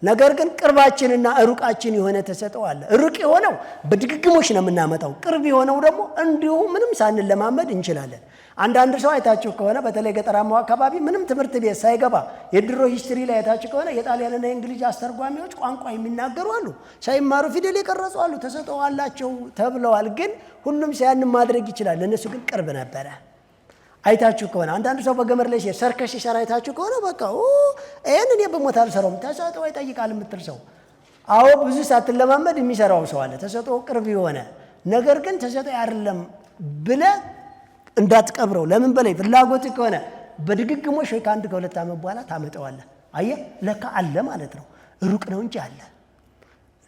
ነገር ግን ቅርባችንና ሩቃችን የሆነ ተሰጥኦ አለ። ሩቅ የሆነው በድግግሞች ነው የምናመጣው። ቅርብ የሆነው ደግሞ እንዲሁ ምንም ሳንለማመድ እንችላለን። አንዳንድ ሰው አይታችሁ ከሆነ በተለይ ገጠራማው አካባቢ ምንም ትምህርት ቤት ሳይገባ የድሮ ሂስትሪ ላይ አይታችሁ ከሆነ የጣሊያንና የእንግሊዝ አስተርጓሚዎች ቋንቋ የሚናገሩ አሉ፣ ሳይማሩ ፊደል የቀረጹ አሉ፣ ተሰጥኦ አላቸው ተብለዋል። ግን ሁሉም ሰው ያንን ማድረግ ይችላል። ለእነሱ ግን ቅርብ ነበረ። አይታችሁ ከሆነ አንዳንድ ሰው በገመድ ላይ ሰርከስ ሲሰራ አይታችሁ ከሆነ በቃ ይሄን እኔ በሞት አልሰራውም ተሰጥኦ ይጠይቃል የምትል ሰው፣ አዎ ብዙ ሳትለማመድ የሚሰራው ሰው አለ። ተሰጥኦ ቅርብ የሆነ ነገር ግን ተሰጥኦ አይደለም ብለህ እንዳትቀብረው። ለምን በላይ ፍላጎት ከሆነ በድግግሞሽ ወይ ከአንድ ከሁለት ዓመት በኋላ ታመጣዋለህ። አየህ ለካ አለ ማለት ነው። ሩቅ ነው እንጂ አለ።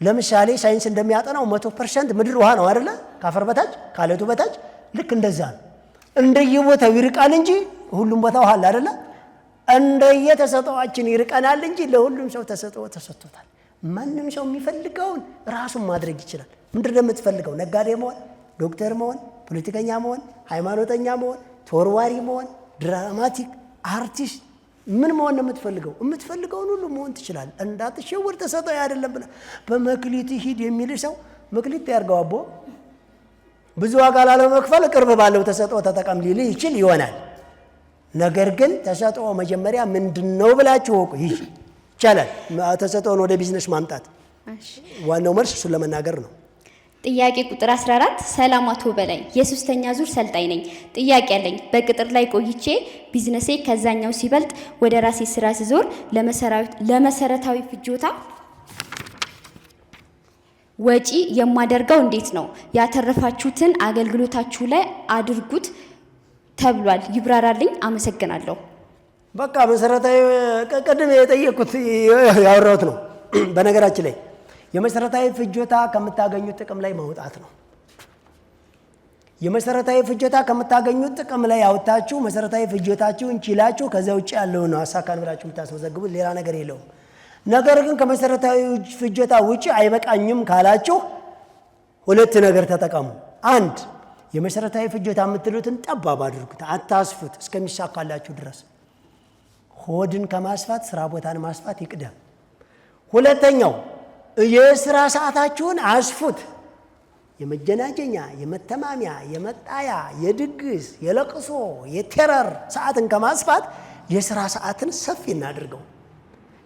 ለምሳሌ ሳይንስ እንደሚያጠናው 100% ምድር ውሃ ነው አይደለ? ካፈር በታች ካለቱ በታች ልክ እንደዛ ነው። እንደየቦታው ይርቃል እንጂ ሁሉም ቦታ ውሃ አለ አይደለ? እንደየተሰጥኦአችን ይርቀናል እንጂ ለሁሉም ሰው ተሰጥኦ ተሰጥቶታል። ማንም ሰው የሚፈልገውን ራሱን ማድረግ ይችላል። ምንድን ነው የምትፈልገው? ነጋዴ መሆን፣ ዶክተር መሆን፣ ፖለቲከኛ መሆን፣ ሃይማኖተኛ መሆን፣ ተወርዋሪ መሆን፣ ድራማቲክ አርቲስት ምን መሆን ነው የምትፈልገው? የምትፈልገውን ሁሉ መሆን ትችላለህ። እንዳትሸወር። ተሰጠው አይደለም ብለህ በመክሊት ሂድ የሚል ሰው መክሊት ያርገው አቦ ብዙ ዋጋ ላለመክፈል ቅርብ ባለው ተሰጠው ተጠቀም ሊል ይችል ይሆናል። ነገር ግን ተሰጠው መጀመሪያ ምንድነው ብላችሁ ወቁ። ይቻላል ተሰጠውን ወደ ቢዝነስ ማምጣት። ዋናው መልስ እሱን ለመናገር ነው። ጥያቄ ቁጥር 14 ሰላም አቶ በላይ የ3ኛ ዙር ሰልጣኝ ነኝ። ጥያቄ አለኝ። በቅጥር ላይ ቆይቼ ቢዝነሴ ከዛኛው ሲበልጥ ወደ ራሴ ስራ ስዞር ለመሰረታዊ ፍጆታ ወጪ የማደርገው እንዴት ነው? ያተረፋችሁትን አገልግሎታችሁ ላይ አድርጉት ተብሏል። ይብራራልኝ። አመሰግናለሁ። በቃ መሰረታዊ ቅድም የጠየቁት ያወራሁት ነው። በነገራችን ላይ የመሰረታዊ ፍጆታ ከምታገኙት ጥቅም ላይ ማውጣት ነው። የመሰረታዊ ፍጆታ ከምታገኙት ጥቅም ላይ ያውጣችሁ መሰረታዊ ፍጆታችሁን ችላችሁ ከዛ ውጭ ያለውን ነው አሳካን ብላችሁ የምታስመዘግቡት፣ ሌላ ነገር የለውም። ነገር ግን ከመሰረታዊ ፍጆታ ውጭ አይበቃኝም ካላችሁ ሁለት ነገር ተጠቀሙ። አንድ የመሰረታዊ ፍጆታ የምትሉትን ጠባብ አድርጉት፣ አታስፉት እስከሚሳካላችሁ ድረስ። ሆድን ከማስፋት ስራ ቦታን ማስፋት ይቅደም። ሁለተኛው የስራ ሰዓታችሁን አስፉት። የመጀናጀኛ፣ የመተማሚያ፣ የመጣያ፣ የድግስ፣ የለቅሶ፣ የቴረር ሰዓትን ከማስፋት የስራ ሰዓትን ሰፊ እናድርገው።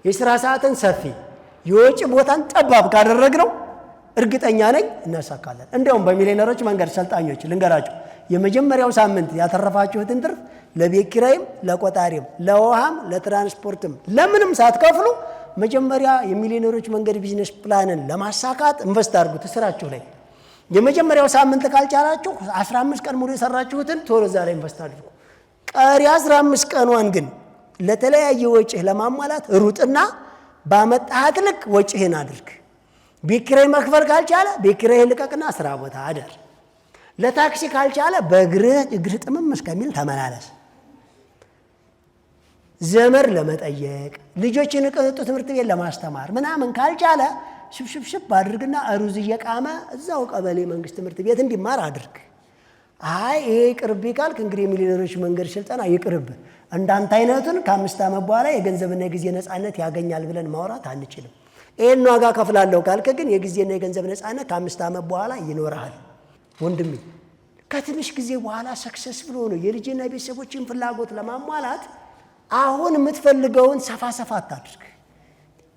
የስራ ሰዓትን ሰፊ የወጪ ቦታን ጠባብ ካደረግነው እርግጠኛ ነኝ እናሳካለን። እንዲያውም በሚሊዮነሮች መንገድ ሰልጣኞች ልንገራችሁ፣ የመጀመሪያው ሳምንት ያተረፋችሁትን ትርፍ ለቤት ኪራይም፣ ለቆጣሪም፣ ለውሃም፣ ለትራንስፖርትም ለምንም ሳትከፍሉ መጀመሪያ የሚሊዮነሮች መንገድ ቢዝነስ ፕላንን ለማሳካት ኢንቨስት አድርጉት ስራችሁ ላይ። የመጀመሪያው ሳምንት ካልቻላችሁ 15 ቀን ሙሉ የሰራችሁትን ቶሎ እዛ ላይ ኢንቨስት አድርጉ። ቀሪ 15 ቀኗን ግን ለተለያየ ወጪህ ለማሟላት ሩጥና ባመጣሃት ልክ ወጪህን አድርግ። ቤት ኪራይ መክፈል ካልቻለ ቤት ኪራይህን ልቀቅና ስራ ቦታ አደር። ለታክሲ ካልቻለ እግርህ ጥምም እስከሚል ተመላለስ። ዘመር ለመጠየቅ ልጆችን ቅንጡ ትምህርት ቤት ለማስተማር ምናምን ካልቻለ ሽብሽብሽብ አድርግና ሩዝ እየቃመ እዛው ቀበሌ መንግስት ትምህርት ቤት እንዲማር አድርግ። አይ ይሄ ይቅርብ ካልክ እንግዲህ የሚሊዮነሮች መንገድ ስልጠና ይቅርብ። እንዳንተ አይነቱን ከ5 ዓመት በኋላ የገንዘብና የጊዜ ነፃነት ያገኛል ብለን ማውራት አንችልም። ይሄን ዋጋ ከፍላለሁ ካልክ ግን የጊዜና የገንዘብ ነፃነት ከ5 ዓመት በኋላ ይኖርሃል። ወንድሜ ከትንሽ ጊዜ በኋላ ሰክሰስ ብሎ ነው የልጅና ቤተሰቦችን ፍላጎት ለማሟላት አሁን የምትፈልገውን ሰፋ አታድርግ።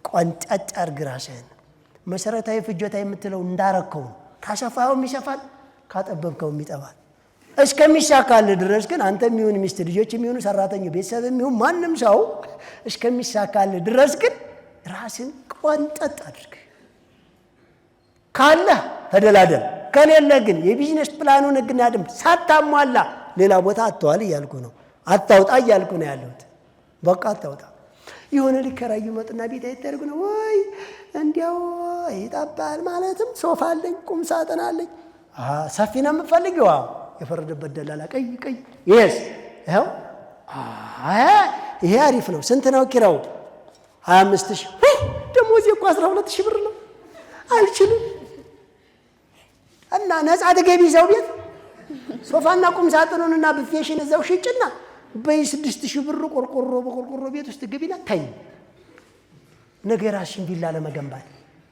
ቆንጠጥ አድርግ ራስህን። መሰረታዊ ፍጆታ የምትለው እንዳረከው ካሰፋኸውም ይሰፋል፣ ካጠበብከውም ይጠባል። እስከሚሳካልህ ድረስ ግን አንተ የሚሆን ሚስት፣ ልጆች የሚሆኑ ሰራተኞች፣ ቤተሰብ የሚሆን ማንም ሰው እስከሚሳካልህ ድረስ ግን ራስን ቆንጠጥ አድርግ። ካለ ተደላደል፣ ከሌለ ግን የቢዝነስ ፕላኑን ህግና ደንብ ሳታሟላ ሌላ ቦታ አትዋል እያልኩ ነው። አታውጣ እያልኩ ነው ያለሁት። በቃ አታውጣ። የሆነ ሊከራዩ መጥና ቤት አይተርጉ ነው ወይ እንዲያው ይጣባል። ማለትም ሶፋ አለኝ፣ ቁም ሳጥን አለኝ። ሰፊ ነው የምፈልገው። የፈረደበት ደላላ ቀይ ይሄስ ይኸው ይሄ አሪፍ ነው። ስንት ነው ኪራው? 25,000 ደሞዜ እኮ 12,000 ብር ነው። አልችልም። እና ነፃ ተገቢ ሰው ቤት ሶፋና ቁም ሳጥኑንና ብፌሽን እዛው ሽጭና በ6,000 ብር ቆርቆሮ በቆርቆሮ ቤት ውስጥ ግቢና ታይ። ነገራሽን ቢላ ለመገንባት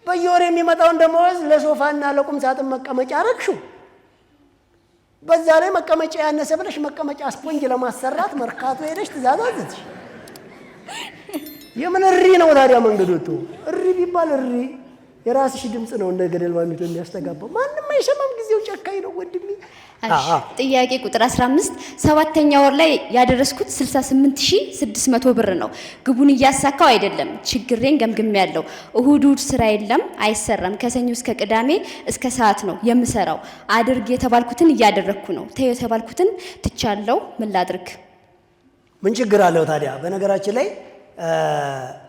በየወር የሚመጣውን ደሞዝ ለሶፋና ለቁም ሳጥን መቀመጫ አረግሽው። በዛ ላይ መቀመጫ ያነሰ ብለሽ መቀመጫ ስፖንጅ ለማሰራት መርካቶ ሄደሽ ትእዛዝ አዘዝሽ። የምን እሪ ነው ታዲያ መንገዶቱ? እሪ ቢባል እሪ የራስሽ ድምፅ ነው እንደ ገደል ማሚቶ የሚያስተጋባው። ማንም አይሰማም። ጊዜው ጨካኝ ነው ወንድሜ። ጥያቄ ቁጥር 15 7ኛ ወር ላይ ያደረስኩት 68,600 ብር ነው። ግቡን እያሳካው አይደለም። ችግሬን ገምግሜያለሁ። እሁድ ስራ የለም፣ አይሰራም። ከሰኞ እስከ ቅዳሜ እስከ ሰዓት ነው የምሰራው። አድርግ የተባልኩትን እያደረግኩ ነው። ተይ የተባልኩትን ትቻለሁ። ምን ላድርግ? ምን ችግር አለው ታዲያ? በነገራችን ላይ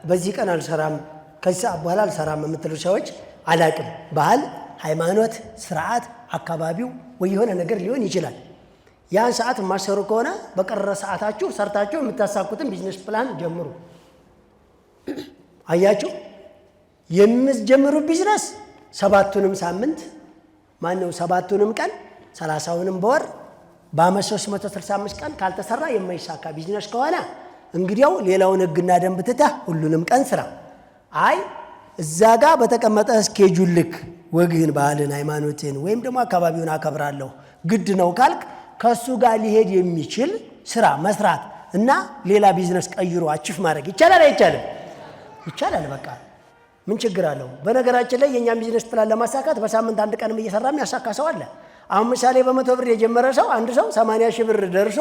በዚህ ቀን አልሰራም ከዚህ ሰዓት በኋላ አልሰራም የምትሉ ሰዎች አላቅም። ባህል፣ ሃይማኖት፣ ስርዓት፣ አካባቢው ወይ የሆነ ነገር ሊሆን ይችላል። ያን ሰዓት የማሰሩ ከሆነ በቀረ ሰዓታችሁ ሰርታችሁ የምታሳኩትን ቢዝነስ ፕላን ጀምሩ። አያችሁ፣ የምትጀምሩ ቢዝነስ 7ቱንም ሳምንት ማነው 7ቱንም ቀን 30ውንም በወር በአመት 365 ቀን ካልተሰራ የማይሳካ ቢዝነስ ከሆነ እንግዲያው ሌላውን ህግና ደንብ ትተህ ሁሉንም ቀን ስራ። አይ እዛ ጋር በተቀመጠ ስኬጁል ልክ ወግህን፣ ባህልን፣ ሃይማኖትን ወይም ደግሞ አካባቢውን አከብራለሁ ግድ ነው ካልክ ከሱ ጋር ሊሄድ የሚችል ስራ መስራት እና ሌላ ቢዝነስ ቀይሮ አቺፍ ማድረግ ይቻላል አይቻልም? ይቻላል። በቃ ምን ችግር አለው? በነገራችን ላይ የኛም ቢዝነስ ፕላን ለማሳካት በሳምንት አንድ ቀንም እየሰራም ያሳካ ሰው አለ። አሁን ምሳሌ በ100 ብር የጀመረ ሰው አንድ ሰው 80 ሺህ ብር ደርሶ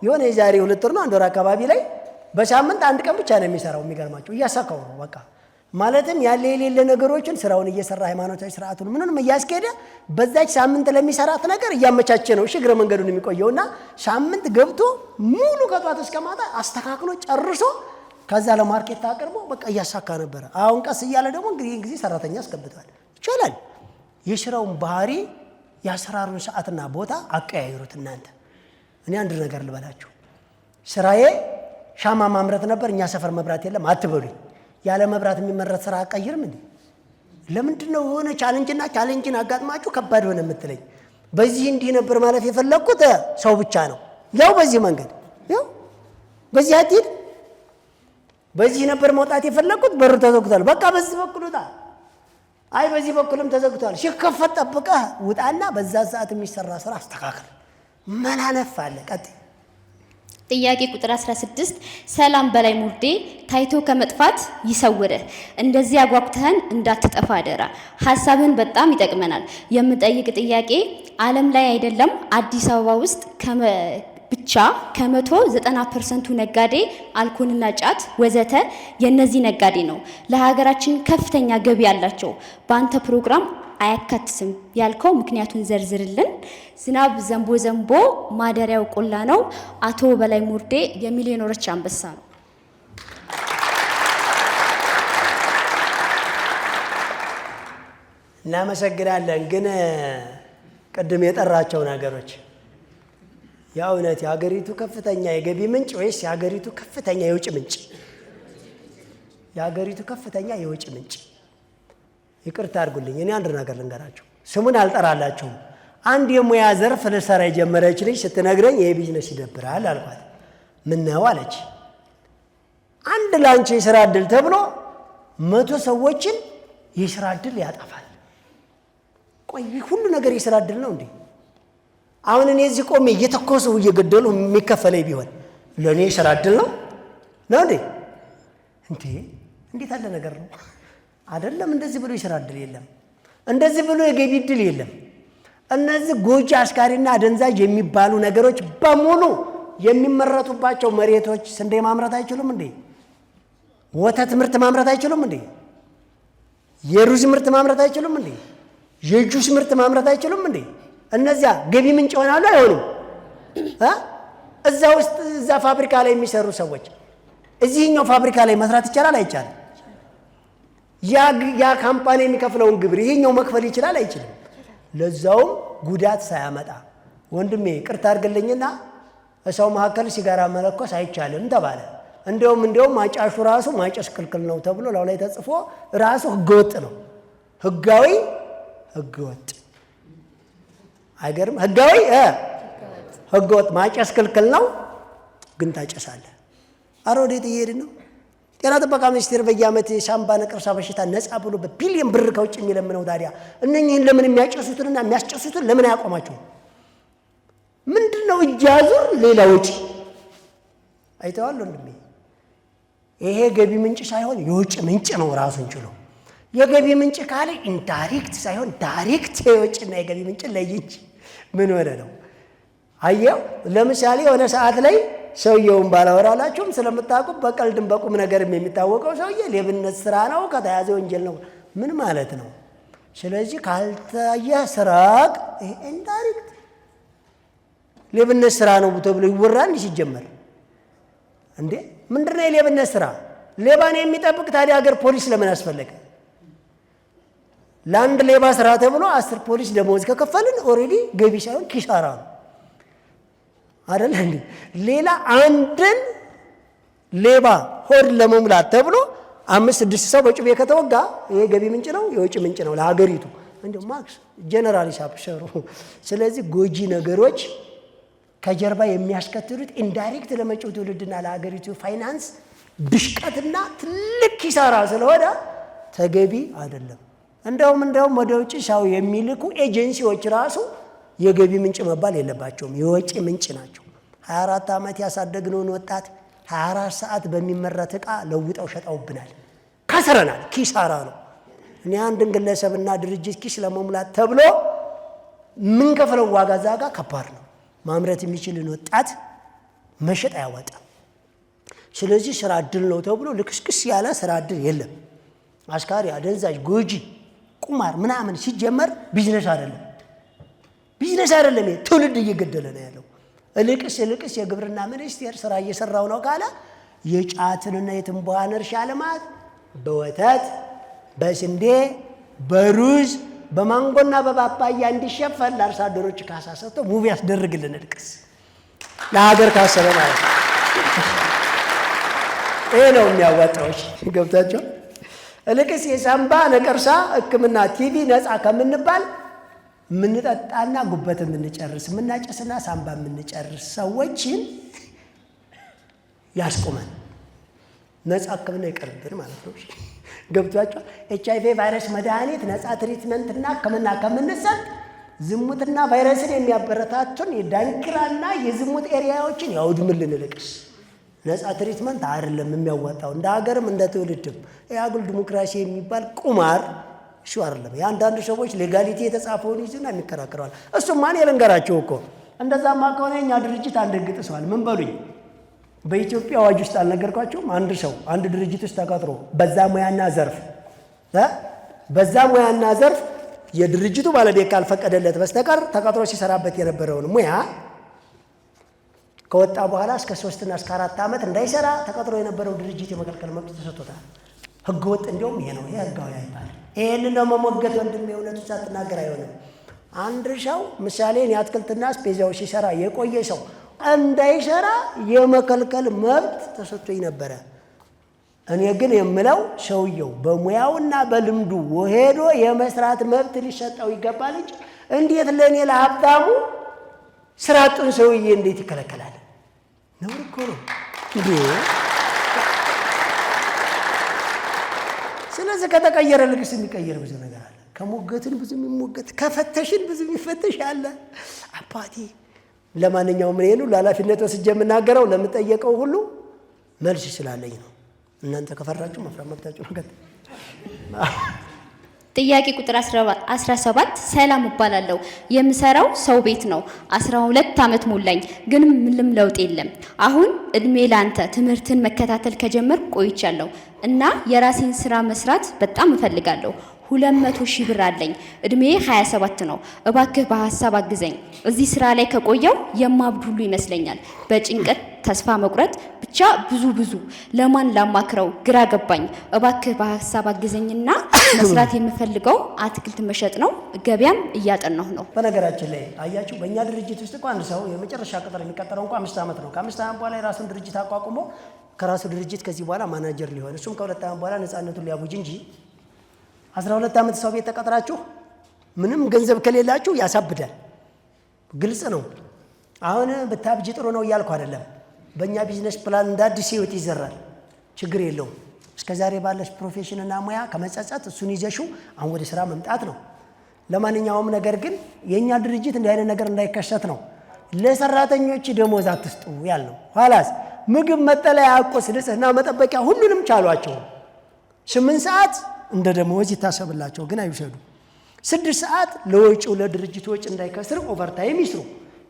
የሆነ የዛሬ 2 ወር ነው 1 ወር አካባቢ ላይ በሳምንት አንድ ቀን ብቻ ነው የሚሰራው። የሚገርማቸው እያሳካው ነው። በቃ ማለትም ያለ የሌለ ነገሮችን ስራውን እየሰራ ሃይማኖታዊ ስርዓቱን ምንንም እያስኬደ በዛች ሳምንት ለሚሰራት ነገር እያመቻቸ ነው። እሺ እግረ መንገዱን የሚቆየውና ሳምንት ገብቶ ሙሉ ከጧት እስከ ማታ አስተካክሎ ጨርሶ ከዛ ለማርኬት አቅርቦ በቃ እያሳካ ነበር። አሁን ቀስ እያለ ደግሞ እንግዲህ ጊዜ ሰራተኛ አስገብቷል። ይቻላል። የስራውን ባህሪ የአሰራሩን ሰዓትና ቦታ አቀያይሩት እናንተ። እኔ አንድ ነገር ልበላችሁ። ስራዬ ሻማ ማምረት ነበር። እኛ ሰፈር መብራት የለም አትበሉኝ። ያለ መብራት የሚመረት ስራ አቀይርም እንዴ? ለምንድነው ሆነ ቻሌንጅን አጋጥማችሁ ከባድ ሆነ የምትለኝ? በዚህ እንዲህ ነበር ማለት የፈለኩት ሰው ብቻ ነው። ያው በዚህ መንገድ ያው በዚህ አትሂድ፣ በዚህ ነበር መውጣት የፈለኩት በሩ ተዘግቷል። በቃ በዚህ በኩል ውጣ። አይ በዚህ በኩልም ተዘግቷል። ሲከፈት ጠብቀህ ውጣና በዛ ሰዓት የሚሰራ ስራ አስተካክል። መናነፍ አለ። ቀጥይ። ጥያቄ ቁጥር 16 ሰላም በላይ ሙርዴ ታይቶ ከመጥፋት ይሰውርህ። እንደዚህ አጓጉተህን እንዳትጠፋ አደራ። ሐሳብህን በጣም ይጠቅመናል። የምጠይቅ ጥያቄ ዓለም ላይ አይደለም አዲስ አበባ ውስጥ ብቻ ከ190% ነጋዴ አልኮልና ጫት ወዘተ የነዚህ ነጋዴ ነው። ለሀገራችን ከፍተኛ ገቢ ያላቸው በአንተ ፕሮግራም አያካትትም ያልከው ምክንያቱን ዘርዝርልን። ዝናብ ዘንቦ ማደሪያው ቆላ ነው። አቶ በላይ ሙርዴ የሚሊዮነሮች አንበሳ ነው። እናመሰግናለን። ግን ቅድም የጠራቸው ነገሮች የእውነት የሀገሪቱ ከፍተኛ የገቢ ምንጭ ወይስ የሀገሪቱ ከፍተኛ የውጭ ምንጭ? የሀገሪቱ ከፍተኛ የውጭ ምንጭ። ይቅርታ አድርጉልኝ፣ እኔ አንድ ነገር ልንገራችሁ። ስሙን አልጠራላችሁም። አንድ የሙያ ዘርፍ ልሰራ የጀመረች ልጅ ስትነግረኝ ይሄ ቢዝነስ ይደብራል አልኳት። ምን ነው አለች። አንድ ላንቺ የስራ እድል ተብሎ 100 ሰዎችን የስራ እድል ያጠፋል። ቆይ ሁሉ ነገር የስራ እድል ነው እንዴ? አሁን እኔ እዚህ ቆሜ እየተኮሱ እየገደሉ የሚከፈለኝ ቢሆን ለእኔ የስራ እድል ነው እንዴ? እንዴት ያለ ነገር ነው? አይደለም። እንደዚህ ብሎ የስራ እድል የለም። እንደዚህ ብሎ የገቢ እድል የለም። እነዚህ ጎጂ አስካሪና አደንዛዥ የሚባሉ ነገሮች በሙሉ የሚመረቱባቸው መሬቶች ስንዴ ማምረት አይችሉም እንዴ? ወተት ምርት ማምረት አይችሉም እንዴ? የሩዝ ምርት ማምረት አይችሉም እንዴ? የጁስ ምርት ማምረት አይችሉም እንዴ? እነዚያ ገቢ ምንጭ ይሆናሉ አይሆኑም? እዛ ውስጥ እዛ ፋብሪካ ላይ የሚሰሩ ሰዎች እዚህኛው ፋብሪካ ላይ መስራት ይቻላል አይቻልም? ያ ካምፓኒ የሚከፍለውን ግብር ይሄኛው መክፈል ይችላል አይችልም? ለዛውም ጉዳት ሳያመጣ። ወንድሜ ቅርታ አድርግልኝና ሰው መካከል ሲጋራ መለኮስ አይቻልም ተባለ። እንደውም ማጫሹ ራሱ ማጨስ ክልክል ነው ተብሎ ላው ላይ ተጽፎ ራሱ ህገወጥ ነው። ህጋዊ ህገወጥ አይገርም? ህጋዊ ህገወጥ ማጨስ ክልክል ነው፣ ግን ታጨሳለህ። ኧረ ወዴት እየሄድን ነው? ጤና ጥበቃ ሚኒስቴር በየዓመት የሳምባ ነቀርሳ በሽታ ነፃ ብሎ በቢሊየን ብር ከውጭ የሚለምነው ታዲያ እነኚህን ለምን የሚያጨሱትንና የሚያስጨሱትን ለምን አያቆማቸው? ምንድነው እጅ አዙር ሌላ ወጪ? አይተዋል ወንድሜ፣ ይሄ ገቢ ምንጭ ሳይሆን የውጭ ምንጭ ነው ራሱን ችሎ። የገቢ ምንጭ ካለ ኢንዳይሬክት ሳይሆን ዳይሬክት የውጭና የገቢ ምንጭ ለይች ምን ሆነ ነው? አየው ለምሳሌ የሆነ ሰዓት ላይ ሰውየውን ባላወራላችሁም ስለምታውቁ በቀልድም በቁም ነገርም የሚታወቀው ሰውዬ ሌብነት ስራ ነው፣ ከተያዘ ወንጀል ነው። ምን ማለት ነው? ስለዚህ ካልታየ ስራቅ ይሄ ኢንዳይሬክት ሌብነት ስራ ነው ተብሎ ይወራል ሲጀመር። እንዴ ምንድነው የሌብነት ስራ? ሌባን የሚጠብቅ ታዲያ ሀገር ፖሊስ ለምን አስፈለገ? ለአንድ ሌባ ስራ ተብሎ 10 ፖሊስ ደሞዝ ከከፈልን ኦሬዲ ገቢ ሳይሆን ኪሳራ ነው አይደል እንዴ? ሌላ አንድን ሌባ ሆድ ለመሙላት ተብሎ 5-6 ሰው በጩቤ ከተወጋ ይሄ ገቢ ምንጭ ነው፣ የወጪ ምንጭ ነው ለሀገሪቱ። እንደው ማክስ ጀነራል ሂሳብ ሰሩ። ስለዚህ ጎጂ ነገሮች ከጀርባ የሚያስከትሉት ኢንዳይሬክት ለመጪው ትውልድና ለሀገሪቱ ፋይናንስ ብሽቀትና ትልቅ ኪሳራ ስለሆነ ተገቢ አይደለም። እንደውም ወደ ውጭ ሰው የሚልኩ ኤጀንሲዎች ራሱ የገቢ ምንጭ መባል የለባቸውም፣ የወጪ ምንጭ ናቸው። 24 ዓመት ያሳደግነውን ወጣት 24 ሰዓት በሚመረት ዕቃ ለውጠው ሸጠውብናል። ከስረናል። ኪሳራ ነው። እኔ አንድን ግለሰብና ድርጅት ኪስ ለመሙላት ተብሎ የምንከፍለው ዋጋ ዛጋ ከባድ ነው። ማምረት የሚችልን ወጣት መሸጥ አያወጣም። ስለዚህ ስራ ዕድል ነው ተብሎ ልክስክስ ያለ ስራ ዕድል የለም። አስካሪ፣ አደንዛዥ፣ ጎጂ፣ ቁማር ምናምን ሲጀመር ቢዝነስ አይደለም። ትውልድ እየገደለ ነው ያለው። እልቅስ የግብርና ሚኒስቴር ስራ እየሰራው ነው ካለ የጫትንና የትንባሆን እርሻ ልማት በወተት፣ በስንዴ፣ በሩዝ፣ በማንጎና በፓፓያ እንዲሸፈን ለአርሶ አደሮች ካሳ ሰጥቶ ሙቪ ያስደርግልን። እልቅስ ለሀገር ካሰበ ማለት ነው። ይሄ ነው የሚያዋጣው። ገብታችኋል? እልቅስ የሳምባ ነቀርሳ ሕክምና ቲቪ ነፃ ከምንባል የምንጠጣና ጉበት የምንጨርስ የምናጨስና ሳምባ የምንጨርስ ሰዎችን ያስቆመን ነፃ ሕክምና ይቀርብን ማለት ነው። ገብቷቸዋል? HIV ቫይረስ መድኃኒት ነፃ ትሪትመንትና ሕክምና ከምንሰጥ ዝሙትና ቫይረስን የሚያበረታቱን የዳንኪራና የዝሙት ኤሪያዎችን ያውድምልን። እልቅስ ነፃ ትሪትመንት አይደለም የሚያዋጣው እንደ ሀገርም እንደ ትውልድም። የአጉል ዲሞክራሲ የሚባል ቁማር እሱ አይደለም። የአንዳንድ ሰዎች ሌጋሊቲ የተጻፈውን ይዙና የሚከራከረዋል። እሱም ማን የልንገራቸው እኮ እንደዛማ ከሆነ እኛ ድርጅት አንድ ህግ ጥሰዋል። ምን በሉኝ? በኢትዮጵያ አዋጅ ውስጥ አልነገርኳቸውም? አንድ ሰው አንድ ድርጅት ውስጥ ተቀጥሮ በዛ ሙያና ዘርፍ የድርጅቱ ባለቤት ካልፈቀደለት በስተቀር ተቀጥሮ ሲሰራበት የነበረውን ሙያ ከወጣ በኋላ እስከ 3 እና እስከ 4 ዓመት እንዳይሰራ ተቀጥሮ የነበረው ድርጅት የመከልከል መብት ተሰጥቶታል። ህገ ወጥ እንዲያውም ይሄ ነው፣ ይሄ ህጋዊ አይባልም። ይሄንን ነው መሞገት። ወንድም የእውነቱን ሳትናገር አይሆንም። አንድ ሰው ምሳሌ የአትክልትና ስፔዛው ሲሰራ የቆየ ሰው እንዳይሰራ የመከልከል መብት ተሰጥቶኝ ነበረ። እኔ ግን የምለው ሰውየው በሙያውና በልምዱ ሄዶ የመስራት መብት ሊሰጠው ይገባል እንጂ እንዴት ለእኔ ለሀብታሙ ስራ አጡን ሰውዬ እንዴት ይከለከላል? ነውር እኮ ነው እንዴ! ስለዚህ ከተቀየረ ልግስ የሚቀየር ብዙ ነገር አለ። ከሞገትን ብዙ የሚሞገት ከፈተሽን ብዙ የሚፈተሽ አለ። አባቴ ለማንኛውም እኔ ነው ለኃላፊነት ወስጄ የምናገረው ለምጠየቀው ሁሉ መልስ ስላለኝ ነው። እናንተ ከፈራችሁ መፍራት መብታችሁ ነው። ጥያቄ ቁጥር 17 ሰላም እባላለሁ። የምሰራው ሰው ቤት ነው። 12 ዓመት ሞላኝ፣ ግን ምንም ለውጥ የለም። አሁን እድሜ ላንተ ትምህርትን መከታተል ከጀመርኩ ቆይቻለሁ እና የራሴን ስራ መስራት በጣም እፈልጋለሁ። 200,000 ብር አለኝ። እድሜ 27 ነው። እባክህ በሐሳብ አግዘኝ። እዚህ ስራ ላይ ከቆየው የማብድ ሁሉ ይመስለኛል። በጭንቀት ተስፋ መቁረጥ ብቻ ብዙ ለማን ላማክረው ግራ ገባኝ። እባክህ በሐሳብ አግዘኝና መስራት የምፈልገው አትክልት መሸጥ ነው። ገበያም እያጠናሁ ነው። በነገራችን ላይ አያችሁ በእኛ ድርጅት ውስጥ እኮ አንድ ሰው የመጨረሻ ቅጥር የሚቀጠረው እንኳን 5 ዓመት ነው። ከ5 ዓመት በኋላ የራሱን ድርጅት አቋቁሞ ከራሱ ድርጅት ከዚህ በኋላ ማናጀር ሊሆን እሱም ከ2 ዓመት በኋላ ነፃነቱን ሊያውጅ እንጂ 12 ዓመት ሰው ቤት ተቀጥራችሁ ምንም ገንዘብ ከሌላችሁ ያሳብዳል። ግልጽ ነው። አሁን ብታብጅ ጥሩ ነው እያልኩ አይደለም። በእኛ ቢዝነስ ፕላን እንደ አዲስ ህይወት ይዘራል። ችግር የለውም። እስከዛሬ ባለሽ ፕሮፌሽንና ሙያ ከመጸጸት እሱን ይዘሽው አሁን ወደ ስራ መምጣት ነው። ለማንኛውም ነገር ግን የእኛ ድርጅት እንዲህ አይነት ነገር እንዳይከሰት ነው ለሰራተኞች ደሞዝ አትስጡ ያልነው። ኋላስ ምግብ፣ መጠለያ፣ ቁስ፣ ንጽህና መጠበቂያ ሁሉንም ቻሏቸው። 8 ሰዓት እንደ ደሞዝ ይታሰብላቸው፣ ግን አይውሰዱ። 6 ሰዓት ለወጪው ለድርጅቱ ወጪ እንዳይከስር ኦቨርታይም ይስሩ።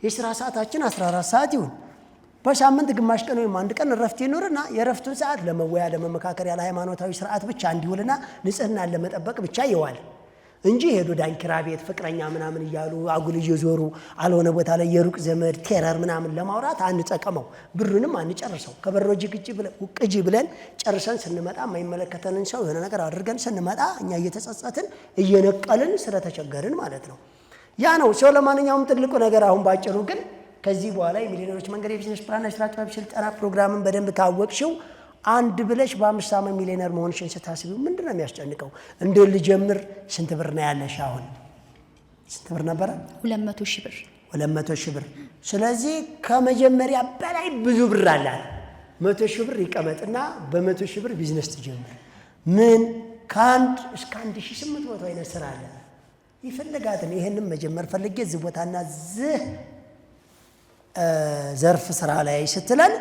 የስራ ሰዓታችን 14 ሰዓት ይሁን። በሳምንት ግማሽ ቀን ወይም አንድ ቀን እረፍት ይኖርና የእረፍቱን ሰዓት ለመወያ ለመመካከር ያለ ሃይማኖታዊ ስርዓት ብቻ እንዲውልና ንጽህናን ለመጠበቅ ብቻ ይዋል እንጂ ሄዶ ዳንኪራ ቤት ፍቅረኛ ምናምን እያሉ አጉል እየዞሩ አልሆነ ቦታ ላይ የሩቅ ዘመድ ቴረር ምናምን ለማውራት አንጠቀመው። ብሩንም አንጨርሰው። ከበሮጅ ቅጂ ብለን ጨርሰን ስንመጣ የማይመለከተንን ሰው የሆነ ነገር አድርገን ስንመጣ እኛ እየተጸጸትን እየነቀልን ስለተቸገርን ማለት ነው። ያ ነው ሰው። ለማንኛውም ትልቁ ነገር አሁን ባጭሩ ግን ከዚህ በኋላ የሚሊዮነሮች መንገድ የቢዝነስ ፕላንና የስራ ጥበብ ስልጠና ፕሮግራምን በደንብ ካወቅሽው አንድ ብለሽ በ5 ዓመት ሚሊዮነር መሆንሽን ስታስቢው ምንድነው የሚያስጨንቀው? እንደ ልጀምር ስንት ብር ነው ያለሽ? አሁን ስንት ብር ነበረ? 200 ሺህ ብር። 200 ሺህ ብር። ስለዚህ ከመጀመሪያ በላይ ብዙ ብር አላት። 100 ሺህ ብር ይቀመጥና በ100 ሺህ ብር ቢዝነስ ትጀምር። ምን ከአንድ እስከ 1800 አይነት ስራ አለ። ይፈልጋትን ይሄንን መጀመር ፈልጌ እዚህ ቦታና እዚህ ዘርፍ ስራ ላይ ስትለን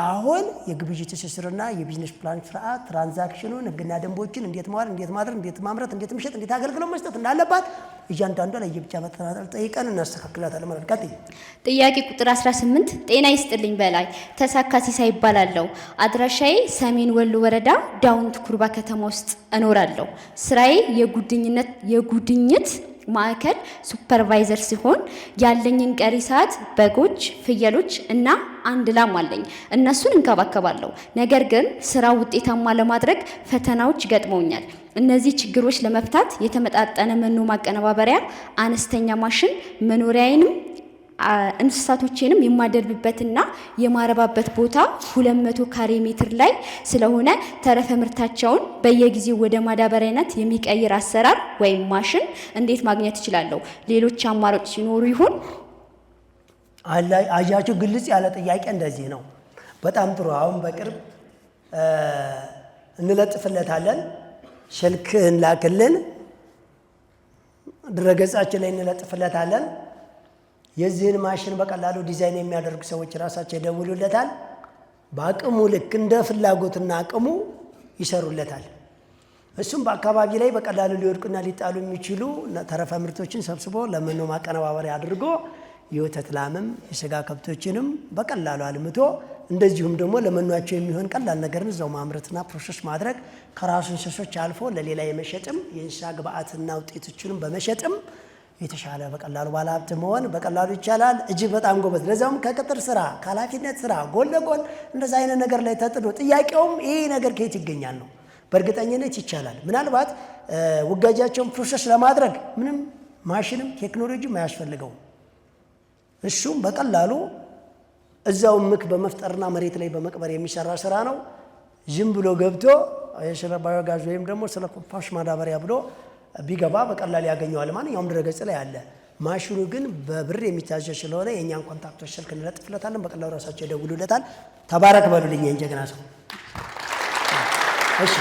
አሁን የግብይት ትስስርና የቢዝነስ ፕላን ስርዓት ትራንዛክሽኑን ህግና ደንቦችን እንዴት መዋል፣ እንዴት ማድረግ፣ እንዴት ማምረት፣ እንዴት መሸጥ፣ እንዴት አገልግሎት መስጠት እንዳለባት እያንዳንዷ ላይ የብቻ መተናጠል ጠይቀን እናስተካክላታለን ማለት ነው። ጥያቄ ቁጥር 18 ጤና ይስጥልኝ በላይ ተሳካ ሲሳይ ይባላለሁ። አድራሻዬ ሰሜን ወሎ ወረዳ ዳውንት ኩርባ ከተማ ውስጥ እኖራለሁ። ስራዬ የጉድኝት ማዕከል ሱፐርቫይዘር ሲሆን ያለኝን ቀሪ ሰዓት በጎች፣ ፍየሎች እና አንድ ላም አለኝ። እነሱን እንከባከባለሁ። ነገር ግን ስራው ውጤታማ ለማድረግ ፈተናዎች ገጥመውኛል። እነዚህ ችግሮች ለመፍታት የተመጣጠነ መኖ ማቀነባበሪያ፣ አነስተኛ ማሽን፣ መኖሪያዬንም እንስሳቶቼንም የማደልብበትና የማረባበት ቦታ 200 ካሬ ሜትር ላይ ስለሆነ ተረፈ ምርታቸውን በየጊዜው ወደ ማዳበሪያነት የሚቀይር አሰራር ወይም ማሽን እንዴት ማግኘት እችላለሁ? ሌሎች አማራጮች ሲኖሩ ይሆን? አያችሁ፣ ግልጽ ያለ ጥያቄ እንደዚህ ነው። በጣም ጥሩ። አሁን በቅርብ እንለጥፍለታለን። ስልክ እንላክልን፣ ድረገጻችን ላይ እንለጥፍለታለን። የዚህን ማሽን በቀላሉ ዲዛይን የሚያደርጉ ሰዎች ራሳቸው ይደውሉለታል። በአቅሙ ልክ እንደ ፍላጎትና አቅሙ ይሰሩለታል። እሱም በአካባቢ ላይ በቀላሉ ሊወድቁና ሊጣሉ የሚችሉ ተረፈ ምርቶችን ሰብስቦ ለመኖ ማቀነባበሪያ አድርጎ የወተት ላምም የስጋ ከብቶችንም በቀላሉ አልምቶ እንደዚሁም ደግሞ ለመኗቸው የሚሆን ቀላል ነገርን እዛው ማምረትና ፕሮሰስ ማድረግ ከራሱ እንስሶች አልፎ ለሌላ የመሸጥም የእንስሳ ግብአትና ውጤቶችንም በመሸጥም የተሻለ በቀላሉ ባለሀብት መሆን በቀላሉ ይቻላል። እጅግ በጣም ጎበዝ። ለዛውም ከቅጥር ስራ ከኃላፊነት ስራ ጎን ለጎን እንደዛ አይነት ነገር ላይ ተጥዶ ጥያቄውም ይሄ ነገር ከየት ይገኛል ነው። በእርግጠኝነት ይቻላል። ምናልባት ውጋጃቸውን ፕሮሰስ ለማድረግ ምንም ማሽንም ቴክኖሎጂም አያስፈልገውም። እሱም በቀላሉ እዛው ምክ በመፍጠርና መሬት ላይ በመቅበር የሚሰራ ስራ ነው። ዝም ብሎ ገብቶ ስለ ባዮጋዝ ወይም ደግሞ ስለ ኮምፖስት ማዳበሪያ ብሎ ቢገባ በቀላል ያገኘዋል። ማንኛውም ድረገጽ ላይ አለ። ማሽኑ ግን በብር የሚታዘዝ ስለሆነ የእኛን ኮንታክቶች ስልክ እንለጥፍለታለን። በቀላሉ ራሳቸው ይደውሉለታል። ተባረክ በሉልኝ የጀግና ሰው። እሺ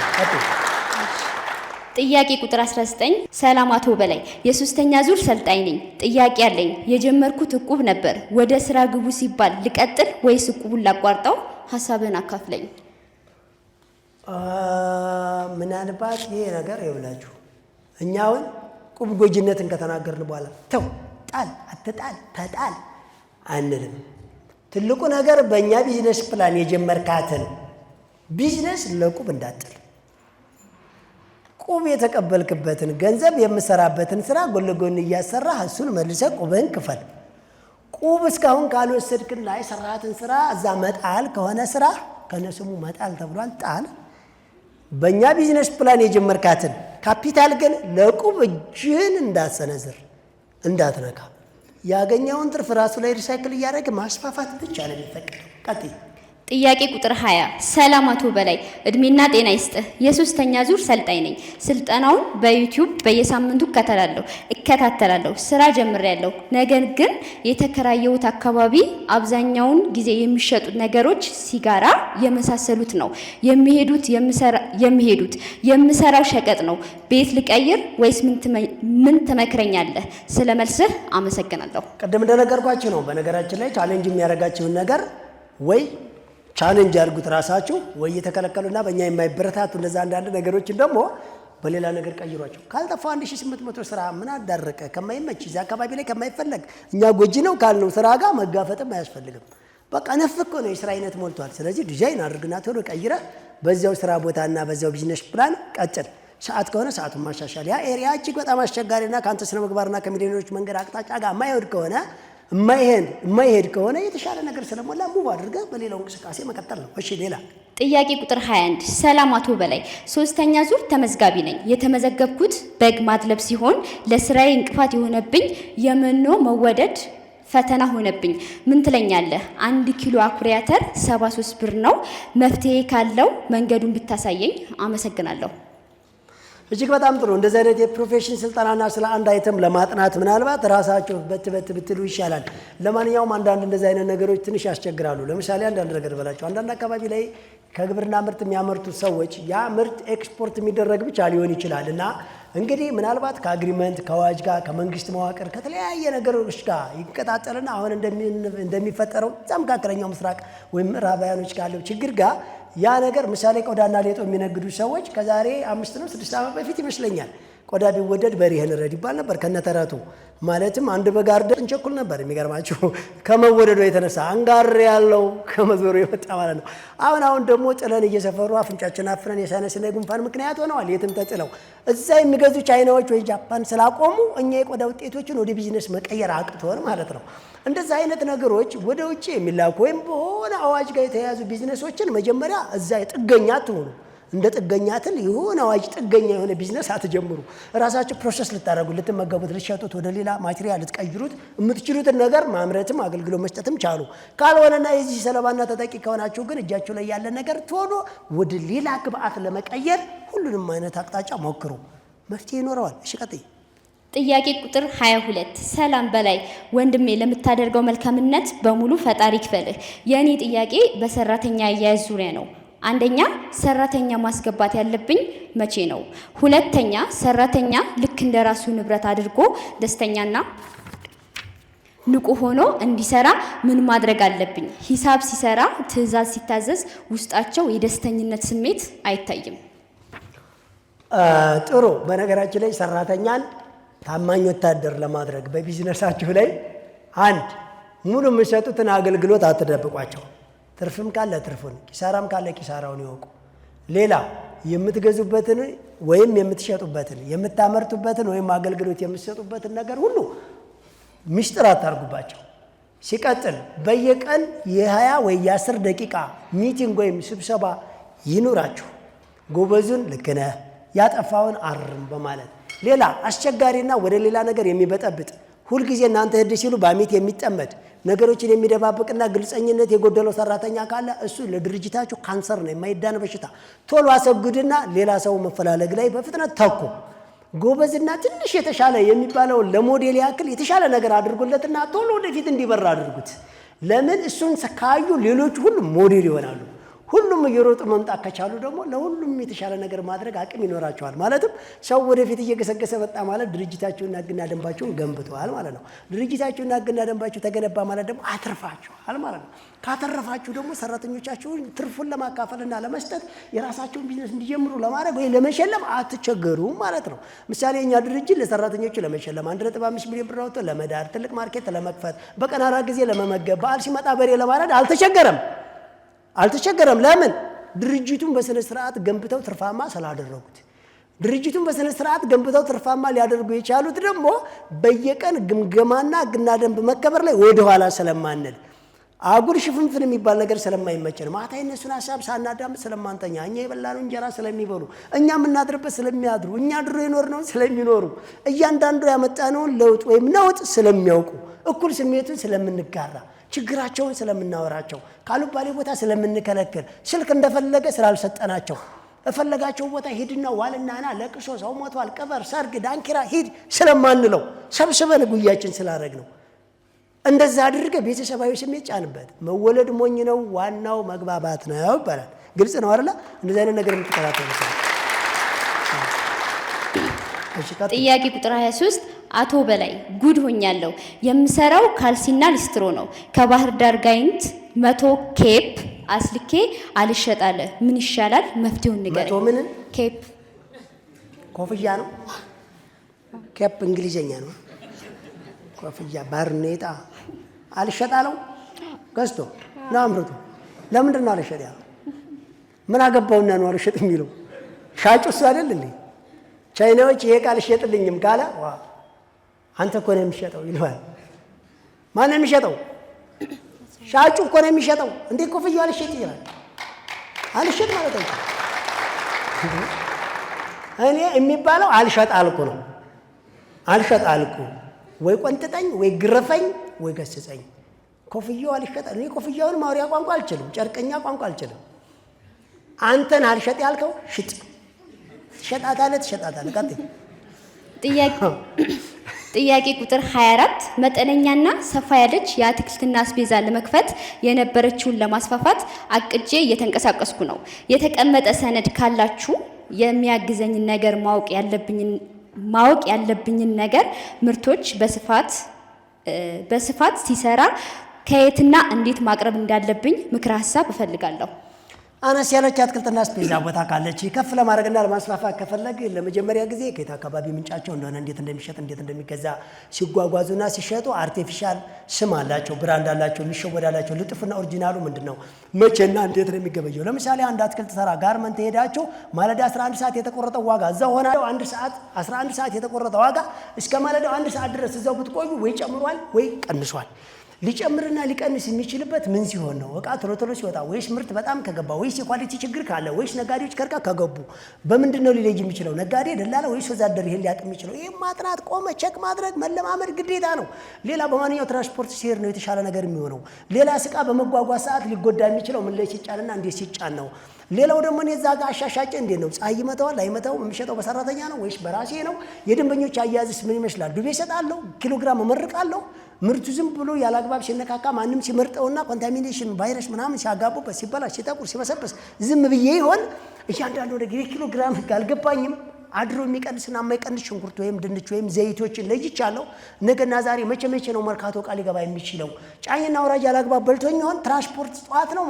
ጥያቄ ቁጥር 19 ሰላም አቶ በላይ የ3ኛ ዙር ሰልጣኝ ነኝ። ጥያቄ አለኝ። የጀመርኩት እቁብ ነበር። ወደ ስራ ግቡ ሲባል ልቀጥል ወይስ እቁቡን ላቋርጠው? ሀሳብህን አካፍለኝ። ምናልባት ይሄ ነገር ይውላችሁ እኛውን ቁም ጎጅነትን ከተናገርን በኋላ ተው ጣል አትጣል ተጣል አንልም። ትልቁ ነገር በእኛ ቢዝነስ ፕላን የጀመርካትን ቢዝነስ ለቁብ እንዳጥል። ቁብ የተቀበልክበትን ገንዘብ የምሰራበትን ስራ ጎን ለጎን እያሰራህ እሱን መልሰህ ቁብህን ክፈል። ቁብ እስካሁን ካልወሰድክና የሰራሃትን ስራ እዛ መጣል ከሆነ ስራ ከነስሙ መጣል ተብሏል። ጣል። በእኛ ቢዝነስ ፕላን የጀመርካትን ካፒታል ግን ለቁብ እጅህን እንዳትሰነዝር እንዳትነካ። ያገኘውን ትርፍ ራሱ ላይ ሪሳይክል እያደረገ ማስፋፋት ብቻ ነው የሚፈቀደው። ቀጥይ። ጥያቄ ቁጥር 20 ሰላም አቶ በላይ እድሜና ጤና ይስጥህ። የ3ኛ ዙር ሰልጣኝ ነኝ። ስልጠናውን በዩቲዩብ በየሳምንቱ እከታተላለሁ። ስራ ጀምሬያለሁ። ነገር ግን የተከራየሁት አካባቢ አብዛኛውን ጊዜ የሚሸጡት ነገሮች ሲጋራ የመሳሰሉት ነው የምሰራው ሸቀጥ ነው። ቤት ልቀይር ወይስ ምን ትመክረኛለህ? ስለመልስህ አመሰግናለሁ። ቀደም እንደነገርኳችሁ ነው። በነገራችን ላይ ቻሌንጅ የሚያደርጋችሁን ነገር ወይ ቻሌንጅ አድርጉት ራሳችሁ፣ ወይ የተከለከሉና በእኛ የማይበረታቱ እንደዛ አንዳንድ ነገሮችን ደግሞ በሌላ ነገር ቀይሯቸው። ካልጠፋ 1800 ስራ ምን አዳረቀ? ከማይመች እዚያ አካባቢ ላይ ከማይፈለግ እኛ ጎጂ ነው ካልነው ስራ ጋር መጋፈጥም አያስፈልግም። በቃ ነፍኮ ነው የስራ አይነት ሞልቷል። ስለዚህ ዲዛይን አድርግና ቶሎ ቀይረ በዚያው ስራ ቦታና በዚያው ቢዝነስ ፕላን ቀጥል። ሰዓት ከሆነ ሰዓቱን ማሻሻል። ያ ኤሪያ እጅግ በጣም አስቸጋሪና ከአንተ ስነ ምግባርና ከሚሊዮኖች መንገድ አቅጣጫ ጋር የማይሄድ ከሆነ የተሻለ ነገር ስለሞላ ሙቭ አድርገህ በሌላው እንቅስቃሴ መቀጠል ነው። እሺ ሌላ ጥያቄ ቁጥር 21 ሰላም አቶ በላይ 3ኛ ዙር ተመዝጋቢ ነኝ። የተመዘገብኩት በግ ማድለብ ሲሆን ለስራዬ እንቅፋት የሆነብኝ የመኖ መወደድ ፈተና ሆነብኝ። ምን ትለኛለህ? 1 ኪሎ አኩሪ አተር 73 ብር ነው። መፍትሄ ካለው መንገዱን ብታሳየኝ አመሰግናለሁ። እጅግ በጣም ጥሩ። እንደዚህ አይነት የፕሮፌሽን ስልጠናና ስለ አንድ አይተም ለማጥናት ምናልባት ራሳቸው በት ብትሉ ይሻላል። ለማንኛውም አንዳንድ እንደዚህ አይነት ነገሮች ትንሽ ያስቸግራሉ። ለምሳሌ አንዳንድ ነገር በላቸው። አንዳንድ አካባቢ ላይ ከግብርና ምርት የሚያመርቱ ሰዎች ያ ምርት ኤክስፖርት የሚደረግ ብቻ ሊሆን ይችላል እና እንግዲህ ምናልባት ከአግሪመንት ከአዋጅ ጋር ከመንግስት መዋቅር ከተለያየ ነገሮች ጋር ይቀጣጠልና አሁን እንደሚፈጠረው እዛ መካከለኛው ምስራቅ ወይም ምዕራባውያኖች ካለው ችግር ጋር ያ ነገር ምሳሌ ቆዳና ሌጦ የሚነግዱ ሰዎች ከዛሬ 5 ነው 6 ዓመት በፊት ይመስለኛል ቆዳ ቢወደድ በሬህን ረድ ይባል ነበር ከነተረቱ። ማለትም አንድ በጋርደን እንቸኩል ነበር። የሚገርማችሁ ከመወደዱ የተነሳ አንጋር ያለው ከመዞሩ የመጣ ማለት ነው። አሁን ደግሞ ጥለን እየሰፈሩ አፍንጫችን አፍነን የሳይነስና የጉንፋን ምክንያት ሆነዋል። የትም ተጥለው እዛ የሚገዙ ቻይናዎች ወይ ጃፓን ስላቆሙ እኛ የቆዳ ውጤቶችን ወደ ቢዝነስ መቀየር አቅቶን ማለት ነው። እንደዛ አይነት ነገሮች ወደ ውጭ የሚላኩ ወይም በሆነ አዋጅ ጋር የተያያዙ ቢዝነሶችን መጀመሪያ እዛ ጥገኛ ትሆኑ እንደ ጥገኛትን የሆነ አዋጅ ጥገኛ የሆነ ቢዝነስ አትጀምሩ። ራሳችሁ ፕሮሰስ ልታደርጉ ልትመገቡት፣ ልትሸጡት፣ ወደ ሌላ ማቴሪያል ልትቀይሩት የምትችሉትን ነገር ማምረትም አገልግሎት መስጠትም ቻሉ። ካልሆነና የዚህ ሰለባና ተጠቂ ከሆናችሁ ግን እጃችሁ ላይ ያለ ነገር ቶሎ ወደ ሌላ ግብአት ለመቀየር ሁሉንም አይነት አቅጣጫ ሞክሩ። መፍትሄ ይኖረዋል። እሺ ቀጥይ። ጥያቄ ቁጥር 22 ሰላም በላይ ወንድሜ፣ ለምታደርገው መልካምነት በሙሉ ፈጣሪ ይክፈልህ። የእኔ ጥያቄ በሰራተኛ አያያዝ ዙሪያ ነው። አንደኛ ሰራተኛ ማስገባት ያለብኝ መቼ ነው? ሁለተኛ ሰራተኛ ልክ እንደራሱ ንብረት አድርጎ ደስተኛና ንቁ ሆኖ እንዲሰራ ምን ማድረግ አለብኝ? ሂሳብ ሲሰራ ትዕዛዝ ሲታዘዝ ውስጣቸው የደስተኝነት ስሜት አይታይም። ጥሩ። በነገራችን ላይ ሰራተኛን ታማኝ ወታደር ለማድረግ በቢዝነሳችሁ ላይ አንድ ሙሉ የሚሰጡትን አገልግሎት አትደብቋቸው። ትርፍም ካለ ትርፉን፣ ኪሳራም ካለ ኪሳራውን ይወቁ። ሌላ የምትገዙበትን ወይም የምትሸጡበትን የምታመርቱበትን ወይም አገልግሎት የምትሰጡበትን ነገር ሁሉ ሚስጥር አታርጉባቸው። ሲቀጥል በየቀን የ20 ወይ የ10 ደቂቃ ሚቲንግ ወይም ስብሰባ ይኑራችሁ። ጎበዙን ልክ ነህ፣ ያጠፋውን አርም በማለት ሌላ አስቸጋሪና ወደ ሌላ ነገር የሚበጠብጥ ሁልጊዜ እናንተ ህድ ሲሉ በአሜት የሚጠመድ ነገሮችን የሚደባብቅና ግልጸኝነት የጎደለው ሰራተኛ ካለ እሱ ለድርጅታችሁ ካንሰር ነው፣ የማይዳን በሽታ። ቶሎ አሰግዱና ሌላ ሰው መፈላለግ ላይ በፍጥነት ተኩ። ጎበዝና ትንሽ የተሻለ የሚባለውን ለሞዴል ያክል የተሻለ ነገር አድርጉለትና ቶሎ ወደፊት እንዲበራ አድርጉት። ለምን? እሱን ካዩ ሌሎች ሁሉ ሞዴል ይሆናሉ። ሁሉም እየሮጡ መምጣት ከቻሉ ደግሞ ለሁሉም የተሻለ ነገር ማድረግ አቅም ይኖራቸዋል። ማለትም ሰው ወደፊት እየገሰገሰ መጣ ማለት ድርጅታቸውና ህግና ደንባቸውን ገንብተዋል ማለት ነው። ድርጅታቸውና ህግና ደንባቸው ተገነባ ማለት ደግሞ አትርፋቸዋል ማለት ነው። ካተረፋችሁ ደግሞ ሰራተኞቻችሁን ትርፉን ለማካፈልና ለመስጠት የራሳቸውን ቢዝነስ እንዲጀምሩ ለማድረግ ወይ ለመሸለም አትቸገሩም ማለት ነው። ምሳሌ እኛ ድርጅት ለሰራተኞቹ ለመሸለም 1.5 ሚሊዮን ብር አውጥቶ ለመዳር ትልቅ ማርኬት ለመክፈት በቀን 4 ጊዜ ለመመገብ በዓል ሲመጣ በሬ ለማረድ አልተቸገረም። ለምን? ድርጅቱን በስነ ስርዓት ገንብተው ትርፋማ ስላደረጉት። ድርጅቱን በስነ ስርዓት ገንብተው ትርፋማ ሊያደርጉ የቻሉት ደግሞ በየቀን ግምገማና ህግና ደንብ መከበር ላይ ወደ ኋላ ስለማንል አጉል ሽፍንፍን የሚባል ነገር ስለማይመቸን ማታ የነሱን ሀሳብ ሳናዳምጥ ስለማንተኛ እኛ የበላነው እንጀራ ስለሚበሉ እኛ የምናድርበት ስለሚያድሩ እኛ ድሮ የኖርነውን ስለሚኖሩ እያንዳንዱ ያመጣነውን ለውጥ ወይም ነውጥ ስለሚያውቁ እኩል ስሜቱን ስለምንጋራ ችግራቸውን ስለምናወራቸው ካሉባሌ ቦታ ስለምንከለክል ስልክ እንደፈለገ ስላልሰጠናቸው እፈለጋቸው ቦታ ሂድና ዋልናና ለቅሶ ሰው ሞቷል፣ ቀበር፣ ሰርግ፣ ዳንኪራ ሂድ ስለማንለው ሰብስበን ጉያችን ስላደረግ ነው። እንደዛ አድርገህ ቤተሰባዊ ስሜት ጫንበት። መወለድ ሞኝ ነው፣ ዋናው መግባባት ነው ይባላል። ግልጽ ነው አይደል? እንደዛ አይነት ነገር የምትከታተሉ ሰው። ጥያቄ ቁጥር 23 አቶ በላይ ጉድ ሆኛለሁ። የምሰራው ካልሲና ሊስትሮ ነው። ከባህር ዳር ጋይንት 100 ኬፕ አስልኬ አልሸጣለ። ምን ይሻላል? መፍትሄውን ንገረኝ። 100 ምን ኬፕ? ኮፍያ ነው። ኬፕ እንግሊዘኛ ነው። ኮፍያ ባርኔጣ አልሸጣለው ገዝቶ ነው አምርቶ። ለምንድን ነው አልሸጥ ያለው? ምን አገባውና ነው አልሸጥ የሚለው? ሻጩ እሱ አይደል እንዴ? ቻይናዎች ይሄ ቃል ሸጥልኝም ካለ አንተ እኮ ነው የሚሸጠው ይለዋል። ማን ነው የሚሸጠው? ሻጩ እኮ ነው የሚሸጠው። እንዴ ኮፍያው አልሸጥ ይላል። አልሸጥ ማለት አይደል? እኔ የሚባለው አልሸጥ አልኩ ነው። አልሸጥ አልኩ ወይ ቆንጥጠኝ ወይ ግረፈኝ ወይ ገስጸኝ። ኮፍያው አልሸጥ እኔ ኮፍያውን ማውሪያ ቋንቋ አልችልም፣ ጨርቀኛ ቋንቋ አልችልም። አንተን አልሸጥ ያልከው ሽጥ። ትሸጣታለህ። ቀጥይ። ጥያቄ ቁጥር 24 መጠነኛና ሰፋ ያለች የአትክልትና አስቤዛ ለመክፈት የነበረችውን ለማስፋፋት አቅጄ እየተንቀሳቀስኩ ነው። የተቀመጠ ሰነድ ካላችሁ የሚያግዘኝ ነገር ማወቅ ያለብኝን ነገር ምርቶች በስፋት ሲሰራ ከየትና እንዴት ማቅረብ እንዳለብኝ ምክረ ሀሳብ እፈልጋለሁ። አነስ ያለች አትክልትና አስቤዛ ቦታ ካለች ከፍ ለማድረግና ለማስፋፋት ከፈለግ ለመጀመሪያ ጊዜ ከየት አካባቢ ምንጫቸው እንደሆነ እንዴት እንደሚሸጥ እንዴት እንደሚገዛ ሲጓጓዙና ሲሸጡ አርቲፊሻል ስም አላቸው፣ ብራንድ አላቸው፣ የሚሸወዳላቸው ልጥፍና ኦሪጂናሉ ምንድነው መቼና እንዴት ነው የሚገበየው? ለምሳሌ አንድ አትክልት ተራ ጋርመንት ሄዳችሁ ማለዳ 11 ሰዓት የተቆረጠው ዋጋ እዛው ሆነ 11 ሰዓት የተቆረጠው ዋጋ እስከ ማለዳው 1 ሰዓት ድረስ እዛው ብትቆዩ ወይ ጨምሯል ወይ ቀንሷል። ሊጨምርና ሊቀንስ የሚችልበት ምን ሲሆን ነው? እቃ ቶሎ ሲወጣ ወይስ ምርት በጣም ከገባ ወይስ የኳሊቲ ችግር ካለ ወይስ ነጋዴዎች ከርቃ ከገቡ በምንድን ነው ሊለይ የሚችለው? ነጋዴ፣ ደላላ ወይስ ወዛደር ይሄን ሊያውቅ የሚችለው? ይሄ ማጥናት ቆመ ቼክ ማድረግ መለማመድ ግዴታ ነው። ሌላ በማንኛው ትራንስፖርት ሲሄድ ነው የተሻለ ነገር የሚሆነው? ሌላ እቃ በመጓጓዝ ሰዓት ሊጎዳ የሚችለው ምን ላይ ሲጫንና እንዴት ሲጫን ነው? ሌላው ደግሞ እኔ እዛ ጋር አሻሻጭ እንዴት ነው? ፀሐይ ይመታዋል አይመታውም? የሚሸጠው በሰራተኛ ነው ወይስ በራሴ ነው? የደንበኞች አያያዝስ ምን ይመስላል? ዱቤ እሰጣለሁ? ኪሎግራም እመርቃለሁ? ምርቱ ዝም ብሎ ያላግባብ ሲነካካ ማንም ሲመርጠውና ኮንታሚኔሽን ቫይረስ ምናምን ሲያጋቡበት ሲበላሽ ሲጠቁር ሲበሰብስ ዝም ብዬ ይሆን? እያንዳንዱ ነገር የኪሎግራም ህግ አልገባኝም። አድሮ የሚቀንስና የማይቀንስ ሽንኩርት ወይም ድንች ወይም ዘይቶችን ለይቻለሁ። ነገና ዛሬ መቼ ነው መርካቶ ቃል ሊገባ የሚችለው? ጫኝና ወራጅ ያላግባብ በልቶኝ ይሆን? ትራንስፖርት ጠዋት ነው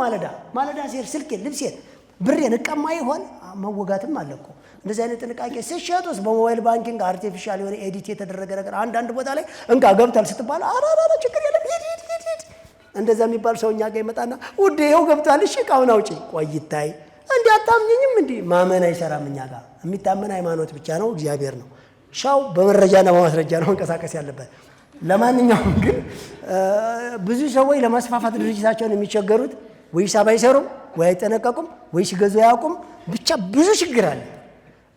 ማለዳ ሲሄድ ስልኬን ልብሴን ብሬን እቀማ ይሆን? መወጋትም አለ እኮ። እንደዚህ አይነት ጥንቃቄ ሲሸጡስ በሞባይል ባንኪንግ አርቲፊሻል የሆነ ኤዲት የተደረገ ነገር አንዳንድ ቦታ ላይ እንካ ገብታል ስትባል አራራ ችግር የለም ሂድ እንደዛ የሚባል ሰው እኛ ጋር ይመጣና ውዴ ይኸው ገብቷል፣ እሺ እቃውን አውጪ። ቆይታይ እንዲህ አታምኝም? እንዲህ ማመን አይሰራም። እኛ ጋር የሚታመን ሃይማኖት ብቻ ነው፣ እግዚአብሔር ነው። ሻው በመረጃና በማስረጃ ነው መንቀሳቀስ ያለበት። ለማንኛውም ግን ብዙ ሰዎች ለማስፋፋት ድርጅታቸውን የሚቸገሩት ወይ ሂሳብ አይሰሩም ወይ አይጠነቀቁም ወይ ሲገዙ አያውቁም። ብቻ ብዙ ችግር አለ።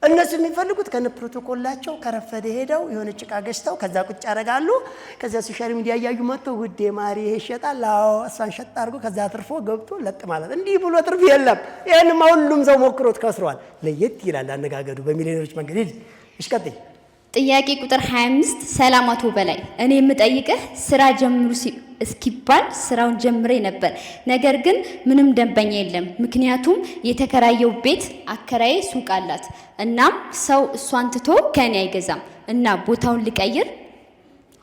እነሱ የሚፈልጉት ከነ ፕሮቶኮላቸው ከረፈደ ሄደው የሆነ ጭቃ ገዝተው ከዛ ቁጭ ያደርጋሉ። ከዛ ሶሻል ሚዲያ እያዩ መጥቶ ውዴ ማሪ ይሄ ይሸጣል፣ አዎ እሷን ሸጥ አድርጎ ከዛ አትርፎ ገብቶ ለጥ ማለት። እንዲህ ብሎ ትርፍ የለም። ይሄንማ ሁሉም ሰው ሞክሮት ከስሯል። ለየት ይላል አነጋገዱ በሚሊዮኖች መንገድ። ይሽቀጥይ። ጥያቄ ቁጥር 25 ሰላም አቶ በላይ፣ እኔ የምጠይቅህ ስራ ጀምሩ እስኪባል ስራውን ጀምሬ ነበር። ነገር ግን ምንም ደንበኛ የለም። ምክንያቱም የተከራየው ቤት አከራዬ ሱቅ አላት። እናም ሰው እሷን ትቶ ከኔ አይገዛም እና ቦታውን ልቀይር።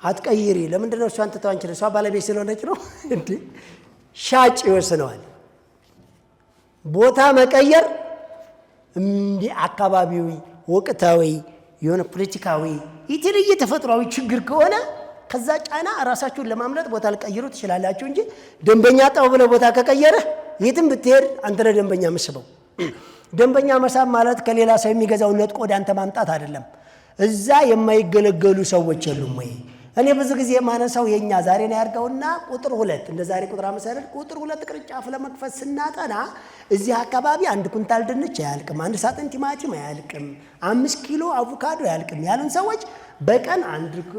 አትቀይሪ። ለምንድን ነው እሷን ትተው አንችል? እሷ ባለቤት ስለሆነች ነው እንዴ? ሻጭ ይወስነዋል። ቦታ መቀየር እንዲህ አካባቢዊ ወቅታዊ የሆነ ፖለቲካዊ የተለየ ተፈጥሯዊ ችግር ከሆነ ከዛ ጫና ራሳችሁን ለማምለጥ ቦታ ልቀይሩ ትችላላችሁ እንጂ ደንበኛ ጣው ብለ ቦታ ከቀየረ የትም ብትሄድ አንተ ለደንበኛ መስበው። ደንበኛ መሳብ ማለት ከሌላ ሰው የሚገዛው ነጥቆ ወደ አንተ ማምጣት አይደለም። እዛ የማይገለገሉ ሰዎች የሉም ወይ? እኔ ብዙ ጊዜ ማነሳው የኛ ዛሬ ነው ያርጋውና ቁጥር 2 እንደ ዛሬ ቁጥር 5 አይደል? ቁጥር 2 ቅርንጫፍ ለመክፈት ስናጠና እዚህ አካባቢ 1 ኩንታል ድንች አያልቅም፣ 1 ሳጥን ቲማቲም አያልቅም፣ 5 ኪሎ አቮካዶ አያልቅም ያሉን ሰዎች በቀን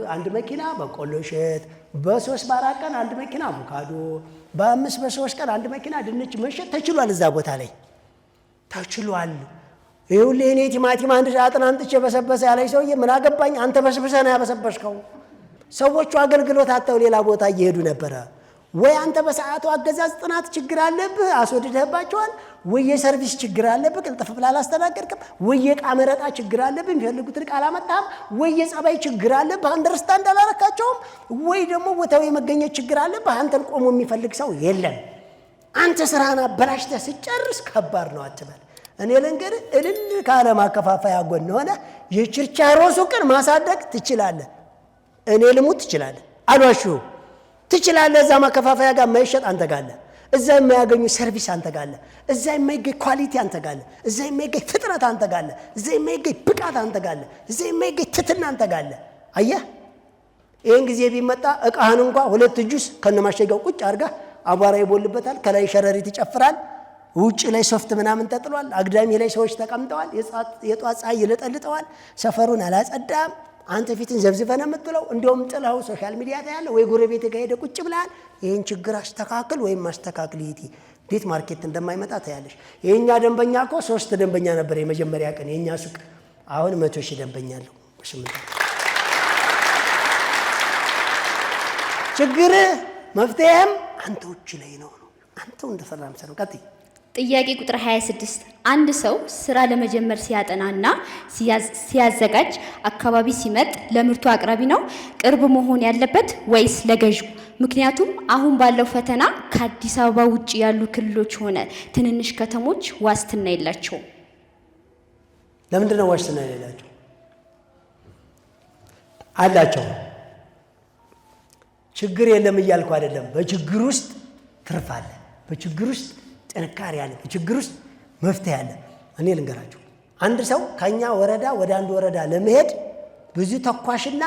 አንድ መኪና በቆሎ እሸት፣ በ3 በ4 ቀን 1 መኪና አቮካዶ፣ በ5 በ3 ቀን 1 መኪና ድንች መሸጥ ተችሏል። እዛ ቦታ ላይ ተችሏል። ይኸውልህ እኔ ቲማቲም 1 ሳጥን አንጥቼ በሰበሰ ያለኝ ሰውዬ ምን አገባኝ? አንተ በስብሰህ ነው ያበሰበስከው። ሰዎቹ አገልግሎት አጥተው ሌላ ቦታ እየሄዱ ነበረ። ወይ አንተ በሰዓቱ አገዛዝ ጥናት ችግር አለብህ አስወድደህባቸዋል፣ ወይ የሰርቪስ ችግር አለብህ ቅልጥፍ ብለህ አላስተናገድክም፣ ወይ የዕቃ መረጣ ችግር አለብህ የሚፈልጉትን ዕቃ አላመጣህም፣ ወይ የጸባይ ችግር አለብህ አንደርስታንድ አላረካቸውም፣ ወይ ደግሞ ቦታው የመገኘት ችግር አለብህ። አንተን ቆሞ የሚፈልግ ሰው የለም። አንተ ስራህን አበላሽተህ ስጨርስ ከባድ ነው አትበል። እኔ ልንገርህ እልል ካለ ማከፋፈያ ጎን ሆነ የችርቻሮ ሱቅን ማሳደግ ትችላለህ። እኔ ልሙት ትችላለህ፣ አልዋሽሁም። ትችላለህ። እዛ ማከፋፈያ ጋር የማይሸጥ አንተ ጋር አለ። እዛ የማያገኙ ሰርቪስ አንተ ጋር አለ። እዛ የማይገኝ ኳሊቲ አንተ ጋር አለ። እዛ የማይገኝ ፍጥነት አንተ ጋር አለ። እዛ የማይገኝ ብቃት አንተ ጋር አለ። እዛ የማይገኝ ትትና አንተ ጋር አለ። አየህ፣ ይህን ጊዜ ቢመጣ እቃህን እንኳ 2 ጁስ ከነማሸጊያው ቁጭ አድርጋ አቧራ ይቦልበታል፣ ከላይ ሸረሪት ይጨፍራል፣ ውጭ ላይ ሶፍት ምናምን ተጥሏል፣ አግዳሚ ላይ ሰዎች ተቀምጠዋል፣ የጧት ፀሐይ ይለጠልጠዋል፣ ሰፈሩን አላጸዳም። አንተ ፊትን ዘብዝፈና የምትለው እንደውም ጥላው ሶሻል ሚዲያ ታያለ ወይ ጎረቤት ጋር ሄደ ቁጭ ብለሃል። ይሄን ችግር አስተካክል ወይም ማስተካክል ይቲ እንዴት ማርኬት እንደማይመጣ ታያለሽ። የኛ ደንበኛ እኮ 3 ደንበኛ ነበር የመጀመሪያ ቀን የኛ ሱቅ፣ አሁን 100,000 ደንበኛ አለው። ችግር መፍትሄም አንተዎች ላይ ነው። አንተው እንደፈራም ሰው ቀጥይ። ጥያቄ ቁጥር 26 አንድ ሰው ስራ ለመጀመር ሲያጠናና ሲያዘጋጅ አካባቢ ሲመጥ ለምርቱ አቅራቢ ነው ቅርብ መሆን ያለበት ወይስ ለገዢው? ምክንያቱም አሁን ባለው ፈተና ከአዲስ አበባ ውጭ ያሉ ክልሎች ሆነ ትንንሽ ከተሞች ዋስትና የላቸውም። ለምንድን ነው ዋስትና የሌላቸው? አላቸው። ችግር የለም እያልኩ አይደለም። በችግር ውስጥ ትርፍ አለ፣ በችግር ውስጥ ጥንካሬ አለ፣ በችግር ውስጥ መፍትሄ አለ። እኔ ልንገራችሁ፣ አንድ ሰው ከኛ ወረዳ ወደ አንድ ወረዳ ለመሄድ ብዙ ተኳሽና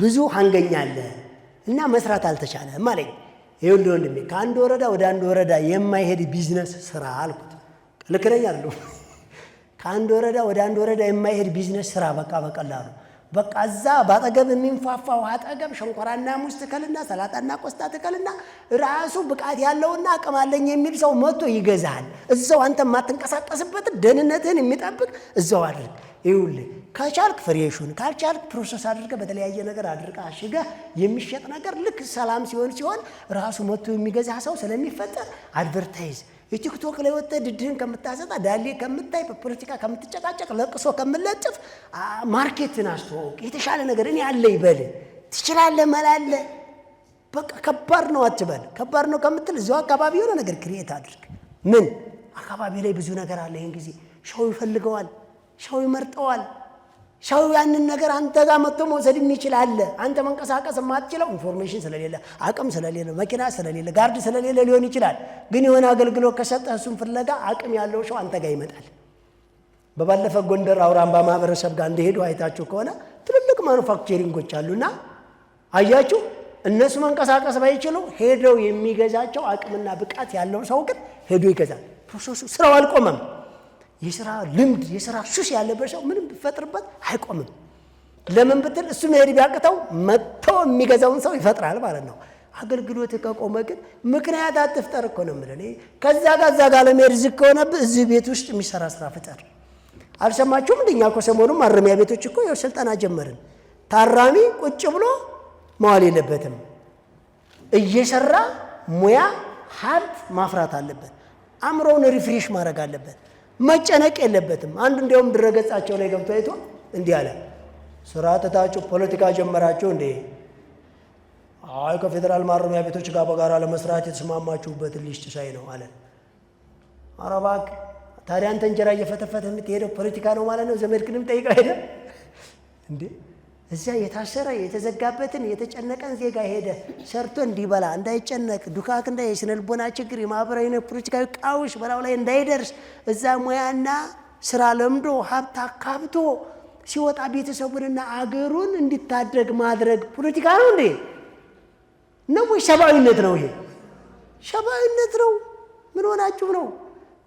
ብዙ ሀንገኛ አለ እና መስራት አልተቻለም አለኝ። ይኸውልህ ወንድሜ፣ ከአንድ ወረዳ ወደ አንድ ወረዳ የማይሄድ ቢዝነስ ስራ አልኩት። ልክ ነኝ አይደለሁ? ከአንድ ወረዳ ወደ አንድ ወረዳ የማይሄድ ቢዝነስ ስራ በቃ በቀላሉ በቃ እዛ ባጠገብ የሚንፋፋው አጠገብ ሸንኮራና ሙዝ ትከልና ሰላጣና ቆስጣ ትከልና ራሱ ብቃት ያለውና አቅም አለኝ የሚል ሰው መጥቶ ይገዛል። እዛው አንተ ማትንቀሳቀስበት ደህንነትህን የሚጠብቅ እዛው አድርግ። ይኸውልህ ከቻልክ ፍሬሹን ካልቻልክ ፕሮሰስ አድርገህ በተለያየ ነገር አድርገህ አሽገህ የሚሸጥ ነገር ልክ ሰላም ሲሆን ራሱ መጥቶ የሚገዛ ሰው ስለሚፈጠር አድቨርታይዝ የቲክቶክ ላይ ወጥተህ ድድህን ከምታሰጣ ዳሌ ከምታይ በፖለቲካ ከምትጨቃጨቅ ለቅሶ ከምለጥፍ ማርኬትን አስተዋውቅ። የተሻለ ነገር እኔ አለ ይበል። ትችላለህ መላለ በቃ ከባድ ነው አትበል። ከባድ ነው ከምትል እዚያው አካባቢ የሆነ ነገር ክሪኤት አድርግ። ምን አካባቢ ላይ ብዙ ነገር አለ። ይሄን ጊዜ ሻው ይፈልገዋል፣ ሻው ይመርጠዋል። ሻው ያንን ነገር አንተ ጋር መጥቶ መውሰድ የሚችል አለ። አንተ መንቀሳቀስ የማትችለው ኢንፎርሜሽን ስለሌለ፣ አቅም ስለሌለ፣ መኪና ስለሌለ፣ ጋርድ ስለሌለ ሊሆን ይችላል። ግን የሆነ አገልግሎት ከሰጠህ እሱን ፍለጋ አቅም ያለው ሻው አንተ ጋር ይመጣል። በባለፈ ጎንደር አውራምባ ማህበረሰብ ጋር እንደሄዱ አይታችሁ ከሆነ ትልልቅ ማኑፋክቸሪንጎች አሉና አያችሁ፣ እነሱ መንቀሳቀስ ባይችሉ ሄደው የሚገዛቸው አቅምና ብቃት ያለው ሰው ግን ሄዶ ይገዛል። ፕሮሰሱ ስራው አልቆመም። የሥራ ልምድ የሥራ ሱስ ያለበት ሰው ምንም ቢፈጥርበት አይቆምም። ለምን ብትል እሱ መሄድ ቢያቅተው መጥቶ የሚገዛውን ሰው ይፈጥራል ማለት ነው። አገልግሎት ከቆመ ግን ምክንያት አትፍጠር እኮ ነው የምልህ። ከዛ ጋር ለመሄድ ዝግ ከሆነብህ እዚህ ቤት ውስጥ የሚሰራ ስራ ፍጠር። አልሰማችሁም? እንደኛ እኮ ሰሞኑን ማረሚያ ቤቶች እኮ ያው ስልጠና ጀመርን። ታራሚ ቁጭ ብሎ መዋል የለበትም። እየሰራ ሙያ ሀብት ማፍራት አለበት። አእምሮውን ሪፍሬሽ ማድረግ አለበት። መጨነቅ የለበትም። አንዱ እንዲያውም ድረገጻቸው ላይ ገብቶ አይቶ እንዲህ አለ፣ ስራ ትታችሁ ፖለቲካ ጀመራችሁ እንዴ? አይ ከፌደራል ማረሚያ ቤቶች ጋር በጋራ ለመስራት የተስማማችሁበትን ሊስት ሳይ ነው አለ። ኧረ እባክህ ታዲያ አንተ እንጀራ እየፈተፈተ የምትሄደው ፖለቲካ ነው ማለት ነው? ዘመድክንም ጠይቀው ሄደ እንዴ? እዚያ የታሰረ የተዘጋበትን የተጨነቀን ዜጋ ሄደ ሰርቶ እንዲበላ እንዳይጨነቅ ዱካክ የስነ ልቦና ችግር የማህበራዊ ፖለቲካዊ ቀውስ በላው ላይ እንዳይደርስ እዛ ሙያና ስራ ለምዶ ሀብት አካብቶ ሲወጣ ቤተሰቡንና አገሩን እንዲታደግ ማድረግ ፖለቲካ ነው እንዴ? ነው ወይ ሰብአዊነት ነው? ይሄ ሰብአዊነት ነው። ምን ሆናችሁ ነው?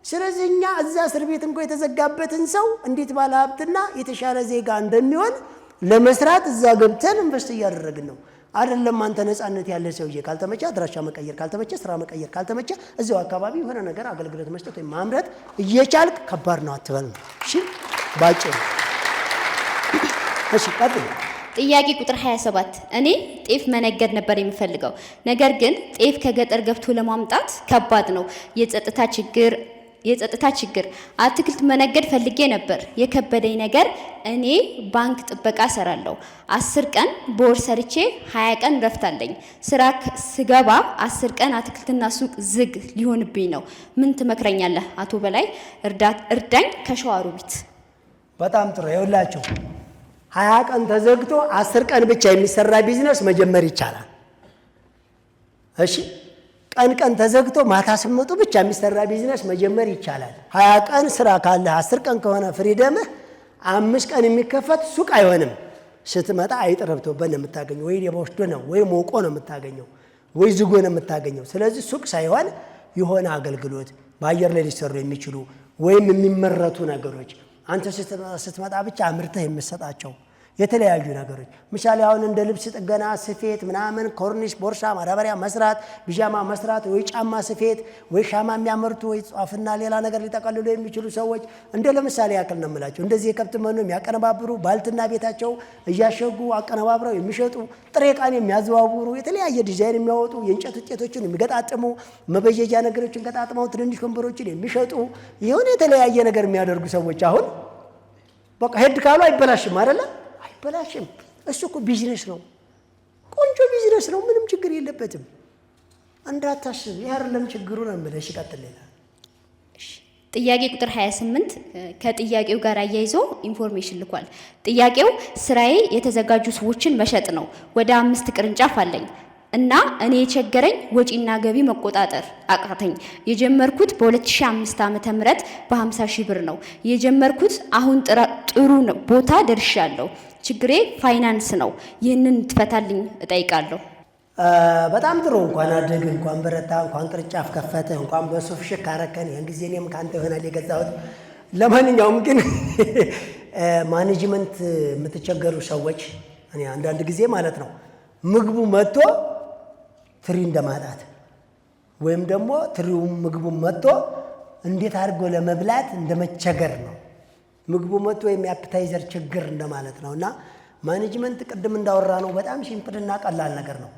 ስለዚህ እኛ እዛ እስር ቤት እንኳን የተዘጋበትን ሰው እንዴት ባለ ሀብትና የተሻለ ዜጋ እንደሚሆን ለመስራት እዛ ገብተን ኢንቨስት እያደረግን ነው። አይደለም አንተ ነፃነት ያለ ሰውዬ ካልተመቸ አድራሻ መቀየር፣ ካልተመቸ ስራ መቀየር፣ ካልተመቸ እዛው አካባቢ የሆነ ነገር አገልግሎት መስጠት ወይ ማምረት እየቻልክ ከባድ ነው አትበል ነው። እሺ ባጭሩ። እሺ ቀጥል። ጥያቄ ቁጥር 27 እኔ ጤፍ መነገድ ነበር የምፈልገው። ነገር ግን ጤፍ ከገጠር ገብቶ ለማምጣት ከባድ ነው። የጸጥታ ችግር አትክልት መነገድ ፈልጌ ነበር። የከበደኝ ነገር እኔ ባንክ ጥበቃ ሰራለሁ። 10 ቀን በወር ሰርቼ 20 ቀን ረፍታለኝ። ስራ ስገባ 10 ቀን አትክልትና ሱቅ ዝግ ሊሆንብኝ ነው። ምን ትመክረኛለህ አቶ በላይ? እርዳኝ ከሸዋሮቢት። በጣም ጥሩ። ይኸውላችሁ 20 ቀን ተዘግቶ 10 ቀን ብቻ የሚሰራ ቢዝነስ መጀመር ይቻላል። እሺ ቀን ተዘግቶ ማታ ስመጡ ብቻ የሚሰራ ቢዝነስ መጀመር ይቻላል። 20 ቀን ስራ ካለ 10 ቀን ከሆነ ፍሪደምህ 5 ቀን የሚከፈት ሱቅ አይሆንም። ስትመጣ አይጥረብቶበት ነው የምታገኘው። ወይ የቦሽዶ ነው ወይ ሞቆ ነው የምታገኘው ወይ ዝጎ ነው የምታገኘው። ስለዚህ ሱቅ ሳይሆን የሆነ አገልግሎት በአየር ላይ ሊሰሩ የሚችሉ ወይም የሚመረቱ ነገሮች አንተ ስትመጣ ብቻ አምርተህ የምትሰጣቸው የተለያዩ ነገሮች ምሳሌ አሁን እንደ ልብስ ጥገና፣ ስፌት ምናምን፣ ኮርኒስ፣ ቦርሳ፣ ማዳበሪያ መስራት፣ ቢጃማ መስራት፣ ወይ ጫማ ስፌት፣ ወይ ሻማ የሚያመርቱ ወይ ጧፍና ሌላ ነገር ሊጠቀልሉ የሚችሉ ሰዎች እንደ ለምሳሌ ያክል ነው የምላቸው። እንደዚህ የከብት መኖ የሚያቀነባብሩ፣ ባልትና ቤታቸው እያሸጉ አቀነባብረው የሚሸጡ፣ ጥሬ ዕቃን የሚያዘዋውሩ፣ የተለያየ ዲዛይን የሚያወጡ፣ የእንጨት ውጤቶችን የሚገጣጥሙ፣ መበየጃ ነገሮችን ገጣጥመው ትንንሽ ወንበሮችን የሚሸጡ የሆነ የተለያየ ነገር የሚያደርጉ ሰዎች አሁን በቃ ሄድ ካሉ አይበላሽም አይደለ? አይበላሽም። እሱ እኮ ቢዝነስ ነው፣ ቆንጆ ቢዝነስ ነው። ምንም ችግር የለበትም። እንዳታስብ። ይህ አይደለም ችግሩ ነው የምልሽ። ይቀጥል። ሌላ ጥያቄ ቁጥር 28 ከጥያቄው ጋር አያይዞ ኢንፎርሜሽን ልኳል። ጥያቄው ስራዬ የተዘጋጁ ሰዎችን መሸጥ ነው። ወደ 5 ቅርንጫፍ አለኝ እና እኔ የቸገረኝ ወጪና ገቢ መቆጣጠር አቃተኝ። የጀመርኩት በ2005 ዓመተ ምህረት በ50 ሺህ ብር ነው የጀመርኩት። አሁን ጥሩ ቦታ ደርሻለሁ። ችግሬ ፋይናንስ ነው። ይህንን ትፈታልኝ እጠይቃለሁ። በጣም ጥሩ። እንኳን አደግ፣ እንኳን በረታ፣ እንኳን ቅርንጫፍ ከፈተ፣ እንኳን በሱፍ ሽክ አረከን። ያን ጊዜ እኔም ካንተ ይሆናል የገዛሁት። ለማንኛውም ግን ማኔጅመንት የምትቸገሩ ሰዎች እኔ አንዳንድ ጊዜ ማለት ነው ምግቡ መጥቶ ትሪ እንደማጣት ወይም ደግሞ ትሪውም ምግቡ መጥቶ እንዴት አድርጎ ለመብላት እንደመቸገር ነው። ምግቡ መጥቶ የሚያፕታይዘር ችግር እንደማለት ነው። እና ማኔጅመንት ቅድም እንዳወራ ነው በጣም ሲምፕልና ቀላል ነገር ነው።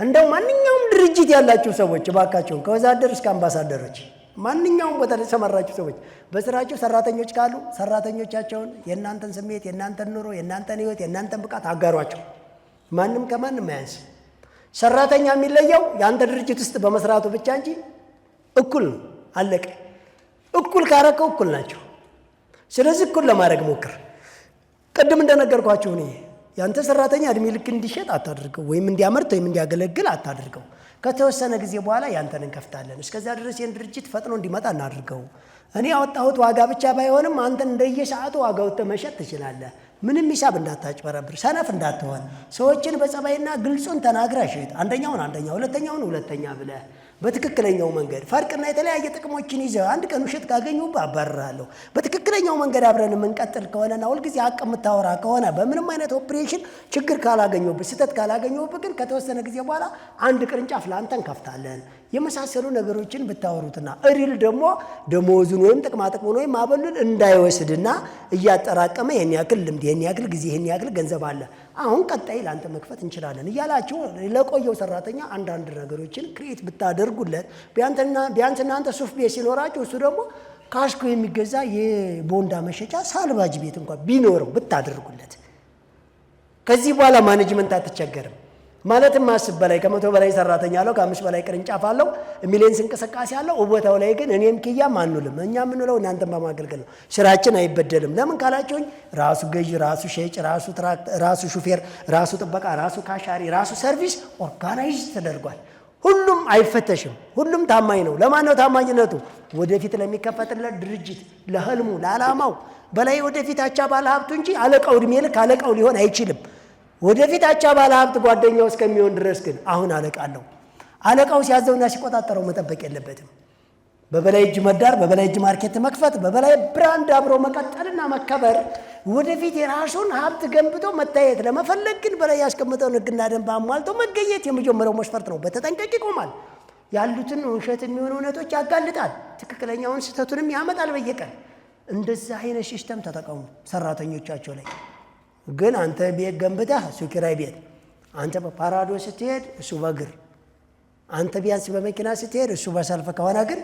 እንደው ማንኛውም ድርጅት ያላችሁ ሰዎች እባካችሁን ከወዛደር እስከ አምባሳደሮች ማንኛውም ቦታ የተሰማራችሁ ሰዎች በስራችሁ ሰራተኞች ካሉ ሰራተኞቻቸውን የእናንተን ስሜት፣ የእናንተን ኑሮ፣ የእናንተን ህይወት፣ የእናንተን ብቃት አጋሯቸው። ማንም ከማንም አያንስ። ሰራተኛ የሚለየው የአንተ ድርጅት ውስጥ በመስራቱ ብቻ እንጂ እኩል ነው። አለቀ። እኩል ካረከው እኩል ናቸው። ስለዚህ እኩል ለማድረግ ሞክር። ቅድም እንደነገርኳችሁ እኔ ያንተ ሰራተኛ እድሜ ልክ እንዲሸጥ አታድርገው፣ ወይም እንዲያመርት ወይም እንዲያገለግል አታድርገው። ከተወሰነ ጊዜ በኋላ ያንተን እንከፍታለን። እስከዛ ድረስ ይህን ድርጅት ፈጥኖ እንዲመጣ እናድርገው። እኔ ያወጣሁት ዋጋ ብቻ ባይሆንም አንተን እንደየሰዓቱ ዋጋው መሸጥ ትችላለህ። ምንም ሂሳብ እንዳታጭበረብር፣ ሰነፍ እንዳትሆን፣ ሰዎችን በጸባይና ግልጹን ተናግረህ ሽጥ። አንደኛውን አንደኛ፣ ሁለተኛውን ሁለተኛ ብለህ በትክክለኛው መንገድ ፈርቅና የተለያየ ጥቅሞችን ይዘህ አንድ ቀን ውሸት ካገኙብህ አባርራለሁ። በትክክለኛው መንገድ አብረን የምንቀጥል ከሆነና ሁልጊዜ ሀቅ የምታወራ ከሆነ በምንም አይነት ኦፕሬሽን ችግር ካላገኘሁብህ፣ ስህተት ካላገኘሁብህ ግን ከተወሰነ ጊዜ በኋላ አንድ ቅርንጫፍ ለአንተ እንከፍታለን። የመሳሰሉ ነገሮችን ብታወሩትና እሪል ደግሞ ደሞዙን ወይም ጥቅማጥቅሙን ወይም አበሉን እንዳይወስድና እያጠራቀመ ይህን ያክል ልምድ፣ ይህን ያክል ጊዜ፣ ይህን ያክል ገንዘብ አለ፣ አሁን ቀጣይ ለአንተ መክፈት እንችላለን እያላችሁ ለቆየው ሰራተኛ አንዳንድ ነገሮችን ክሬት ብታደርጉለት ቢያንስ እናንተ ሱፍ ቤት ሲኖራችሁ እሱ ደግሞ ካስኮ የሚገዛ የቦንዳ መሸጫ ሳልባጅ ቤት እንኳን ቢኖረው ብታደርጉለት ከዚህ በኋላ ማኔጅመንት አትቸገርም። ማለትም 10 በላይ ከ100 በላይ ሰራተኛ አለው፣ ከ5 በላይ ቅርንጫፍ አለው፣ ሚሊየንስ እንቅስቃሴ አለው። ቦታው ላይ ግን እኔም ክያም አንውልም። እኛ የምንውለው እናንተን በማገልገል ነው። ስራችን አይበደልም። ለምን ካላችሁኝ ራሱ ገዢ፣ ራሱ ሸጭ፣ ራሱ ሹፌር፣ ራሱ ጥበቃ፣ ራሱ ካሻሪ፣ ራሱ ሰርቪስ ኦርጋናይዝ ተደርጓል። ሁሉም አይፈተሽም። ሁሉም ታማኝ ነው። ለማን ነው ታማኝነቱ? ወደፊት ለሚከፈትለት ድርጅት፣ ለህልሙ፣ ለዓላማው በላይ ወደፊት አቻ ባለ ሀብቱ እንጂ አለቃው እድሜ ልክ አለቃው ሊሆን አይችልም። ወደፊት አቻ ባለ ሀብት ጓደኛው እስከሚሆን ድረስ ግን አሁን አለቃ አለው። አለቃው ሲያዘውና ሲቆጣጠረው መጠበቅ የለበትም። በበላይ እጅ መዳር፣ በበላይ እጅ ማርኬት መክፈት፣ በበላይ ብራንድ አብሮ መቀጠልና መከበር፣ ወደፊት የራሱን ሀብት ገንብቶ መታየት ለመፈለግ ግን በላይ ያስቀመጠውን ሕግና ደንብ አሟልቶ መገኘት የመጀመሪያው መስፈርት ነው። በተጠንቀቅ ይቆማል። ያሉትን ውሸት የሚሆኑ እውነቶች ያጋልጣል። ትክክለኛውን ስህተቱንም ያመጣል በየቀን። እንደዛ አይነት ሲስተም ተጠቀሙ ሰራተኞቻቸው ላይ። ግን አንተ ቤት ገንብተህ እሱ ኪራይ ቤት፣ አንተ በፓራዶ ስትሄድ እሱ በእግር፣ አንተ ቢያንስ በመኪና ስትሄድ እሱ በሰልፍ ከሆነ ግን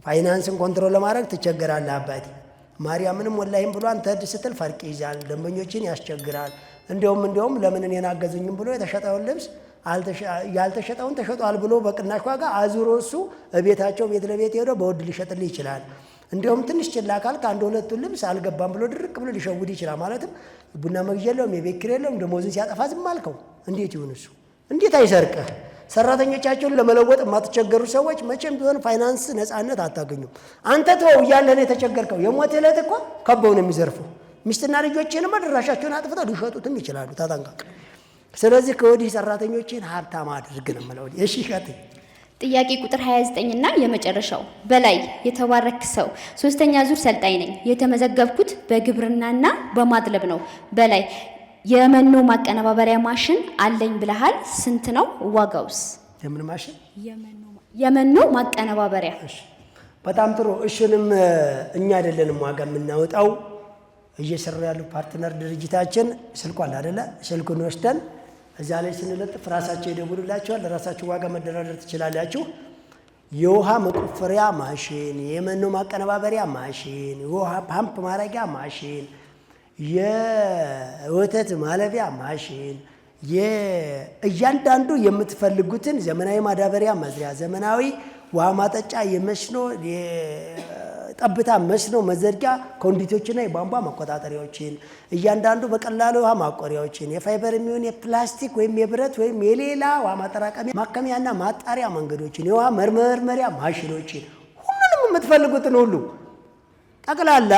ፋይናንስን ኮንትሮል ለማድረግ ትቸገራለህ። አባቴ ማርያምንም ወላሂም ብሎ አንተ ስትል ፈርቅ ይዛል፣ ደንበኞችን ያስቸግራል። እንዲያውም ለምን እኔን አገዙኝም ብሎ የተሸጠውን ልብስ ያልተሸጠውን ተሸጧል ብሎ በቅናሽ ዋጋ አዙሮ እሱ ቤታቸው ቤት ለቤት ሄዶ በውድ ሊሸጥልህ ይችላል። እንዲያውም ትንሽ ችላ ካልክ አንድ ሁለቱን ልብስ አልገባም ብሎ ድርቅ ብሎ ሊሸውድ ይችላል። ማለትም ቡና መግዣ የለውም፣ የቤት ኪራይ የለውም፣ ደሞዙን ሲያጠፋ ዝም አልከው። እንዴት ይሁን እሱ? እንዴት አይሰርቅህ? ሰራተኞቻቸውን ለመለወጥ የማትቸገሩ ሰዎች መቼም ቢሆን ፋይናንስ ነፃነት አታገኙም። አንተ ተወው እያለህ የተቸገርከው የሞት ዕለት እኮ ከበው ነው የሚዘርፉ። ሚስትና ልጆችንም አድራሻቸውን አጥፍተው ሊሸጡትም ይችላሉ። ተጠንቀቅ። ስለዚህ ከወዲህ ሰራተኞችን ሀብታም አድርግ ነው የምለው። እሺ ቀጥይ። ጥያቄ ቁጥር 29 እና የመጨረሻው በላይ የተባረክ ሰው 3ኛ ዙር ሰልጣኝ ነኝ። የተመዘገብኩት በግብርናና በማድለብ ነው። በላይ የመኖ ማቀነባበሪያ ማሽን አለኝ ብለሃል። ስንት ነው ዋጋውስ? የምን ማሽን? የመኖ ማቀነባበሪያ። በጣም ጥሩ። እሱንም እኛ አይደለንም ዋጋ የምናወጣው፣ እየሰሩ ያሉ ፓርትነር ድርጅታችን ስልኩ አለ አይደለ? ስልኩን ወስደን እዛ ላይ ስንለጥፍ ራሳቸው ይደውሉላችኋል። ለራሳችሁ ዋጋ መደራደር ትችላላችሁ። የውሃ መቆፈሪያ ማሽን፣ የመኖ ማቀነባበሪያ ማሽን፣ የውሃ ፓምፕ ማረጊያ ማሽን፣ የወተት ማለቢያ ማሽን፣ እያንዳንዱ የምትፈልጉትን ዘመናዊ ማዳበሪያ መዝሪያ፣ ዘመናዊ ውሃ ማጠጫ፣ የመስኖ ጠብታ መስኖ መዘርጊያ ኮንዲቶችና የቧንቧ መቆጣጠሪያዎችን፣ እያንዳንዱ በቀላሉ ውሃ ማቆሪያዎችን፣ የፋይበር የሚሆን የፕላስቲክ ወይም የብረት ወይም የሌላ ውሃ ማጠራቀሚያ ማከሚያና ማጣሪያ መንገዶችን፣ የውሃ መርመሪያ ማሽኖችን፣ ሁሉንም የምትፈልጉትን ሁሉ ጠቅላላ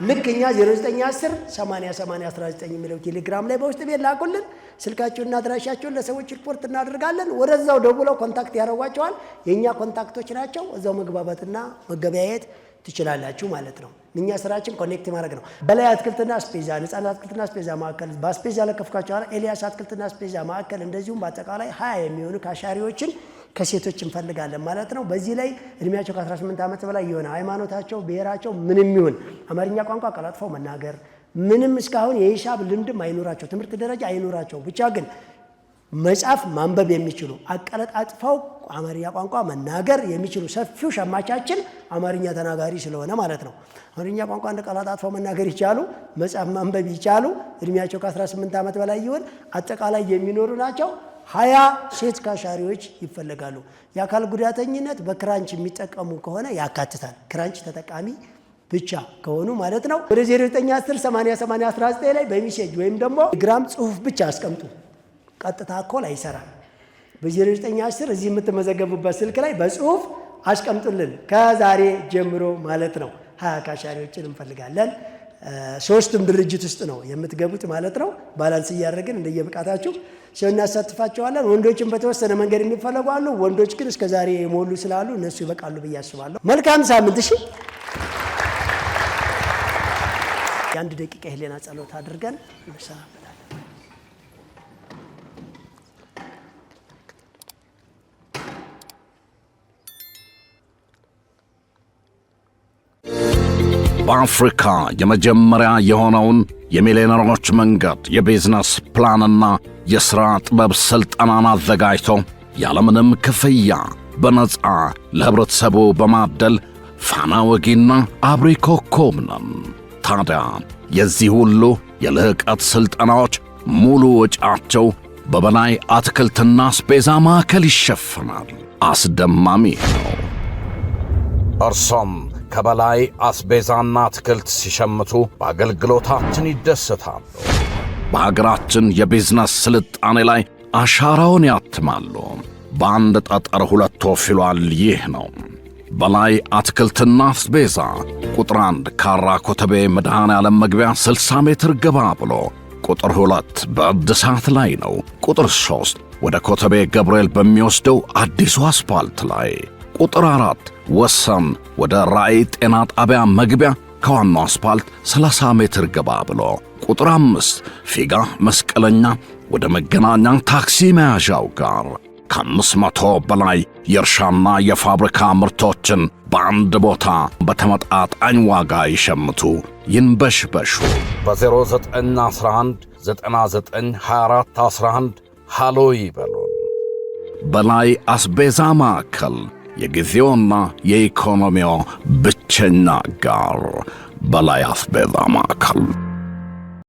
ልክ እኛ 0910 808019 የሚለው ቴሌግራም ላይ በውስጥ ቤት ላኩልን። ስልካችሁንና አድራሻችሁን ለሰዎች ሪፖርት እናደርጋለን። ወደዛው ደውለው ኮንታክት ያደርጓቸዋል። የእኛ ኮንታክቶች ናቸው። እዛው መግባባትና መገበያየት ትችላላችሁ ማለት ነው። እኛ ስራችን ኮኔክት ማድረግ ነው። በላይ አትክልትና አስቤዛ፣ ነፃነት አትክልትና አስቤዛ ማዕከል በአስቤዛ ለከፍካቸው ኤልያስ አትክልትና አስቤዛ ማዕከል፣ እንደዚሁም በአጠቃላይ 20 የሚሆኑ ካሻሪዎችን ከሴቶች እንፈልጋለን ማለት ነው። በዚህ ላይ እድሜያቸው ከ18 ዓመት በላይ የሆነ ሃይማኖታቸው፣ ብሔራቸው ምንም ይሁን አማርኛ ቋንቋ ቀላጥፈው መናገር ምንም እስካሁን የሂሳብ ልምድም አይኖራቸው፣ ትምህርት ደረጃ አይኖራቸው፣ ብቻ ግን መጻፍ ማንበብ የሚችሉ አቀላጥፈው አማርኛ ቋንቋ መናገር የሚችሉ ሰፊው ሸማቻችን አማርኛ ተናጋሪ ስለሆነ ማለት ነው። አማርኛ ቋንቋ እንደቀላጥፈው መናገር ይቻሉ፣ መጻፍ ማንበብ ይቻሉ፣ እድሜያቸው ከ18 ዓመት በላይ ይሁን አጠቃላይ የሚኖሩ ናቸው። 20 ሴት ካሻሪዎች ይፈልጋሉ። የአካል ጉዳተኝነት በክራንች የሚጠቀሙ ከሆነ ያካትታል። ክራንች ተጠቃሚ ብቻ ከሆኑ ማለት ነው። ወደ 0910 808019 ላይ በሚሴጅ ወይም ደግሞ ግራም ጽሁፍ ብቻ አስቀምጡ። ቀጥታ ኮል አይሰራም። በ0910 እዚህ የምትመዘገቡበት ስልክ ላይ በጽሁፍ አስቀምጡልን። ከዛሬ ጀምሮ ማለት ነው 20 ካሻሪዎችን እንፈልጋለን። ሶስቱም ድርጅት ውስጥ ነው የምትገቡት ማለት ነው። ባላንስ እያደረግን እንደየብቃታችሁ ሰው እናሳትፋቸዋለን። ወንዶችን በተወሰነ መንገድ የሚፈለጉ አሉ። ወንዶች ግን እስከዛሬ የሞሉ ስላሉ እነሱ ይበቃሉ ብዬ አስባለሁ። መልካም ሳምንት። እሺ፣ የአንድ ደቂቃ የህሊና ጸሎት አድርገን እንሰናበታለን። በአፍሪካ የመጀመሪያ የሆነውን የሚሊዮነሮች መንገድ የቢዝነስ ፕላንና የሥራ ጥበብ ሥልጠናን አዘጋጅቶ ያለምንም ክፍያ በነፃ ለህብረተሰቡ በማደል ፋና ወጊና አብሪ ኮከብ ነን። ታዲያ የዚህ ሁሉ የልህቀት ሥልጠናዎች ሙሉ ወጪያቸው በበላይ አትክልትና አስቤዛ ማዕከል ይሸፈናል። አስደማሚ ነው። እርሶም ከበላይ አስቤዛና አትክልት ሲሸምቱ በአገልግሎታችን ይደሰታሉ። በሀገራችን የቢዝነስ ስልጣኔ ላይ አሻራውን ያትማሉ። በአንድ ጠጠር ሁለት ወፍ ይሏል። ይህ ነው በላይ አትክልትና አስቤዛ። ቁጥር 1 ካራ ኮተቤ መድኃኔ ዓለም መግቢያ 60 ሜትር ገባ ብሎ፣ ቁጥር 2 በእድሳት ላይ ነው። ቁጥር 3 ወደ ኮተቤ ገብርኤል በሚወስደው አዲሱ አስፓልት ላይ፣ ቁጥር 4 ወሰን ወደ ራእይ ጤና ጣቢያ መግቢያ ከዋናው አስፓልት 30 ሜትር ገባ ብሎ፣ ቁጥር 5 ፊጋ መስቀለኛ ወደ መገናኛ ታክሲ መያዣው ጋር ከ500 በላይ የእርሻና የፋብሪካ ምርቶችን በአንድ ቦታ በተመጣጣኝ ዋጋ ይሸምቱ፣ ይንበሽበሹ። በ0911 992411 ሃሎ ይበሉን። በላይ አስቤዛ ማዕከል የጊዜውና የኢኮኖሚው ብቸኛ ጋር። በላይ አስቤዛ ማዕከል